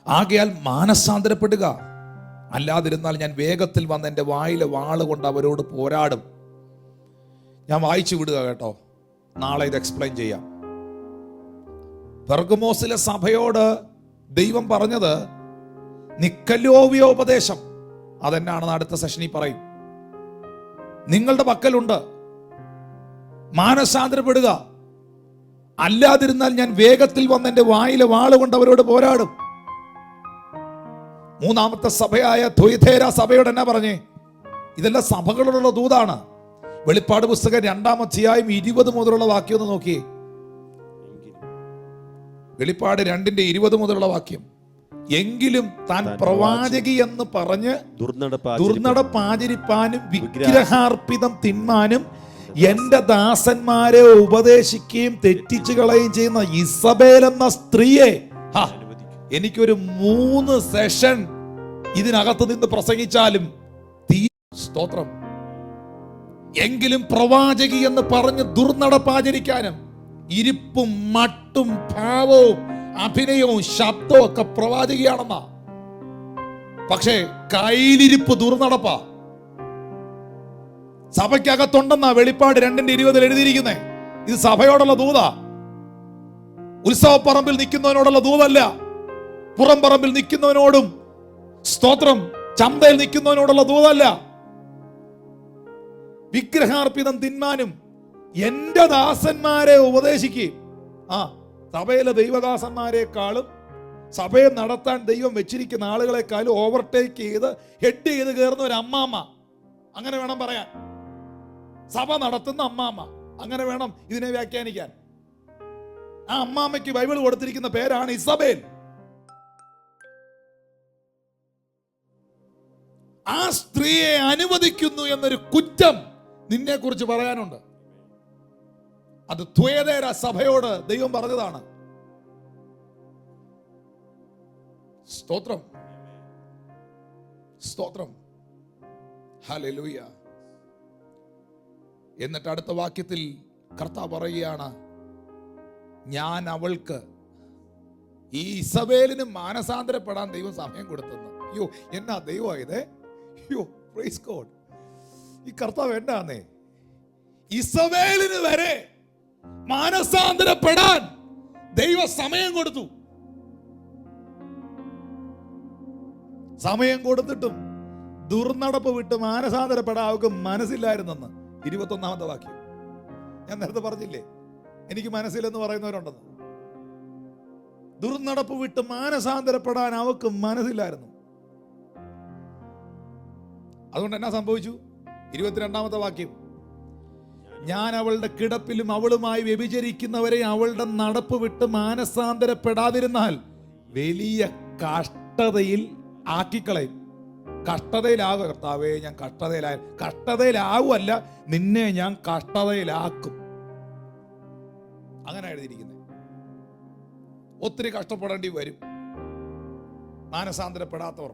ആകയാൽ മാനസാന്തരപ്പെടുക, അല്ലാതിരുന്നാൽ ഞാൻ വേഗത്തിൽ വന്ന് എൻ്റെ വായിലെ വാള് കൊണ്ട് അവരോട് പോരാടും. ഞാൻ വായിച്ചു വിടുക കേട്ടോ, നാളെ ഇത് എക്സ്പ്ലെയിൻ ചെയ്യാം. പെർഗമോസിലെ സഭയോട് ദൈവം പറഞ്ഞത് നിക്കലോവ്യോപദേശം. അതെന്നാണെന്ന് അടുത്ത സെഷനിൽ പറയും. നിങ്ങളുടെ പക്കലുണ്ട്, മാനസാന്തരപ്പെടുക, അല്ലാതിരുന്നാൽ ഞാൻ വേഗത്തിൽ വന്ന് എൻ്റെ വായിലെ വാള് കൊണ്ട് അവരോട് പോരാടും. 3-ാമത്തെ സഭയായ ഥുയഥൈര സഭയോട് എന്നാ പറഞ്ഞേ? ഇതെല്ലാം സഭകളോടുള്ള ദൂതാണ്. വെളിപ്പാട് പുസ്തകം 2-ാം അധ്യായം 20 മുതലുള്ള വാക്യം ഒന്ന് നോക്കിയേ. വെളിപ്പാട് 2:20 മുതലുള്ള വാക്യം. എങ്കിലും താൻ പ്രവാചകി എന്ന് പറഞ്ഞ് ദുർനടപ്പാചരിപ്പാനും വിഗ്രഹാർപ്പിതം തിന്നാനും എന്റെ ദാസന്മാരെ ഉപദേശിക്കുകയും തെറ്റിച്ചു കളയുകയും ചെയ്യുന്ന ഇസബേൽ എന്ന സ്ത്രീയെ എനിക്കൊരു 3 സെഷൻ ഇതിനകത്ത് നിന്ന് പ്രസംഗിച്ചാലും സ്തോത്രം. എങ്കിലും പ്രവാചകി എന്ന് പറഞ്ഞ് ദുർനടപ്പാചരിക്കാനും ഇരിപ്പും മട്ടും ഭാവവും അഭിനയവും ശബ്ദവും ഒക്കെ പ്രവാചകിയാണെന്നാ. പക്ഷേ കയ്യിലിരിപ്പ് ദുർനടപ്പാ. സഭയ്ക്കകത്തുണ്ടെന്നാ വെളിപ്പാട് 2:20 എഴുതിയിരിക്കുന്നേ. ഇത് സഭയോടുള്ള ദൂതാ. ഉത്സവപ്പറമ്പിൽ നിൽക്കുന്നവനോടുള്ള ദൂതല്ല. പുറം പറമ്പിൽ നിൽക്കുന്നവനോടും സ്തോത്രം ചന്തയിൽ നിൽക്കുന്നവനോടുള്ള ദൂതല്ല. വിഗ്രഹാർപ്പിതം തിന്നാനും എന്റെ ദാസന്മാരെ ഉപദേശിക്കുകയും സഭയിലെ ദൈവദാസന്മാരെക്കാളും സഭയെ നടത്താൻ ദൈവം വെച്ചിരിക്കുന്ന ആളുകളെക്കാളും ഓവർടേക്ക് ചെയ്ത് ഹെഡ് ചെയ്ത് കയറുന്ന ഒരു അമ്മാമ്മ, അങ്ങനെ വേണം പറയാൻ. സഭ നടത്തുന്ന അമ്മാമ്മ, അങ്ങനെ വേണം ഇതിനെ വ്യാഖ്യാനിക്കാൻ. ആ അമ്മാമ്മയ്ക്ക് ബൈബിൾ കൊടുത്തിരിക്കുന്ന പേരാണ് ഇസബേൽ. ആ സ്ത്രീയെ അനുവദിക്കുന്നു എന്നൊരു കുറ്റം നിന്നെ കുറിച്ച് പറയാനുണ്ട്. അത് ത്വയേതേര സഭയോട് ദൈവം പറഞ്ഞതാണ്. സ്തോത്രം, സ്തോത്രം, ഹല്ലേലൂയ. എന്നിട്ട് അടുത്ത വാക്യത്തിൽ കർത്താവ് പറയുകയാണ്, ഞാൻ അവൾക്ക്, ഈ ഇസബേലിന് മാനസാന്തരപ്പെടാൻ ദൈവം സമയം കൊടുത്തെന്ന്. അയ്യോ, എന്നാ ദൈവമായത്! അയ്യോ, പ്രൈസ് ഗോഡ്. ഈ കർത്താവ് എന്നാന്നേ, ഇസബേലിന് വരെ മാനസാന്തരപ്പെടാൻ ദൈവ സമയം കൊടുത്തു. സമയം കൊടുത്തിട്ടും ദുർനടപ്പ് വിട്ട് മാനസാന്തരപ്പെടാൻ അവർക്ക് മനസ്സില്ലായിരുന്നെന്ന്. 21-ാമത്തെ വാക്യം. ഞാൻ നേരത്തെ പറഞ്ഞില്ലേ, എനിക്ക് മനസ്സിലെന്ന് പറയുന്നവരുണ്ടെന്ന്. ദുർനടപ്പ് വിട്ട് മാനസാന്തരപ്പെടാൻ അവർക്ക് മനസ്സില്ലായിരുന്നു. അതുകൊണ്ട് എന്നാ സംഭവിച്ചു? 22-ാമത്തെ വാക്യം. ഞാൻ അവളുടെ കിടപ്പിലും അവളുമായി വ്യഭിചരിക്കുന്നവരെ അവളുടെ നടപ്പ് വിട്ട് മാനസാന്തരപ്പെടാതിരുന്നാൽ വലിയ കഷ്ടതയിൽ ആക്കിക്കളയും. കഷ്ടതയിലാകും. കർത്താവേ, ഞാൻ കഷ്ടതയിലാകുമല്ല, നിന്നെ ഞാൻ കഷ്ടതയിലാക്കും. അങ്ങനെ എഴുതിയിരിക്കുന്നത്. ഒത്തിരി കഷ്ടപ്പെടേണ്ടി വരും മാനസാന്തരപ്പെടാത്തവർ.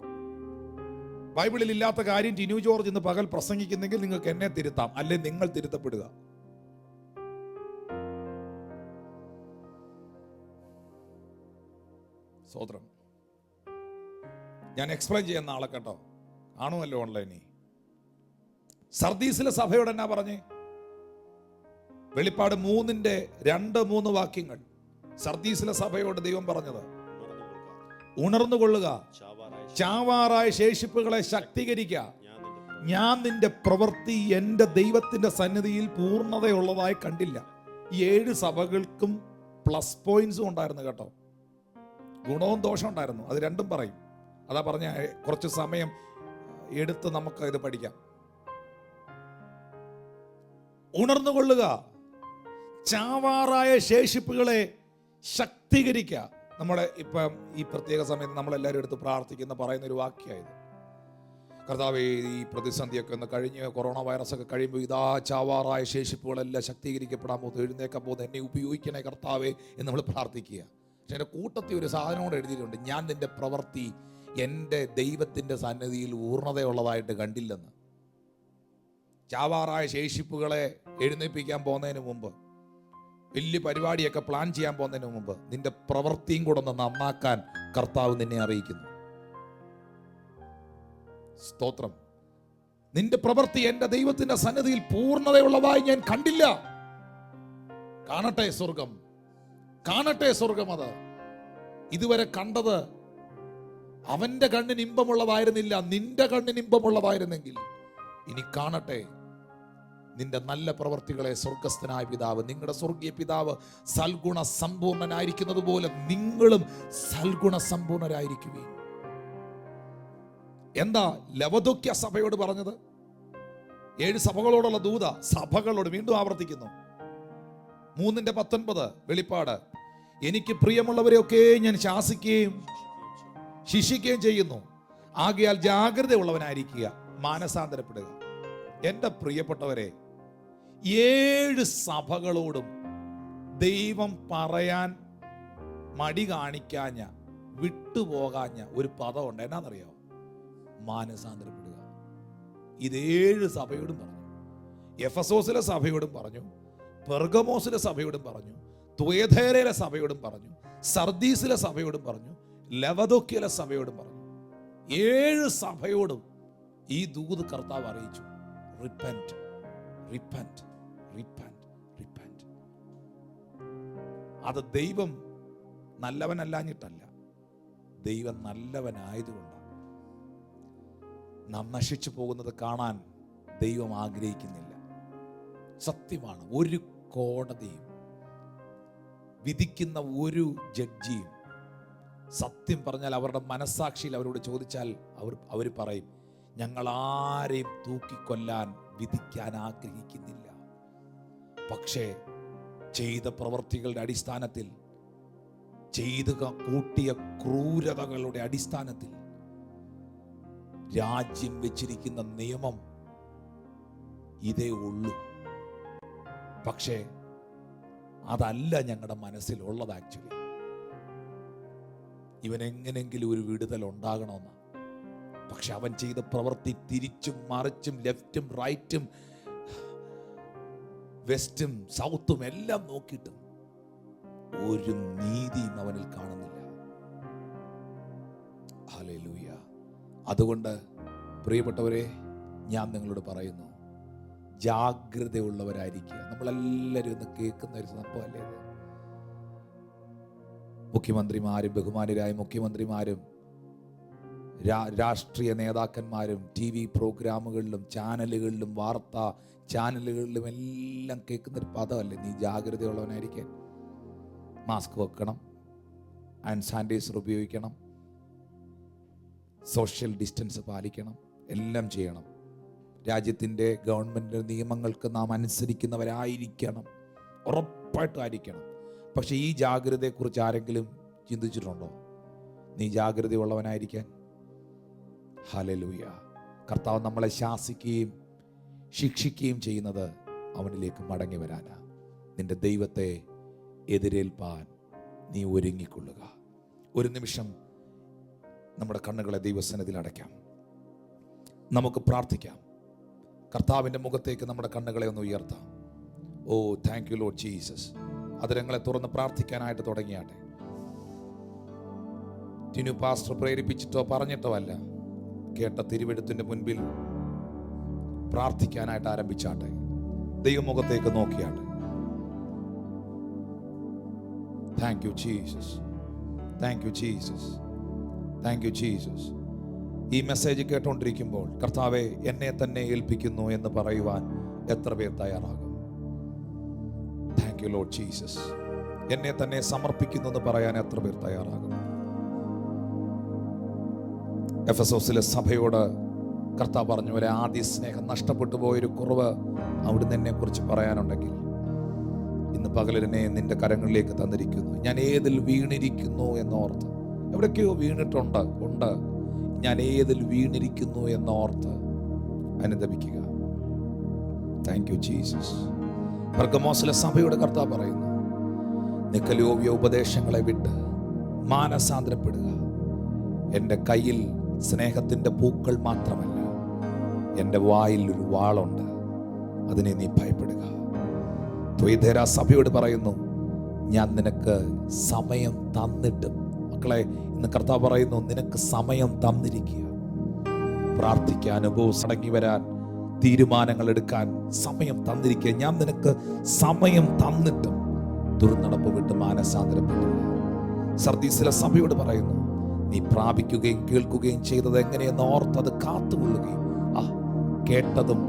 ബൈബിളിൽ ഇല്ലാത്ത കാര്യം ടിനു ജോർജ് ഇന്ന് പകൽ പ്രസംഗിക്കുന്നെങ്കിൽ നിങ്ങൾക്ക് എന്നെ തിരുത്താം, അല്ലെ നിങ്ങൾ തിരുത്തപ്പെടുക. സ്തോത്രം. ഞാൻ എക്സ്പ്ലെയിൻ ചെയ്യുന്ന ആളെ കേട്ടോ, കാണുമല്ലോ ഓൺലൈനിൽ. സർദീസിലെ സഭയോട് എന്നാ പറഞ്ഞേ? വെളിപ്പാട് 3:2-3 വാക്യങ്ങൾ. സർദീസിലെ സഭയോട് ദൈവം പറഞ്ഞത്, ഉണർന്നുകൊള്ളുക, ചാവാറായ ശേഷിപ്പുകളെ ശക്തീകരിക്കുക. ഞാൻ നിന്റെ പ്രവൃത്തി എന്റെ ദൈവത്തിന്റെ സന്നിധിയിൽ പൂർണ്ണതയുള്ളതായി കണ്ടില്ല. ഈ 7 സഭകൾക്കും പ്ലസ് പോയിന്റ്സും ഉണ്ടായിരുന്നു കേട്ടോ. ഗുണവും ദോഷം ഉണ്ടായിരുന്നു. അത് രണ്ടും പറയും. അതാ പറഞ്ഞ, കുറച്ച് സമയം എടുത്ത് നമുക്ക് ഇത് പഠിക്കാം. ഉണർന്നുകൊള്ളുക, ചാവാറായ ശേഷിപ്പുകളെ ശക്തീകരിക്കുക. നമ്മളെ ഇപ്പം ഈ പ്രത്യേക സമയത്ത് നമ്മളെല്ലാവരും എടുത്ത് പ്രാർത്ഥിക്കുന്ന പറയുന്നൊരു വാക്യമായത്. കർത്താവേ, ഈ പ്രതിസന്ധിയൊക്കെ ഒന്ന് കഴിഞ്ഞ് കൊറോണ വൈറസൊക്കെ കഴിയുമ്പോൾ ഇതാ ചാവാറായ ശേഷിപ്പുകളെല്ലാം ശക്തീകരിക്കപ്പെടാൻ പോകുന്നു, എഴുന്നേക്കാൻ പോകുന്നു, എന്നെ ഉപയോഗിക്കണേ കർത്താവേ എന്ന് നമ്മൾ പ്രാർത്ഥിക്കുക. പക്ഷെ എൻ്റെ കൂട്ടത്തിൽ ഒരു സാധനോട് എഴുതിയിട്ടുണ്ട്, ഞാൻ നിന്റെ പ്രവൃത്തി എൻ്റെ ദൈവത്തിൻ്റെ സന്നിധിയിൽ പൂർണ്ണതയുള്ളതായിട്ട് കണ്ടില്ലെന്ന്. ചാവാറായ ശേഷിപ്പുകളെ എഴുന്നേൽപ്പിക്കാൻ പോകുന്നതിന് മുമ്പ്, വലിയ പരിപാടിയൊക്കെ പ്ലാൻ ചെയ്യാൻ പോകുന്നതിന് മുമ്പ് നിന്റെ പ്രവൃത്തിയും കൂടെ ഒന്ന് നന്നാക്കാൻ കർത്താവ് നിന്നെ അറിയിക്കുന്നു. സ്തോത്രം. നിന്റെ പ്രവൃത്തി എൻ്റെ ദൈവത്തിന്റെ സന്നിധിയിൽ പൂർണ്ണതയുള്ളതായി ഞാൻ കണ്ടില്ല. കാണട്ടെ സ്വർഗം, കാണട്ടെ സ്വർഗം. അത് ഇതുവരെ കണ്ടത് അവന്റെ കണ്ണിന് ഇമ്പമുള്ളതായിരുന്നില്ല, നിന്റെ കണ്ണിന് ഇമ്പമുള്ളതായിരുന്നെങ്കിൽ ഇനി കാണട്ടെ നിന്റെ നല്ല പ്രവർത്തികളെ. സ്വർഗസ്ഥനായ പിതാവ്, നിങ്ങളുടെ സ്വർഗീയ പിതാവ് സൽഗുണ സമ്പൂർണനായിരിക്കുന്നത് പോലെ നിങ്ങളും സൽഗുണ സമ്പൂർണരായിരിക്കുകയും. എന്താ ലവദോക്യ സഭയോട് പറഞ്ഞത്? 7 സഭകളോടുള്ള ദൂത. സഭകളോട് വീണ്ടും ആവർത്തിക്കുന്നു. 3:19 വെളിപ്പാട്. എനിക്ക് പ്രിയമുള്ളവരെയൊക്കെ ഞാൻ ശാസിക്കുകയും ശിക്ഷിക്കുകയും ചെയ്യുന്നു. ആകയാൽ ജാഗ്രതയുള്ളവനായിരിക്കുക, മാനസാന്തരപ്പെടുക. എൻ്റെ പ്രിയപ്പെട്ടവരെ, 7 സഭകളോടും ദൈവം പറയാൻ മടി കാണിക്കാഞ്ഞ, വിട്ടുപോകാഞ്ഞ ഒരു പദമുണ്ട്. എന്നാന്നറിയാമോ? മാനസാന്തരപ്പെടുക. ഇത് 7 സഭയോടും പറഞ്ഞു. എഫെസോസിലെ സഭയോടും പറഞ്ഞു, പെർഗമോസിലെ സഭയോടും പറഞ്ഞു, തുയഥേരയിലെ സഭയോടും പറഞ്ഞു, സർദീസിലെ സഭയോടും പറഞ്ഞു, ലവദോക്യയിലെ സഭയോടും പറഞ്ഞു. 7 സഭയോടും ഈ ദൂത് കർത്താവ് അറിയിച്ചു. Repent, repent, repent, repent. അത് ദൈവം നല്ലവനല്ലാഞ്ഞിട്ടല്ല, ദൈവം നല്ലവനായതുകൊണ്ടാണ്. നാം നശിച്ചു പോകുന്നത് കാണാൻ ദൈവം ആഗ്രഹിക്കുന്നില്ല. സത്യമാണ്, ഒരു കോടതിയും വിധിക്കുന്ന ഒരു ജഡ്ജിയും സത്യം പറഞ്ഞാൽ അവരുടെ മനസ്സാക്ഷിയിൽ അവരോട് ചോദിച്ചാൽ അവർ പറയും, ഞങ്ങൾ ആരെയും തൂക്കിക്കൊല്ലാൻ വിധിക്കാൻ ആഗ്രഹിക്കുന്നില്ല. പക്ഷേ ചെയ്ത പ്രവൃത്തികളുടെ അടിസ്ഥാനത്തിൽ, ചെയ്തു കൂട്ടിയ ക്രൂരതകളുടെ അടിസ്ഥാനത്തിൽ രാജ്യം വെച്ചിരിക്കുന്ന നിയമം ഇതേ ഉള്ളൂ. പക്ഷേ അതല്ല ഞങ്ങളുടെ മനസ്സിലുള്ളത്. ആക്ച്വലി ഇവനെങ്ങനെങ്കിലും ഒരു വിടുതൽ ഉണ്ടാകണമെന്ന്. പക്ഷെ അവൻ ചെയ്ത പ്രവൃത്തി തിരിച്ചും മറിച്ചും ലെഫ്റ്റും റൈറ്റും വെസ്റ്റും സൗത്തും എല്ലാം നോക്കിയിട്ടും ഒരു നീതിയും അവനിൽ കാണുന്നില്ല. ഹല്ലേലൂയ. അതുകൊണ്ട് പ്രിയപ്പെട്ടവരെ, ഞാൻ നിങ്ങളോട് പറയുന്നു, ജാഗ്രതയുള്ളവരായിരിക്കുക. നമ്മളെല്ലാവരും ഒന്ന് കേൾക്കുന്ന ഒരു സംഭവമല്ലേ ഇത്? മുഖ്യമന്ത്രിമാരും ബഹുമാനരായ മുഖ്യമന്ത്രിമാരും രാഷ്ട്രീയ നേതാക്കന്മാരും TV പ്രോഗ്രാമുകളിലും ചാനലുകളിലും വാർത്താ ചാനലുകളിലും എല്ലാം കേൾക്കുന്നൊരു പദമല്ലേ, നീ ജാഗ്രതയുള്ളവനായിരിക്കാൻ. മാസ്ക് വെക്കണം, ഹാൻഡ് സാനിറ്റൈസർ ഉപയോഗിക്കണം, സോഷ്യൽ ഡിസ്റ്റൻസ് പാലിക്കണം, എല്ലാം ചെയ്യണം. രാജ്യത്തിൻ്റെ ഗവൺമെൻറ് നിയമങ്ങൾക്ക് നാം അനുസരിക്കുന്നവരായിരിക്കണം, ഉറപ്പായിട്ടും ആയിരിക്കണം. പക്ഷെ ഈ ജാഗ്രതയെക്കുറിച്ച് ആരെങ്കിലും ചിന്തിച്ചിട്ടുണ്ടോ? നീ ജാഗ്രതയുള്ളവനായിരിക്കാൻ. ഹല്ലേലൂയ. കർത്താവ് നമ്മളെ ശാസിക്കുകയും ശിക്ഷിക്കുകയും ചെയ്യുന്നത് അവനിലേക്ക് മടങ്ങി വരാനാ. നിന്റെ ദൈവത്തെ എതിരേൽപ്പാൻ നീ ഒരുങ്ങിക്കൊള്ളുക. ഒരു നിമിഷം നമ്മുടെ കണ്ണുകളെ ദൈവസന്നിധിയിൽ അടയ്ക്കാം. നമുക്ക് പ്രാർത്ഥിക്കാം. കർത്താവിൻ്റെ മുഖത്തേക്ക് നമ്മുടെ കണ്ണുകളെ ഒന്ന് ഉയർത്താം. ഓ താങ്ക് യു ലോർഡ് ജീസസ്. അതിരങ്ങളെ തുറന്ന് പ്രാർത്ഥിക്കാനായിട്ട് തുടങ്ങിയാട്ടെ. ടിനു പാസ്റ്റർ പ്രേരിപ്പിച്ചിട്ടോ പറഞ്ഞിട്ടോ അല്ല, കേട്ട തിരുവെഴുത്തിൻ്റെ മുൻപിൽ പ്രാർത്ഥിക്കാനായിട്ട് ആരംഭിച്ചാട്ടെ. ദൈവമുഖത്തേക്ക് നോക്കിയാട്ടെ. Thank you Jesus, thank you Jesus, thank you Jesus. ഈ മെസ്സേജ് കേട്ടുകൊണ്ടിരിക്കുമ്പോൾ കർത്താവെ എന്നെ തന്നെ ഏൽപ്പിക്കുന്നു എന്ന് പറയുവാൻ എത്ര പേർ തയ്യാറാകും? Thank you Lord Jesus. എന്നെ തന്നെ സമർപ്പിക്കുന്നു എന്ന് പറയാൻ എത്ര പേർ തയ്യാറാകും? എഫെസോസിലെ സഭയോട് കർത്താവ് പറഞ്ഞ പോലെ ആദ്യ സ്നേഹം നഷ്ടപ്പെട്ടു പോയൊരു കുറവ് അവിടുന്ന് എന്നെ കുറിച്ച് പറയാനുണ്ടെങ്കിൽ ഇന്ന് പകലിനെ നിന്റെ കരങ്ങളിലേക്ക് തന്നിരിക്കുന്നു. ഞാൻ ഏതിൽ വീണിരിക്കുന്നു എന്നോർത്ത്, എവിടേക്കോ വീണിട്ടുണ്ട്, ഞാൻ ഏതിൽ വീണിരിക്കുന്നു എന്നോർത്ത് അനുദപിക്കുക. Thank you Jesus. പെർഗമോസിലെ സഭയുടെ കർത്താവ് പറയുന്നു, നിക്കലോവ്യ ഉപദേശങ്ങളെ വിട്ട് മാനസാന്തരപ്പെടുക. എൻ്റെ കയ്യിൽ സ്നേഹത്തിൻ്റെ പൂക്കൾ മാത്രമല്ല, എൻ്റെ വായിൽ ഒരു വാളുണ്ട്, അതിനെ നീ ഭയപ്പെടുക. ത്വയ്തേര സഭയോട് പറയുന്നു, ഞാൻ നിനക്ക് സമയം തന്നിട്ടും, മക്കളെ ഇന്ന് കർത്താവ് പറയുന്നു, നിനക്ക് സമയം തന്നിരിക്കുക. പ്രാർത്ഥിക്കാൻ, ഉപവസടങ്ങി വരാൻ, തീരുമാനങ്ങൾ എടുക്കാൻ സമയം തന്നിരിക്കുക. ഞാൻ നിനക്ക് സമയം തന്നിട്ടും ദുർനടപ്പ് വിട്ട് മാനസാന്തരപ്പെട്ടില്ല. സർദീസിലെ സഭയോട് പറയുന്നു, നീ പ്രാപിക്കുകയും കേൾക്കുകയും ചെയ്തത് എങ്ങനെയെന്ന് ഓർത്തത് കാത്തുകൊള്ളുകയും. കേട്ടതും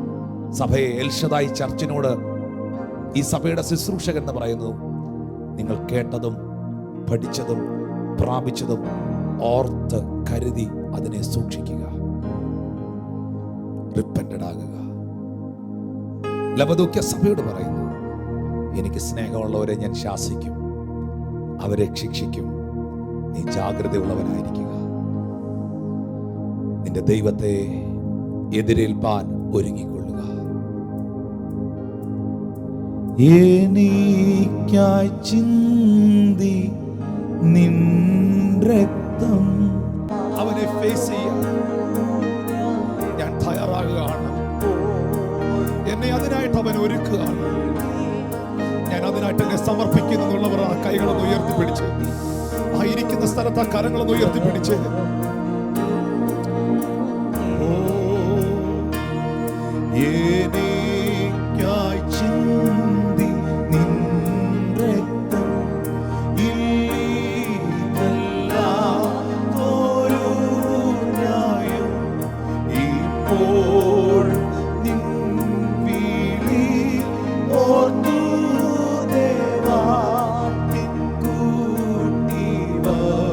സഭയെ എൽഷദായി ചർച്ചിനോട് ഈ സഭയുടെ ശുശ്രൂഷകൻ എന്ന് പറയുന്നു, നിങ്ങൾ കേട്ടതും പഠിച്ചതും പ്രാപിച്ചതും ഓർത്ത് കരുതി അതിനെ സൂക്ഷിക്കുക. റിപ്പന്റഡ് ആകുക. ലവദോക്യ സഭയോട് പറയുന്നു, എനിക്ക് സ്നേഹമുള്ളവരെ ഞാൻ ശാസിക്കും, അവരെ ശിക്ഷിക്കും. നീ ജാഗ്രതയുള്ളവനായിരിക്കുക. നിന്റെ ദൈവത്തെ എതിരേൽപ്പാൻ ഒരുങ്ങിക്കൊള്ളുക. എനിക്കായി ചിന്തി നിൻ രക്തം. അവനെ ഫേസ് ചെയ്യാൻ ഞാൻ തയ്യാറാകുകയാണ്. എന്നെ അതിനായിട്ട് അവൻ ഒരുക്കുകയാണ്. ഞാൻ അതിനായിട്ട് എന്നെ സമർപ്പിക്കുന്നു എന്നുള്ളവർ ആ കൈകളൊന്ന് ഉയർത്തിപ്പിടിച്ച്, ആയിരിക്കുന്ന സ്ഥലത്ത് ആ കരങ്ങളൊന്ന് ഉയർത്തിപ്പിടിച്ച്, എനിക്കായി ചിന്തി നിൻ രക്തം, ഇല്ലല്ലാത്തൊരു ന്യായം ഇപ്പോൾ നിൻ വിളി ഓർത്തു ദേവാ, നിൻ കൂട്ടി വരൂന്നേ.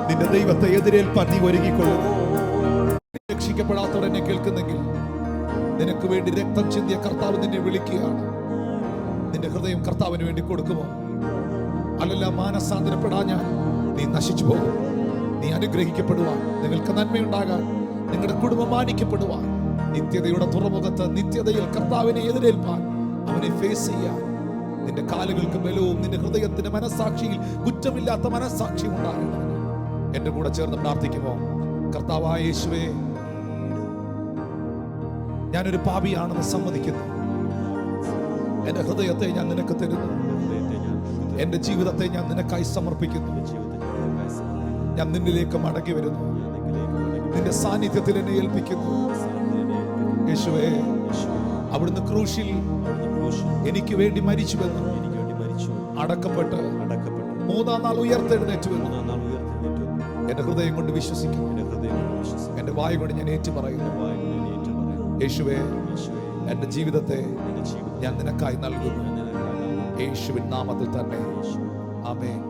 നിന്റെ ദൈവത്തെ എതിരേൽപ്പാൻ നീ ഒരുങ്ങിക്കൊള്ളുക. രക്ഷിക്കപ്പെടാത്തവർ എന്നെ കേൾക്കുന്നെങ്കിൽ നിനക്ക് വേണ്ടി രക്തം ചിന്തിയ കർത്താവ് നിന്നെ വിളിക്കുകയാണ്. നിന്റെ ഹൃദയം കർത്താവിന് വേണ്ടി കൊടുക്കുമോ? അല്ലല്ല, മാനസാന്തരപ്പെടാഞ്ഞാൽ നീ നശിച്ചു പോകും. നീ അനുഗ്രഹിക്കപ്പെടുവാൻ, നിങ്ങൾക്ക് നന്മയുണ്ടാകാൻ, നിങ്ങളുടെ കുടുംബം മാനിക്കപ്പെടുവാൻ, നിത്യതയുടെ തുറമുഖത്ത് നിത്യതയിൽ കർത്താവിനെ എതിരേൽപ്പാൻ, അവനെ ഫേസ് ചെയ്യാൻ നിന്റെ കാലുകൾക്ക് ബലവും നിന്റെ ഹൃദയത്തിന്റെ മനസ്സാക്ഷിയിൽ കുറ്റമില്ലാത്ത മനസ്സാക്ഷിയും ഉണ്ടാകണം. എന്റെ കൂടെ ചേർന്ന് പ്രാർത്ഥിക്കുമോ? കർത്താവായ യേശുവേ, ഞാനൊരു പാപിയാണെന്ന് സമ്മതിക്കുന്നു. എന്റെ ഹൃദയത്തെ ഞാൻ നിനക്ക് തരുന്നു. എന്റെ ജീവിതത്തെ ഞാൻ നിനക്കായി സമർപ്പിക്കുന്നു. ഞാൻ നിന്നിലേക്ക് മടങ്ങി വരുന്നു. നിന്റെ സാന്നിധ്യത്തിൽ എന്നെ ഏൽപ്പിക്കുന്നു. യേശുവേ, അവിടുന്ന് ക്രൂശിൽ എനിക്ക് വേണ്ടി മരിച്ചുവെന്നും അടക്കപ്പെട്ട് മൂന്നാം നാൾ ഉയർത്തെഴുന്നേറ്റുവെന്നും എന്റെ ഹൃദയം കൊണ്ട് വിശ്വസിക്കുന്നു. എന്റെ വായ കൊണ്ട് ഞാൻ ഏറ്റു പറയുന്നു. യേശുവേ, എന്റെ ജീവിതത്തെ ഞാൻ നിനക്കായി നൽകുന്നു. യേശുവിൻ നാമത്തിൽ തന്നെ. ആമേൻ.